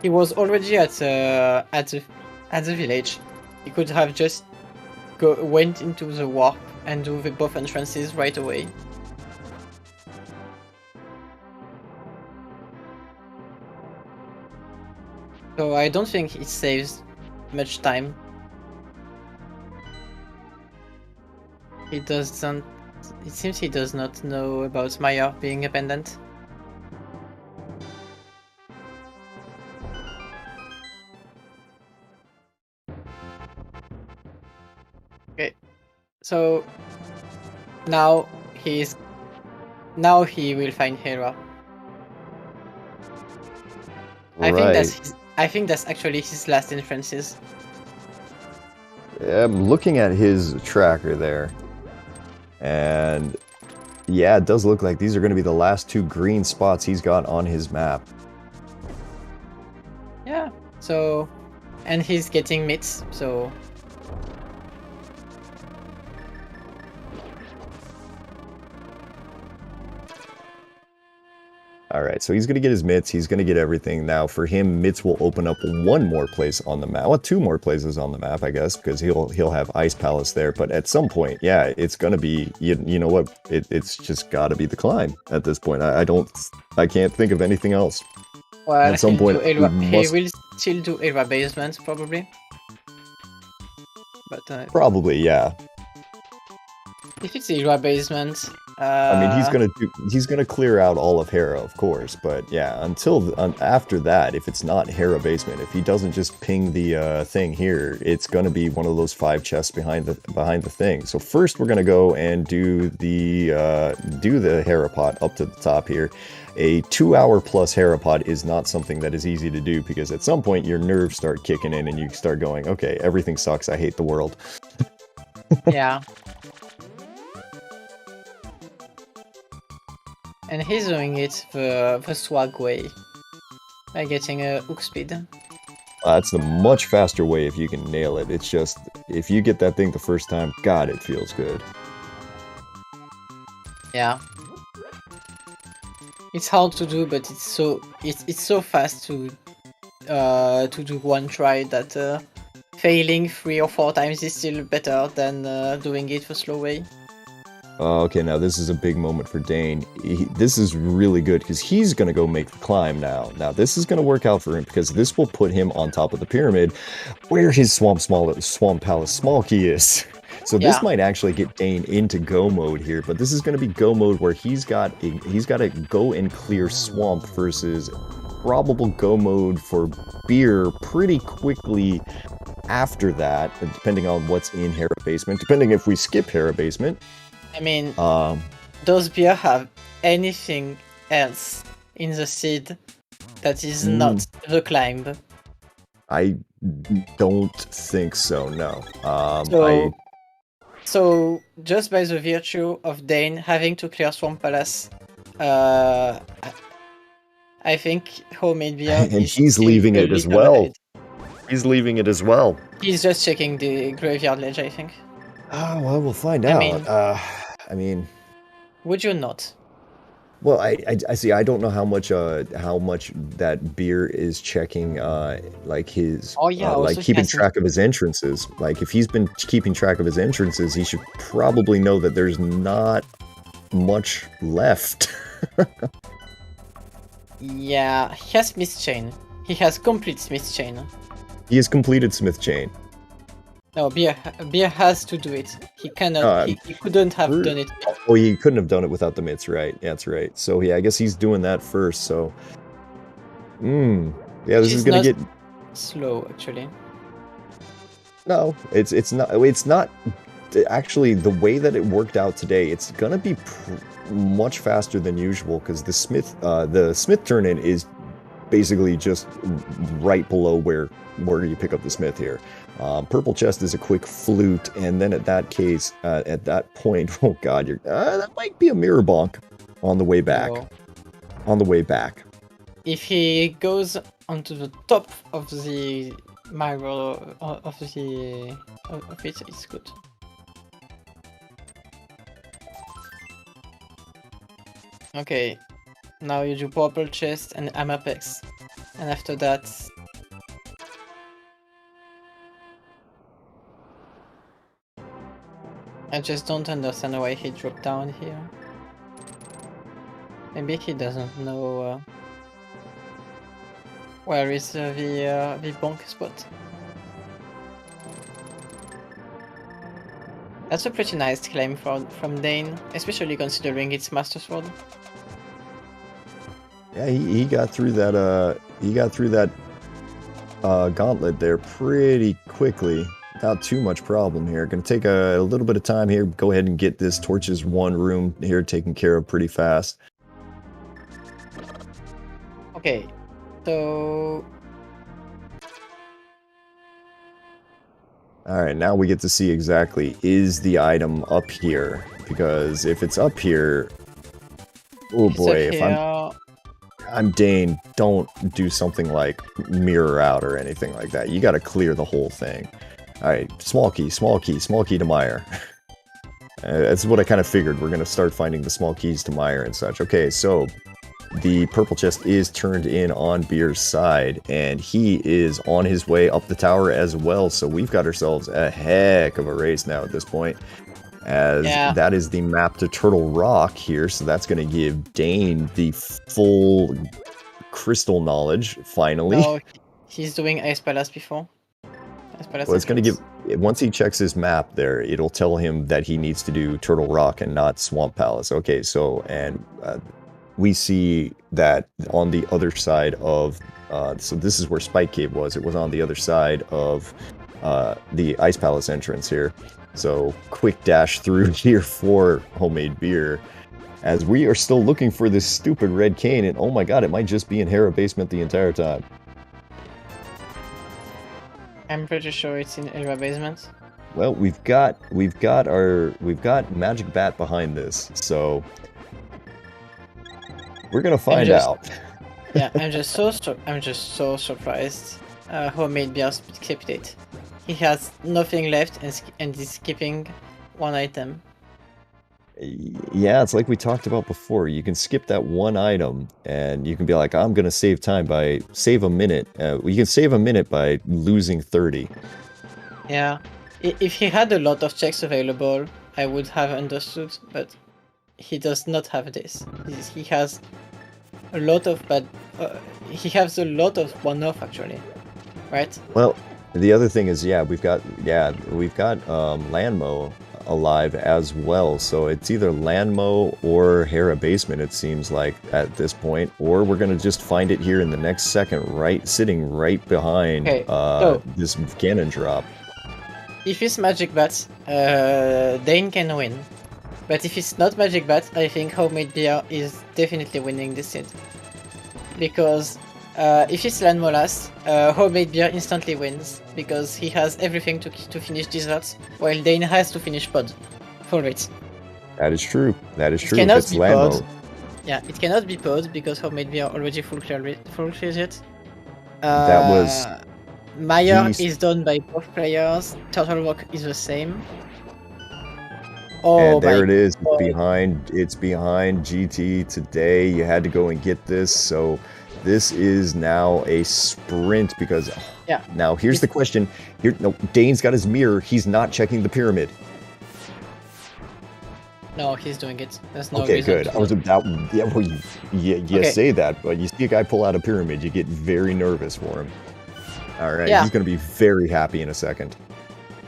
He was already at the village. He could have just went into the warp and do both entrances right away. So I don't think it saves much time. He doesn't. It seems he does not know about Maya being abandoned. Okay, so now he will find Hera. Right. I think that's actually his last entrances. I'm looking at his tracker there, and yeah, it does look like these are going to be the last two green spots he's got on his map. Yeah. So, and he's getting mitts. So. Alright, so he's going to get his mitts, he's going to get everything. Now, for him, mitts will open up one more place on the map. Well, two more places on the map, I guess, because he'll have Ice Palace there. But at some point, yeah, it's going to be, you know what, it's just got to be the climb at this point. I can't think of anything else. Well, at some point, he will still do Era Basement, probably. But probably, yeah. If it's Era Basement... I mean, he's gonna clear out all of Hera, of course, but yeah, after that, if it's not Hera Basement, if he doesn't just ping the thing here, it's gonna be one of those 5 chests behind the thing. So first, we're gonna go and do the Hera pot up to the top here. A 2-hour plus Hera pot is not something that is easy to do, because at some point your nerves start kicking in and you start going, okay, everything sucks, I hate the world. Yeah. And he's doing it the swag way, by getting a hook speed. That's the much faster way if you can nail it. It's just, if you get that thing the first time, God, it feels good. Yeah. It's hard to do, but it's so fast to do one try that failing 3 or 4 times is still better than doing it the slow way. Okay, now this is a big moment for Dane. This is really good because he's going to go make the climb now. Now, this is going to work out for him because this will put him on top of the pyramid where his Swamp Palace small key is. So this might actually get Dane into go mode here, but this is going to be go mode where he's got to go and clear swamp versus probable go mode for Beer pretty quickly after that, depending on what's in Hera Basement, depending if we skip Hera Basement. I mean, does Beer have anything else in the seed that is not the climb? I don't think so. No. So just by the virtue of Dane having to clear Swamp Palace, I think homemade beer and he's leaving it as well. Ahead. He's leaving it as well. He's just checking the graveyard ledge, I think. Oh, well, we'll find out. I mean, would you not? Well, I see. I don't know how much that beer is checking, like his, like keeping track of his entrances. Like if he's been keeping track of his entrances, he should probably know that there's not much left. Yeah, he has Smith Chain. He has complete Smith Chain. He has completed Smith Chain. No, beer has to do it. He cannot. He couldn't have done it. Oh, he couldn't have done it without the mitts, right? Yeah, that's right. So yeah, I guess he's doing that first. So, yeah, this is gonna get slow actually. No, it's not. It's not. Actually, the way that it worked out today, it's gonna be much faster than usual because the Smith turn-in is basically just right below where you pick up the Smith here. Purple chest is a quick flute, and then at that point, oh god, that might be a mirror bonk on the way back. Oh. On the way back. If he goes onto the top of the mirror of it, it's good. Okay, now you do purple chest and Amapex, and after that. I just don't understand why he dropped down here. Maybe he doesn't know where is the bonk spot. That's a pretty nice claim from Dane, especially considering it's Master Sword. Yeah, he got through that. He got through that gauntlet there pretty quickly. Without too much problem here. Gonna take a little bit of time here. Go ahead and get this Torches 1 room here taken care of pretty fast. Okay, so... Alright, now we get to see exactly, is the item up here? Because if it's up here... Oh boy, if I'm Dane, don't do something like mirror out or anything like that. You gotta clear the whole thing. Alright, small key to Mire. That's what I kind of figured. We're going to start finding the small keys to Mire and such. Okay, so the purple chest is turned in on Beer's side, and he is on his way up the tower as well. So we've got ourselves a heck of a race now at this point, as that is the map to Turtle Rock here. So that's going to give Dane the full crystal knowledge, finally. No, he's doing Ice Palace before. Well, it's going to give, once he checks his map there, it'll tell him that he needs to do Turtle Rock and not Swamp Palace. Okay, so, and we see that on the other side of, so this is where Spike Cave was. It was on the other side of the Ice Palace entrance here. So, quick dash through here for homemade beer, as we are still looking for this stupid red cane, and oh my god, it might just be in Hera Basement the entire time. I'm pretty sure it's in Hera Basement. Well, we've got Magic Bat behind this, so we're gonna find out. Yeah, I'm just so surprised. Homemade beer skipped it. He has nothing left and he's skipping one item. Yeah, it's like we talked about before. You can skip that one item, and you can be like, I'm gonna save time by save a minute. You can save a minute by losing 30. Yeah, if he had a lot of checks available, I would have understood, but he does not have this. He has a lot of bad. He has a lot of one-off actually, right? Well, the other thing is, we've got Landmo alive as well, so it's either Landmo or Hera Basement, it seems like, at this point, or we're gonna just find it here in the next second, sitting right behind this cannon drop. If it's Magic Bat, Dane can win, but if it's not Magic Bat, I think Homemade Beer is definitely winning this seed, because if it's Land Molas, homemade beer instantly wins because he has everything to finish dessert, while Dane has to finish pod. Full rate. That is true. That is true. Cannot It's be Lambo. pod. Yeah, it cannot be pod because homemade beer already full clear it. That was Meyer Jeez. is done by both players. Turtle Rock is the same. Oh, and there my it is. God. It's behind GT today. You had to go and get this. So this is now a sprint because Yeah. Now here's the question. Here, no, Dane's got his mirror. He's not checking the pyramid. No, he's doing it. There's no Okay, reason good. to I was do about. Yeah, well, you Okay. say that, but you see a guy pull out a pyramid, you get very nervous for him. All right, Yeah. he's going to be very happy in a second.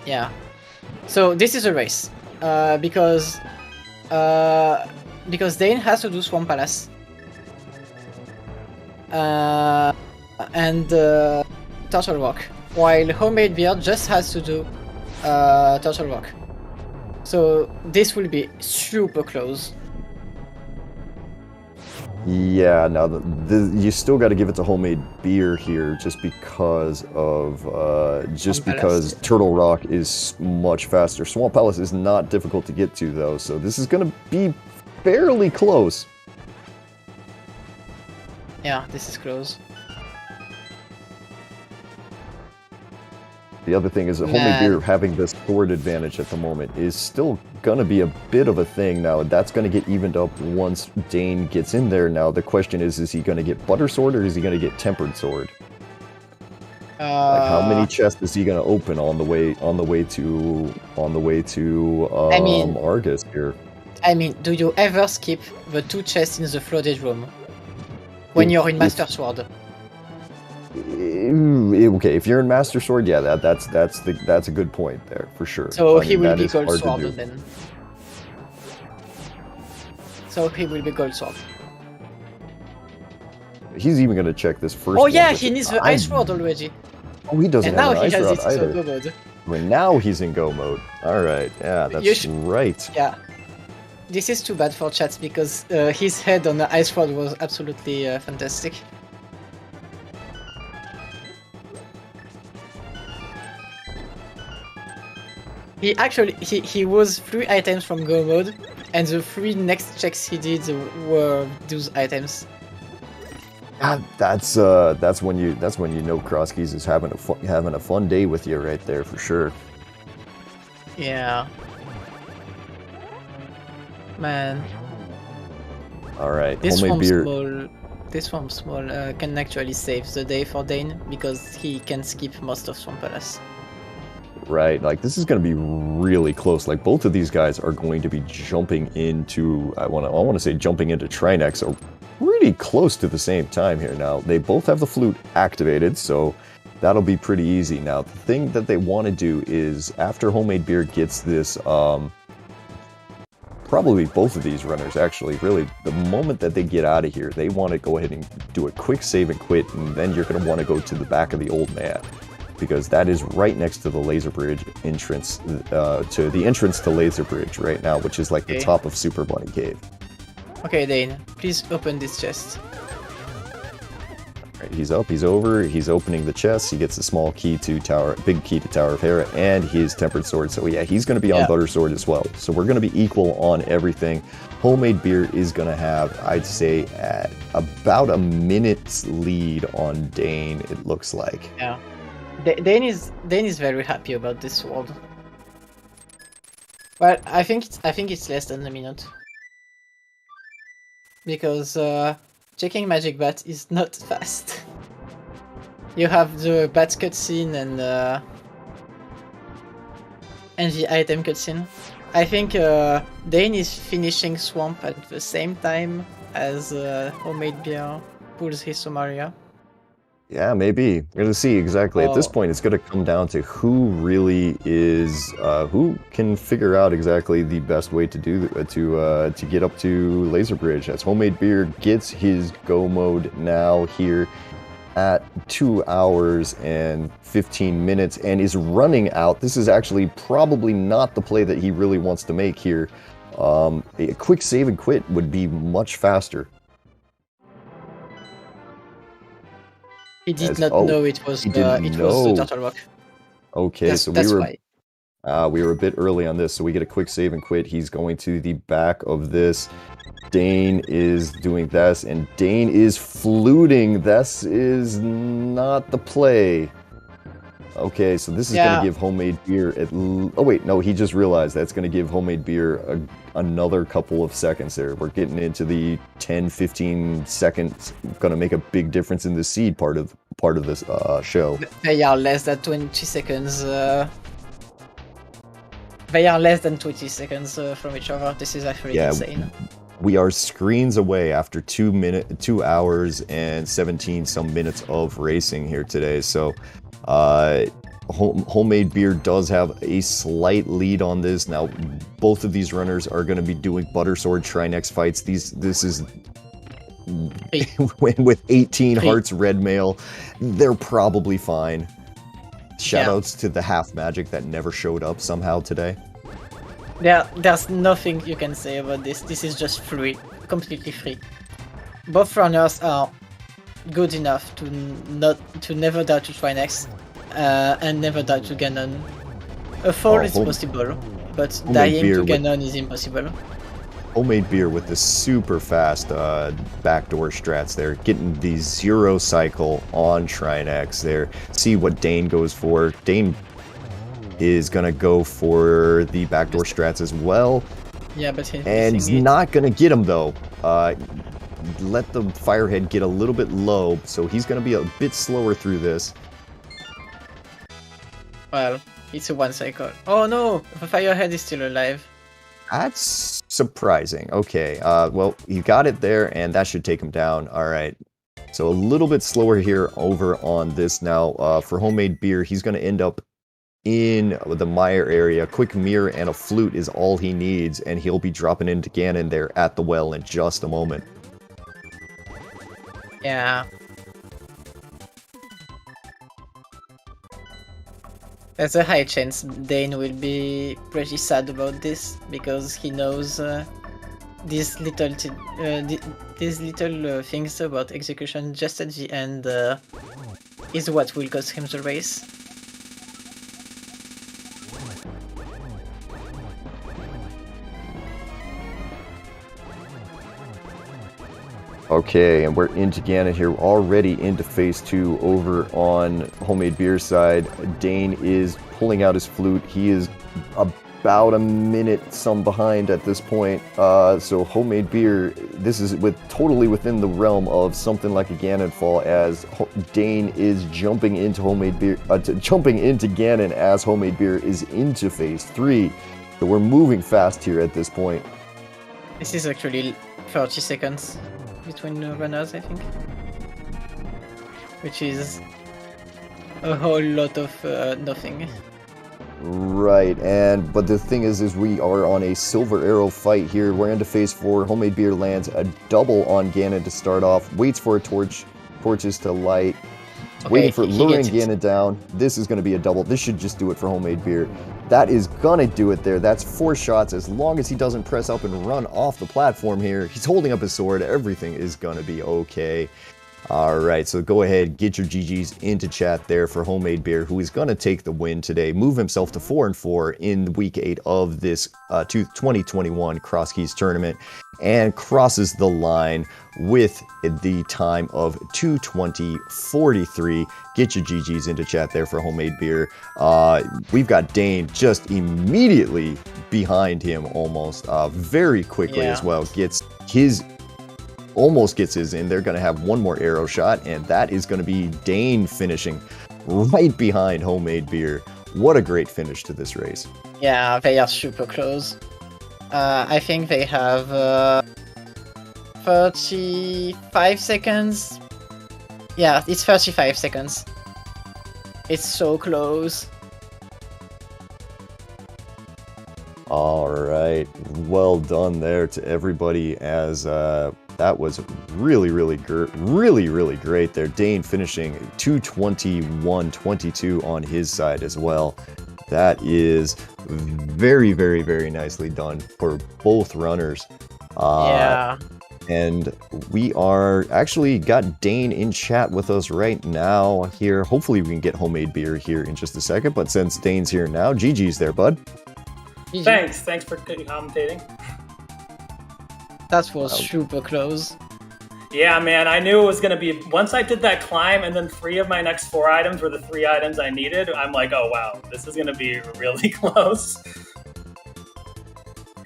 Yeah. So this is a race. Because Dane has to do Swamp Palace. And Turtle Rock. While Homemade Beer just has to do Turtle Rock. So this will be super close. Yeah, now you still got to give it to Homemade Beer here, just because Turtle Rock is much faster. Swamp Palace is not difficult to get to though, so this is going to be fairly close. Yeah, this is close. The other thing is that Homemade Beer having this sword advantage at the moment is still going to be a bit of a thing. Now, that's going to get evened up once Dane gets in there. Now, the question is he going to get Butter Sword or is he going to get Tempered Sword? Like, how many chests is he going to open on the way to Argus here? I mean, do you ever skip the 2 chests in the flooded room when you're in Master Sword? Okay, if you're in Master Sword, yeah, that's a good point there for sure. So I he mean, will that be is Gold hard to Sword do. then. So he will be Gold Sword. He's even going to check this first. Oh yeah, one he with needs the Ice Rod already. Oh, he doesn't And have now an he Ice has Rod it either. in Go mode. Well, now he's in Go mode. All right, yeah, that's right. Yeah. This is too bad for chat because his head on the Ice Rod was absolutely fantastic. He was 3 items from Go mode, and the 3 next checks he did were those items. That's when you know Crosskeys is having a fun day with you right there for sure. Yeah. Man. All right, This Homemade Beer. Swamp Small can actually save the day for Dane because he can skip most of Swamp Palace. Right, like this is going to be really close. Like both of these guys are going to be jumping into I want to say jumping into Trinex or pretty close to the same time here. Now they both have the flute activated, so that'll be pretty easy. Now the thing that they want to do is after Homemade Beer gets this probably both of these runners actually, really, the moment that they get out of here, they want to go ahead and do a quick save and quit, and then you're going to want to go to the back of the old man, because that is right next to the laser bridge entrance, to the entrance to laser bridge right now, which is like the top of Super Bunny Cave. Okay, Dane, please open this chest. Right, he's up, he's over, he's opening the chest, he gets a small key to big key to Tower of Hera, and his Tempered Sword, so yeah, he's going to be on Butter Sword as well. So we're going to be equal on everything. Homemade Beer is going to have, I'd say, at about a minute's lead on Dane, it looks like. Yeah. Dane is very happy about this sword. Well, I think it's less than a minute. Because checking Magic Bat is not fast. You have the bat cutscene and the item cutscene. I think Dane is finishing Swamp at the same time as Homemade Beer pulls his Somaria. Yeah, maybe. We're going to see exactly. At this point, it's going to come down to who really is, who can figure out exactly the best way to do to get up to Laser Bridge. As Homemade Beer gets his go mode now here at 2 hours and 15 minutes and is running out. This is actually probably not the play that he really wants to make here. A quick save and quit would be much faster. He did not know it was he didn't the know. Turtle Rock. Okay, so That's why. we were a bit early on this, so we get a quick save and quit. He's going to the back of this. Dane is doing this, and Dane is fluting. This is not the play. Okay, so this is going to give homemade beer oh wait, no, he just realized that's going to give homemade beer another couple of seconds there. We're getting into the 10-15 seconds, going to make a big difference in the seed part of this show. They are less than 20 seconds. They are less than 20 seconds from each other. This is actually insane. We are screens away after 2 hours and 17 some minutes of racing here today. So homemade beer does have a slight lead on this. Now both of these runners are going to be doing Buttersword Trinex fights. This is with 18 hearts red mail, they're probably fine. Shoutouts to the half magic that never showed up somehow today. There's nothing you can say about this. This is just free, completely free. Both runners are good enough to never die to Trinex and never die to Ganon. A fall is possible, but dying to Ganon is impossible. Homemade beer with the super fast backdoor strats there, getting the 0 cycle on Trinex there. See what Dane goes for. Dane is gonna go for the backdoor strats as well. Yeah, but he's not gonna get him though. Let the Firehead get a little bit low, so he's gonna be a bit slower through this. Well, it's a 1 cycle. Oh no, the Firehead is still alive. That's surprising. Okay, well, he got it there, and that should take him down. All right. So a little bit slower here over on this now. For homemade beer, he's going to end up in the mire area. Quick mirror and a flute is all he needs, and he'll be dropping into Ganon there at the well in just a moment. Yeah. There's a high chance Dane will be pretty sad about this, because he knows these little things about execution just at the end is what will cost him the race. Okay, and we're into Ganon here, already into phase 2 over on homemade beer side. Dane is pulling out his flute. He is about a minute some behind at this point. So homemade beer, this is totally within the realm of something like a Ganon fall, as Dane is jumping into homemade beer, jumping into Ganon as homemade beer is into phase 3. So we're moving fast here at this point. This is actually 30 seconds. Between runners, I think, which is a whole lot of nothing. Right, but the thing is we are on a silver arrow fight here. We're into phase 4. Homemade beer lands a double on Ganon to start off. Waits for a torches to light. Okay, waiting for luring Ganon down. This is going to be a double. This should just do it for homemade beer. That is gonna do it there. That's 4 shots. As long as he doesn't press up and run off the platform here, he's holding up his sword. Everything is gonna be okay. All right, so go ahead, get your GGs into chat there for homemade beer, who is gonna take the win today, move himself to 4-4 in week 8 of this 2021 Crosskeys Tournament, and crosses the line with the time of 2:20:43. Get your GGs into chat there for homemade beer. We've got Dane just immediately behind him, almost very quickly as well. Almost gets his in. They're going to have one more arrow shot, and that is going to be Dane finishing right behind homemade beer. What a great finish to this race. Yeah, they are super close. I think they have 35 seconds. Yeah, it's 35 seconds. It's so close. All right, well done there to everybody, as that was really great there. Dane finishing 2:21:22 on his side as well. That is very nicely done for both runners. Yeah. And we are actually got Dane in chat with us right now here. Hopefully we can get homemade beer here in just a second, but since Dane's here now, GG's there, bud. Thanks for commentating. That was super close. Yeah, man, I knew it was gonna be, once I did that climb and then 3 of my next 4 items were the 3 items I needed, I'm like, oh wow, this is gonna be really close.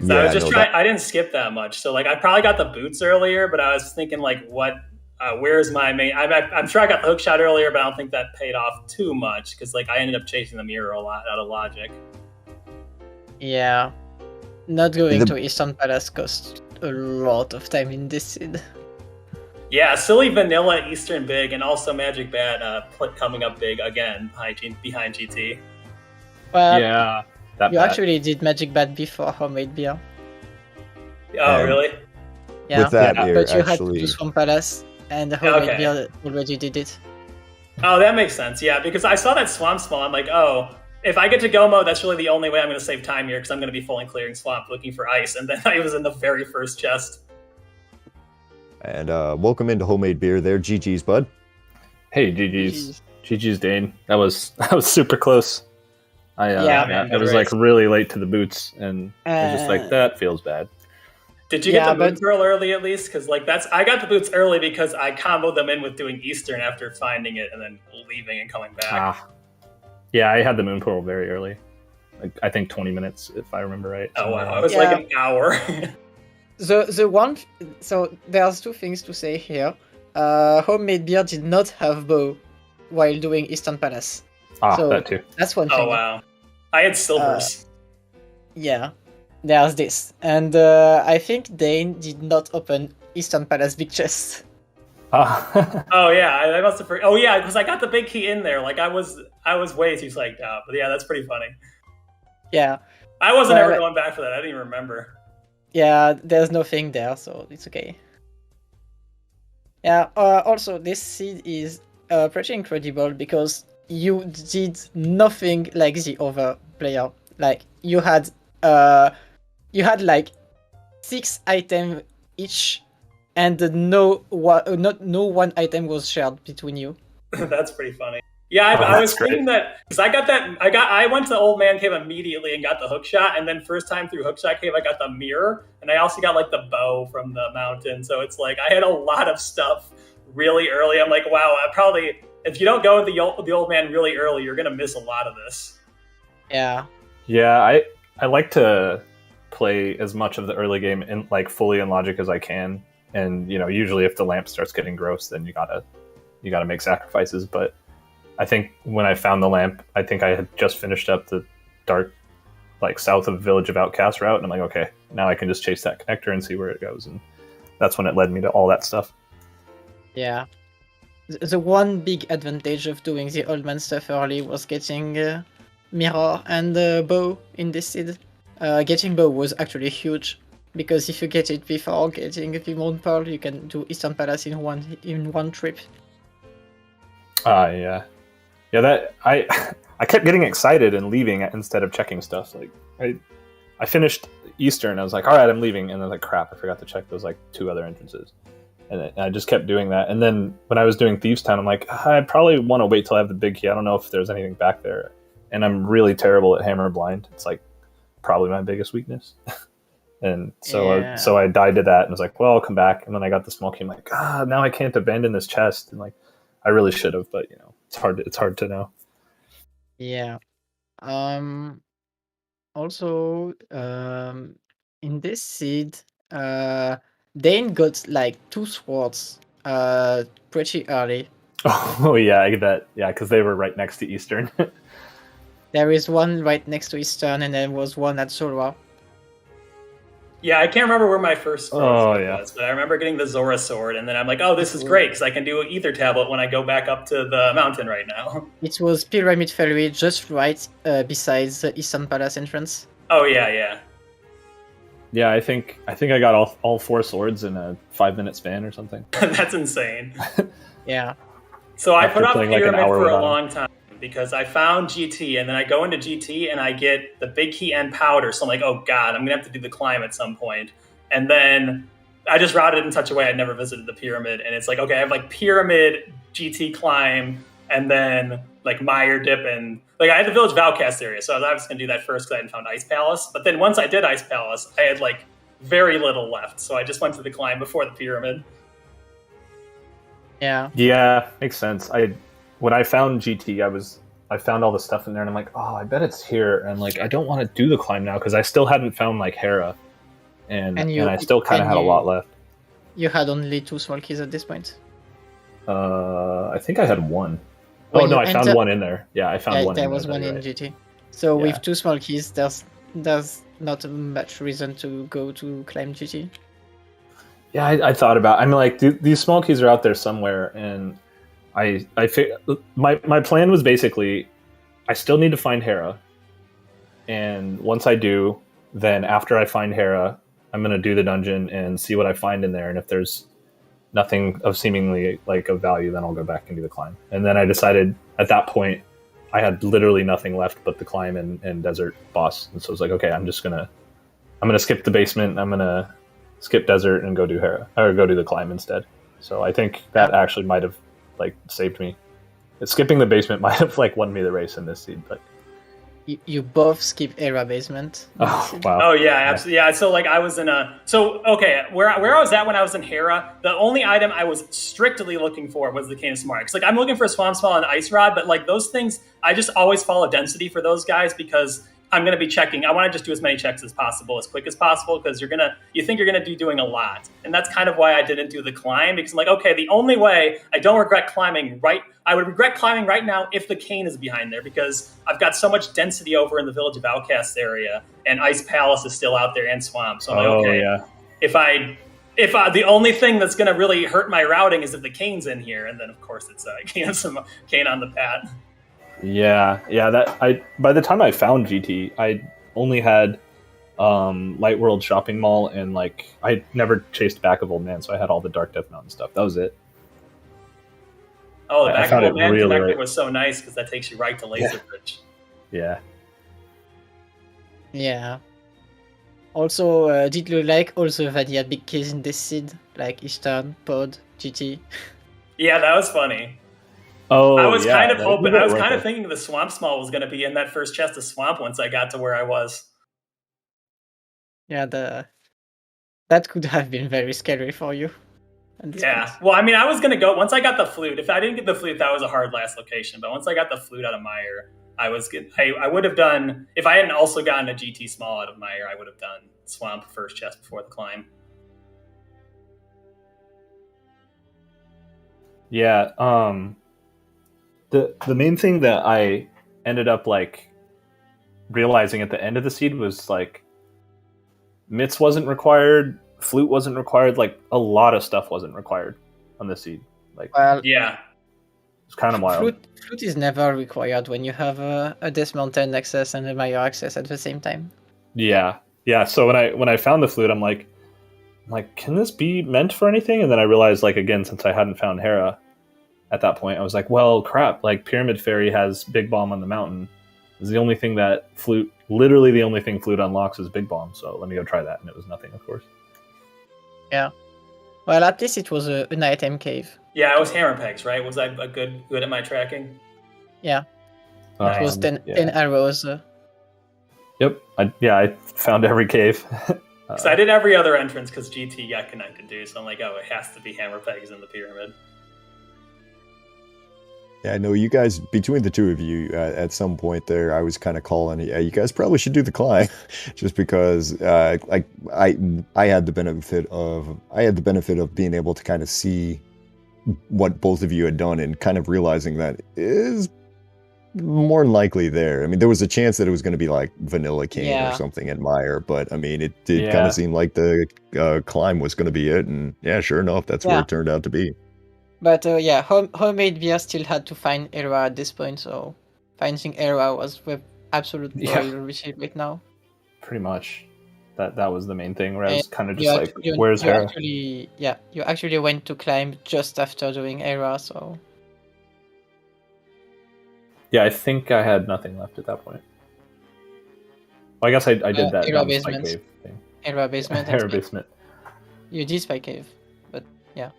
So I was just trying, I didn't skip that much. So like, I probably got the boots earlier, but I was thinking like, where's my main, I'm sure I got the hook shot earlier, but I don't think that paid off too much, because like I ended up chasing the mirror a lot out of logic. Yeah. Not going to Eastern Palace cost a lot of time in this seed. Yeah, silly vanilla Eastern big, and also Magic Bat coming up big again behind GT. Well, yeah, you actually did Magic Bat before homemade beer. Oh, really? Yeah, with that but you had to do Swamp Palace, and the homemade beer already did it. Oh, that makes sense. Yeah, because I saw that Swamp Small. I'm like, oh, if I get to go mode, that's really the only way I'm going to save time here, because I'm going to be fully clearing Swamp looking for ice, and then I was in the very first chest. And welcome into homemade beer there. GG's, bud. Hey, GG's. GG's, Dane. That was super close. I was like really late to the boots, and I was just like, that feels bad. Did you get the boots real early at least? Because like I got the boots early because I comboed them in with doing Eastern after finding it and then leaving and coming back. Yeah, I had the moon portal very early. Like, I think 20 minutes, if I remember right. Oh wow, it was like an hour. So there's 2 things to say here. Homemade beer did not have bow while doing Eastern Palace. So that too. That's one thing. Oh wow, I had silvers. Yeah, there's this, and I think Dane did not open Eastern Palace big chest. Oh yeah, I must have. Oh yeah, because I got the big key in there. Like I was way too psyched out. But yeah, that's pretty funny. Yeah, I wasn't ever going back for that. I didn't even remember. Yeah, there's nothing there, so it's okay. Yeah, also, this seed is pretty incredible because you did nothing like the other player. Like, you had like 6 items each, and no one item was shared between you. That's pretty funny. Yeah, I was thinking that because I went to Old Man Cave immediately and got the hook shot, and then first time through Hookshot Cave I got the mirror, and I also got like the bow from the mountain. So it's like I had a lot of stuff really early. I'm like, wow, if you don't go with the Old Man really early, you're gonna miss a lot of this. Yeah. Yeah, I like to play as much of the early game in like fully in logic as I can, and usually if the lamp starts getting gross, then you gotta make sacrifices, but. I think when I found the lamp, I think I had just finished up the dark, like south of Village of Outcast route, and I'm like, okay, now I can just chase that connector and see where it goes, and that's when it led me to all that stuff. Yeah. The one big advantage of doing the old man stuff early was getting mirror and bow in this seed. Getting bow was actually huge, because if you get it before getting the Moon Pearl, you can do Eastern Palace in one trip. Yeah. Yeah, that I kept getting excited and leaving instead of checking stuff. Like I finished Eastern, I was like, all right, I'm leaving, and then like, crap, I forgot to check those like 2 other entrances, and I just kept doing that. And then when I was doing Thieves Town, I'm like, I probably want to wait till I have the big key. I don't know if there's anything back there, and I'm really terrible at Hammer Blind. It's like probably my biggest weakness. And so I died to that and was like, well, I'll come back. And then I got the small key. I'm like, now I can't abandon this chest. And like, I really should have, but it's hard to know. Yeah. Also, in this seed, Dane got like 2 swords pretty early. Oh yeah, I bet. Yeah, because they were right next to Eastern. There is one right next to Eastern, and there was one at Zora. Yeah, I can't remember where my first was, but I remember getting the Zora sword, and then I'm like, oh, this is great, because I can do Ether Tablet when I go back up to the mountain right now. It was Pyramid Ferry just right besides the Eastern Palace entrance. Oh, yeah. Yeah, I think I got all 4 swords in a 5-minute span or something. That's insane. Yeah. So I put up Pyramid for a long time, because I found GT, and then I go into GT and I get the big key and powder. So I'm like, oh god, I'm gonna have to do the climb at some point. And then I just routed in such a way I'd never visited the pyramid, and it's like, okay, I have like pyramid, GT climb, and then like Mire dip, and like I had the village Valcast area, so I was gonna do that first because I hadn't found Ice Palace. But then once I did Ice Palace, I had like very little left, so I just went to the climb before the pyramid. Yeah, makes sense. When I found GT, I found all the stuff in there, and I'm like, oh, I bet it's here, and like I don't want to do the climb now because I still hadn't found like Hera, and I still kind of had a lot left. You had only 2 small keys at this point. I think I had 1. Oh no, I found 1 in there. Yeah, I found 1. There was 1 in GT. So with 2 small keys, there's not much reason to go to climb GT. Yeah, I thought about. I mean, like these small keys are out there somewhere, and my plan was basically, I still need to find Hera, and once I do, then after I find Hera, I'm gonna do the dungeon and see what I find in there, and if there's nothing of seemingly like of value, then I'll go back and do the climb. And then I decided at that point I had literally nothing left but the climb and desert boss, and so I was like, okay, I'm gonna skip the basement, I'm gonna skip desert and go do Hera, or go do the climb instead. So I think that actually might have like saved me. Skipping the basement might have like won me the race in this seed, but you both skip Hera basement. Oh wow. Oh yeah, absolutely. Yeah, so like I was in where I was at when I was in Hera, the only item I was strictly looking for was the Cane of Smart. Because like I'm looking for a Swamp Small and Ice Rod, but like those things, I just always follow density for those guys because I'm going to be checking. I want to just do as many checks as possible, as quick as possible, because you think you're going to be doing a lot. And that's kind of why I didn't do the climb, because I'm like, okay, the only way I don't regret climbing I would regret climbing right now if the cane is behind there, because I've got so much density over in the Village of Outcasts area, and Ice Palace is still out there and Swamp. So I'm like, okay, yeah. If the only thing that's going to really hurt my routing is if the cane's in here, and then of course it's cane on the pad. Yeah. By the time I found GT, I only had Light World Shopping Mall, and like I never chased Back of Old Man, so I had all the Dark Death Mountain stuff. That was it. Oh, the Back of Old Man connector was so nice because that takes you right to Laser Bridge. Yeah. Yeah. Also, did you like also that he had big keys in this seed, like Eastern, Pod, GT? Yeah, that was funny. Oh, I was kind of hoping. I was kind of it. thinking the Swamp Small was going to be in that first chest of Swamp once I got to where I was. Yeah, that could have been very scary for you. Yeah. Well, I mean, I was going to go once I got the flute. If I didn't get the flute, that was a hard last location. But once I got the flute out of Mire, I would have done. If I hadn't also gotten a GT Small out of Mire, I would have done Swamp first chest before the climb. Yeah. The main thing that I ended up like realizing at the end of the seed was like Mitts wasn't required, flute wasn't required, like a lot of stuff wasn't required on this seed. Like, well, yeah, it's kind of wild. Flute is never required when you have a Death Mountain access and a Mire access at the same time. Yeah. So when I found the flute, I'm like, can this be meant for anything? And then I realized, like, again, since I hadn't found Hera at that point, I was like, well, crap, like Pyramid Fairy has Big Bomb on the mountain. It's the only thing that literally the only thing flute unlocks is Big Bomb, so let me go try that, and it was nothing, of course. Yeah. Well, at least it was an item cave. Yeah, it was hammer pegs, right? Was I good at my tracking? Yeah. It was 10 arrows. Yep. I found every cave. So I did every other entrance because GT got connected to, so I'm like, oh, it has to be hammer pegs in the pyramid. Yeah, I know you guys, between the two of you, at some point there, I was kind of calling, you guys probably should do the climb, just because I had the benefit of being able to kind of see what both of you had done and kind of realizing that is more than likely there. I mean, there was a chance that it was going to be like Vanilla Cane or something in Mire, but I mean, it did kind of seem like the climb was going to be it, and yeah, sure enough, that's where it turned out to be. But homemade beer still had to find Hera at this point, so finding Hera was with absolute priority right now. Pretty much. That was the main thing, where I was kind of just where's Hera? You actually went to climb just after doing Hera, so... Yeah, I think I had nothing left at that point. Well, I guess I did that Hera basement cave thing. Hera basement. Hera basement. You did Spike Cave, but yeah.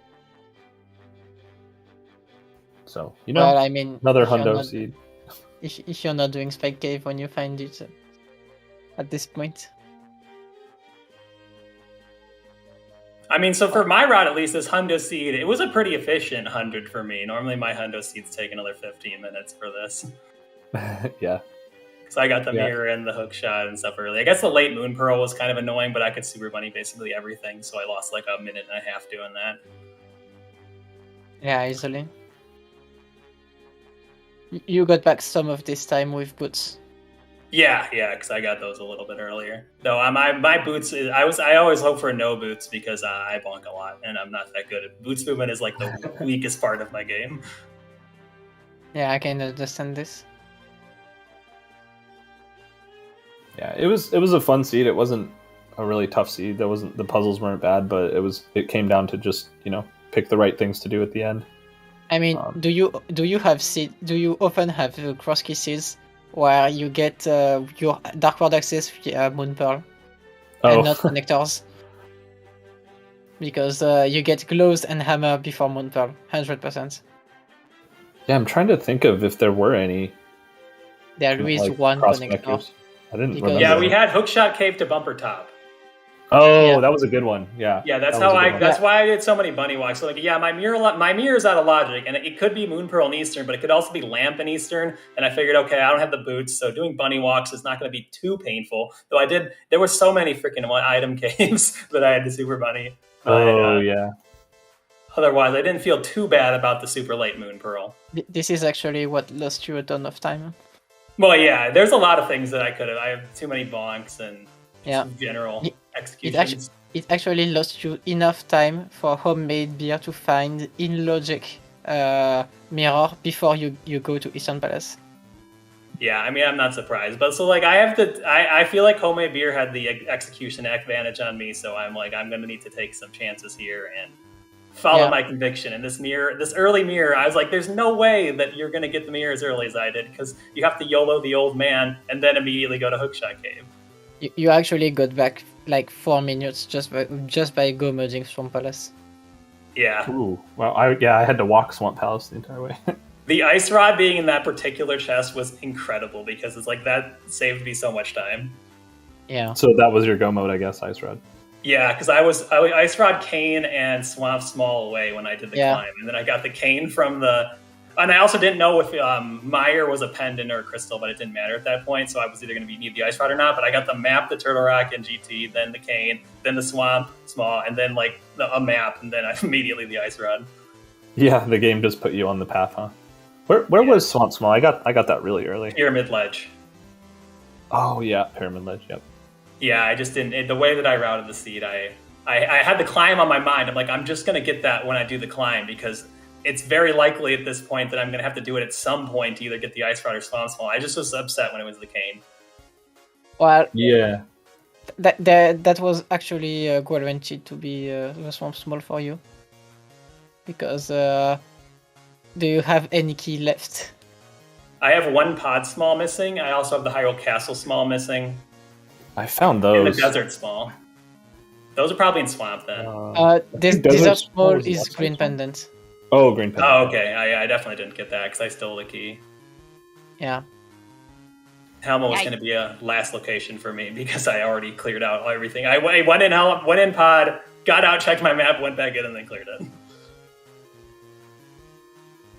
So you know, Well, I mean, another if you're hundo not- seed. If you're not doing Spike Cave when you find it at this point. I mean, so for my route, at least, this hundo seed, it was a pretty efficient 100 for me. Normally, my hundo seeds take another 15 minutes for this. Yeah. Because I got the Yeah. mirror and the hook shot and stuff early. I guess the late moon pearl was kind of annoying, but I could super bunny basically everything, so I lost like a minute and a half doing that. Yeah, easily. You got back some of this time with boots. Yeah, because I got those a little bit earlier. Though my boots, I always hope for no boots because I bonk a lot and I'm not that good at boots movement. Is like the weakest part of my game. Yeah, I can understand this. Yeah, it was a fun seed. It wasn't a really tough seed. The puzzles weren't bad, but it came down to just pick the right things to do at the end. I mean, do you often have Crosskey seeds where you get your Dark World access via Moon Pearl and not connectors? Because you get glows and hammer before Moon Pearl, 100%. Yeah, I'm trying to think of if there were any. There is like, one cross connector. connectors. I didn't Because- remember. Yeah, that. we had hookshot cave to bumper top. Oh, Yeah. that was a good one. Yeah. Yeah, that's that was how a good one. that's why I did so many bunny walks. So like, yeah, my mirror is out of logic, and it could be Moon Pearl in Eastern, but it could also be Lamp in Eastern. And I figured, okay, I don't have the boots, so doing bunny walks is not going to be too painful. Though there were so many freaking item caves that I had to super bunny. But, Yeah. Otherwise, I didn't feel too bad about the super late Moon Pearl. This is actually what lost you a ton of time. Well, yeah, there's a lot of things that I could have. I have too many bonks and Yeah. general It executions. It actually lost you enough time for homemade beer to find in logic mirror before you go to Eastern Palace. Yeah, I mean, I'm not surprised, but so like I feel like homemade beer had the execution advantage on me, so I'm gonna need to take some chances here and follow Yeah. my conviction. And this early mirror, I was like, there's no way that you're gonna get the mirror as early as I did, because you have to YOLO the old man and then immediately go to Hookshot Cave. You actually got back like 4 minutes just by go merging Swamp Palace. Yeah, Ooh. Well, I had to walk Swamp Palace the entire way. the ice rod being in that particular chest was incredible because it's like that saved me so much time. Yeah. So that was your go mode, I guess, Ice Rod. Yeah, because I Ice Rod, Cane, and Swamp Small away when I did the climb. And then I got the Cane from the... And I also didn't know if Meyer was a pendant or a crystal, but it didn't matter at that point, so I was either going to need the Ice Rod or not, but I got the map, the Turtle Rock, and GT, then the Cane, then the Swamp Small, and then like a map, and then immediately the Ice Rod. Yeah, the game just put you on the path, huh? Where was Swamp Small? I got that really early. Pyramid Ledge. Oh yeah, Pyramid Ledge. Yep. Yeah, I just didn't... The way that I routed the seed, I had the climb on my mind. I'm like, I'm just going to get that when I do the climb, because it's very likely at this point that I'm going to have to do it at some point to either get the Ice Rod or Swamp Small. I just was upset when it was the Cane. Well, Yeah. that was actually guaranteed to be the Swamp Small for you. Because do you have any key left? I have one Pod Small missing. I also have the Hyrule Castle Small missing. I found And the those. Desert Small. Those are probably in Swamp then. This think Desert Desert Small Small was the is last Green one. Pendant. Oh, Green Pendant. Oh, okay. I definitely didn't get that because I stole the key. Yeah. Helma was Yeah, going to be a last location for me because I already cleared out everything. I went in Pod, got out, checked my map, went back in, and then cleared it.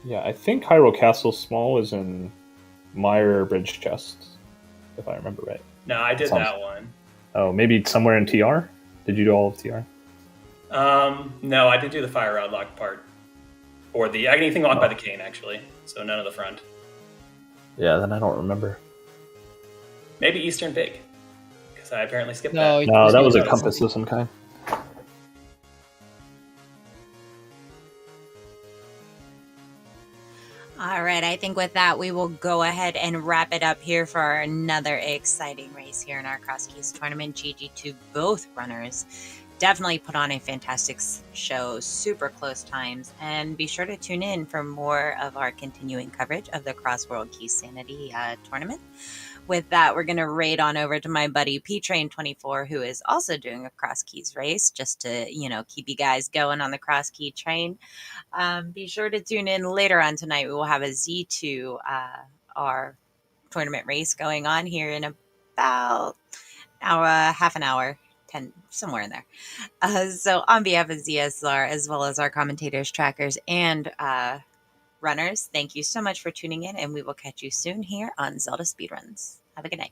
Yeah, I think Hyrule Castle Small is in Meyer Bridge Chest, if I remember right. No, I did Sounds- that one. Oh, maybe somewhere in TR? Did you do all of TR? No, I did do the Fire Rod lock part. Or anything locked by the Cane, actually. So none of the front. Yeah, then I don't remember. Maybe Eastern Big. Because I apparently skipped No, that. No, that was a not. compass of some kind. All right, I think with that, we will go ahead and wrap it up here for another exciting race here in our Crosskeys Tournament. GG to both runners. definitely put on a fantastic show, super close times, and be sure to tune in for more of our continuing coverage of the Cross World Keys Sanity tournament. With that, we're going to raid on over to my buddy P-Train24, who is also doing a Cross Keys race, just to, keep you guys going on the Cross Key train. Be sure to tune in later on tonight. We will have a Z2 our tournament race going on here in about half an hour, 10, somewhere in there. So on behalf of ZSR, as well as our commentators, trackers, and runners, thank you so much for tuning in, and we will catch you soon here on Zelda Speedruns. Have a good night.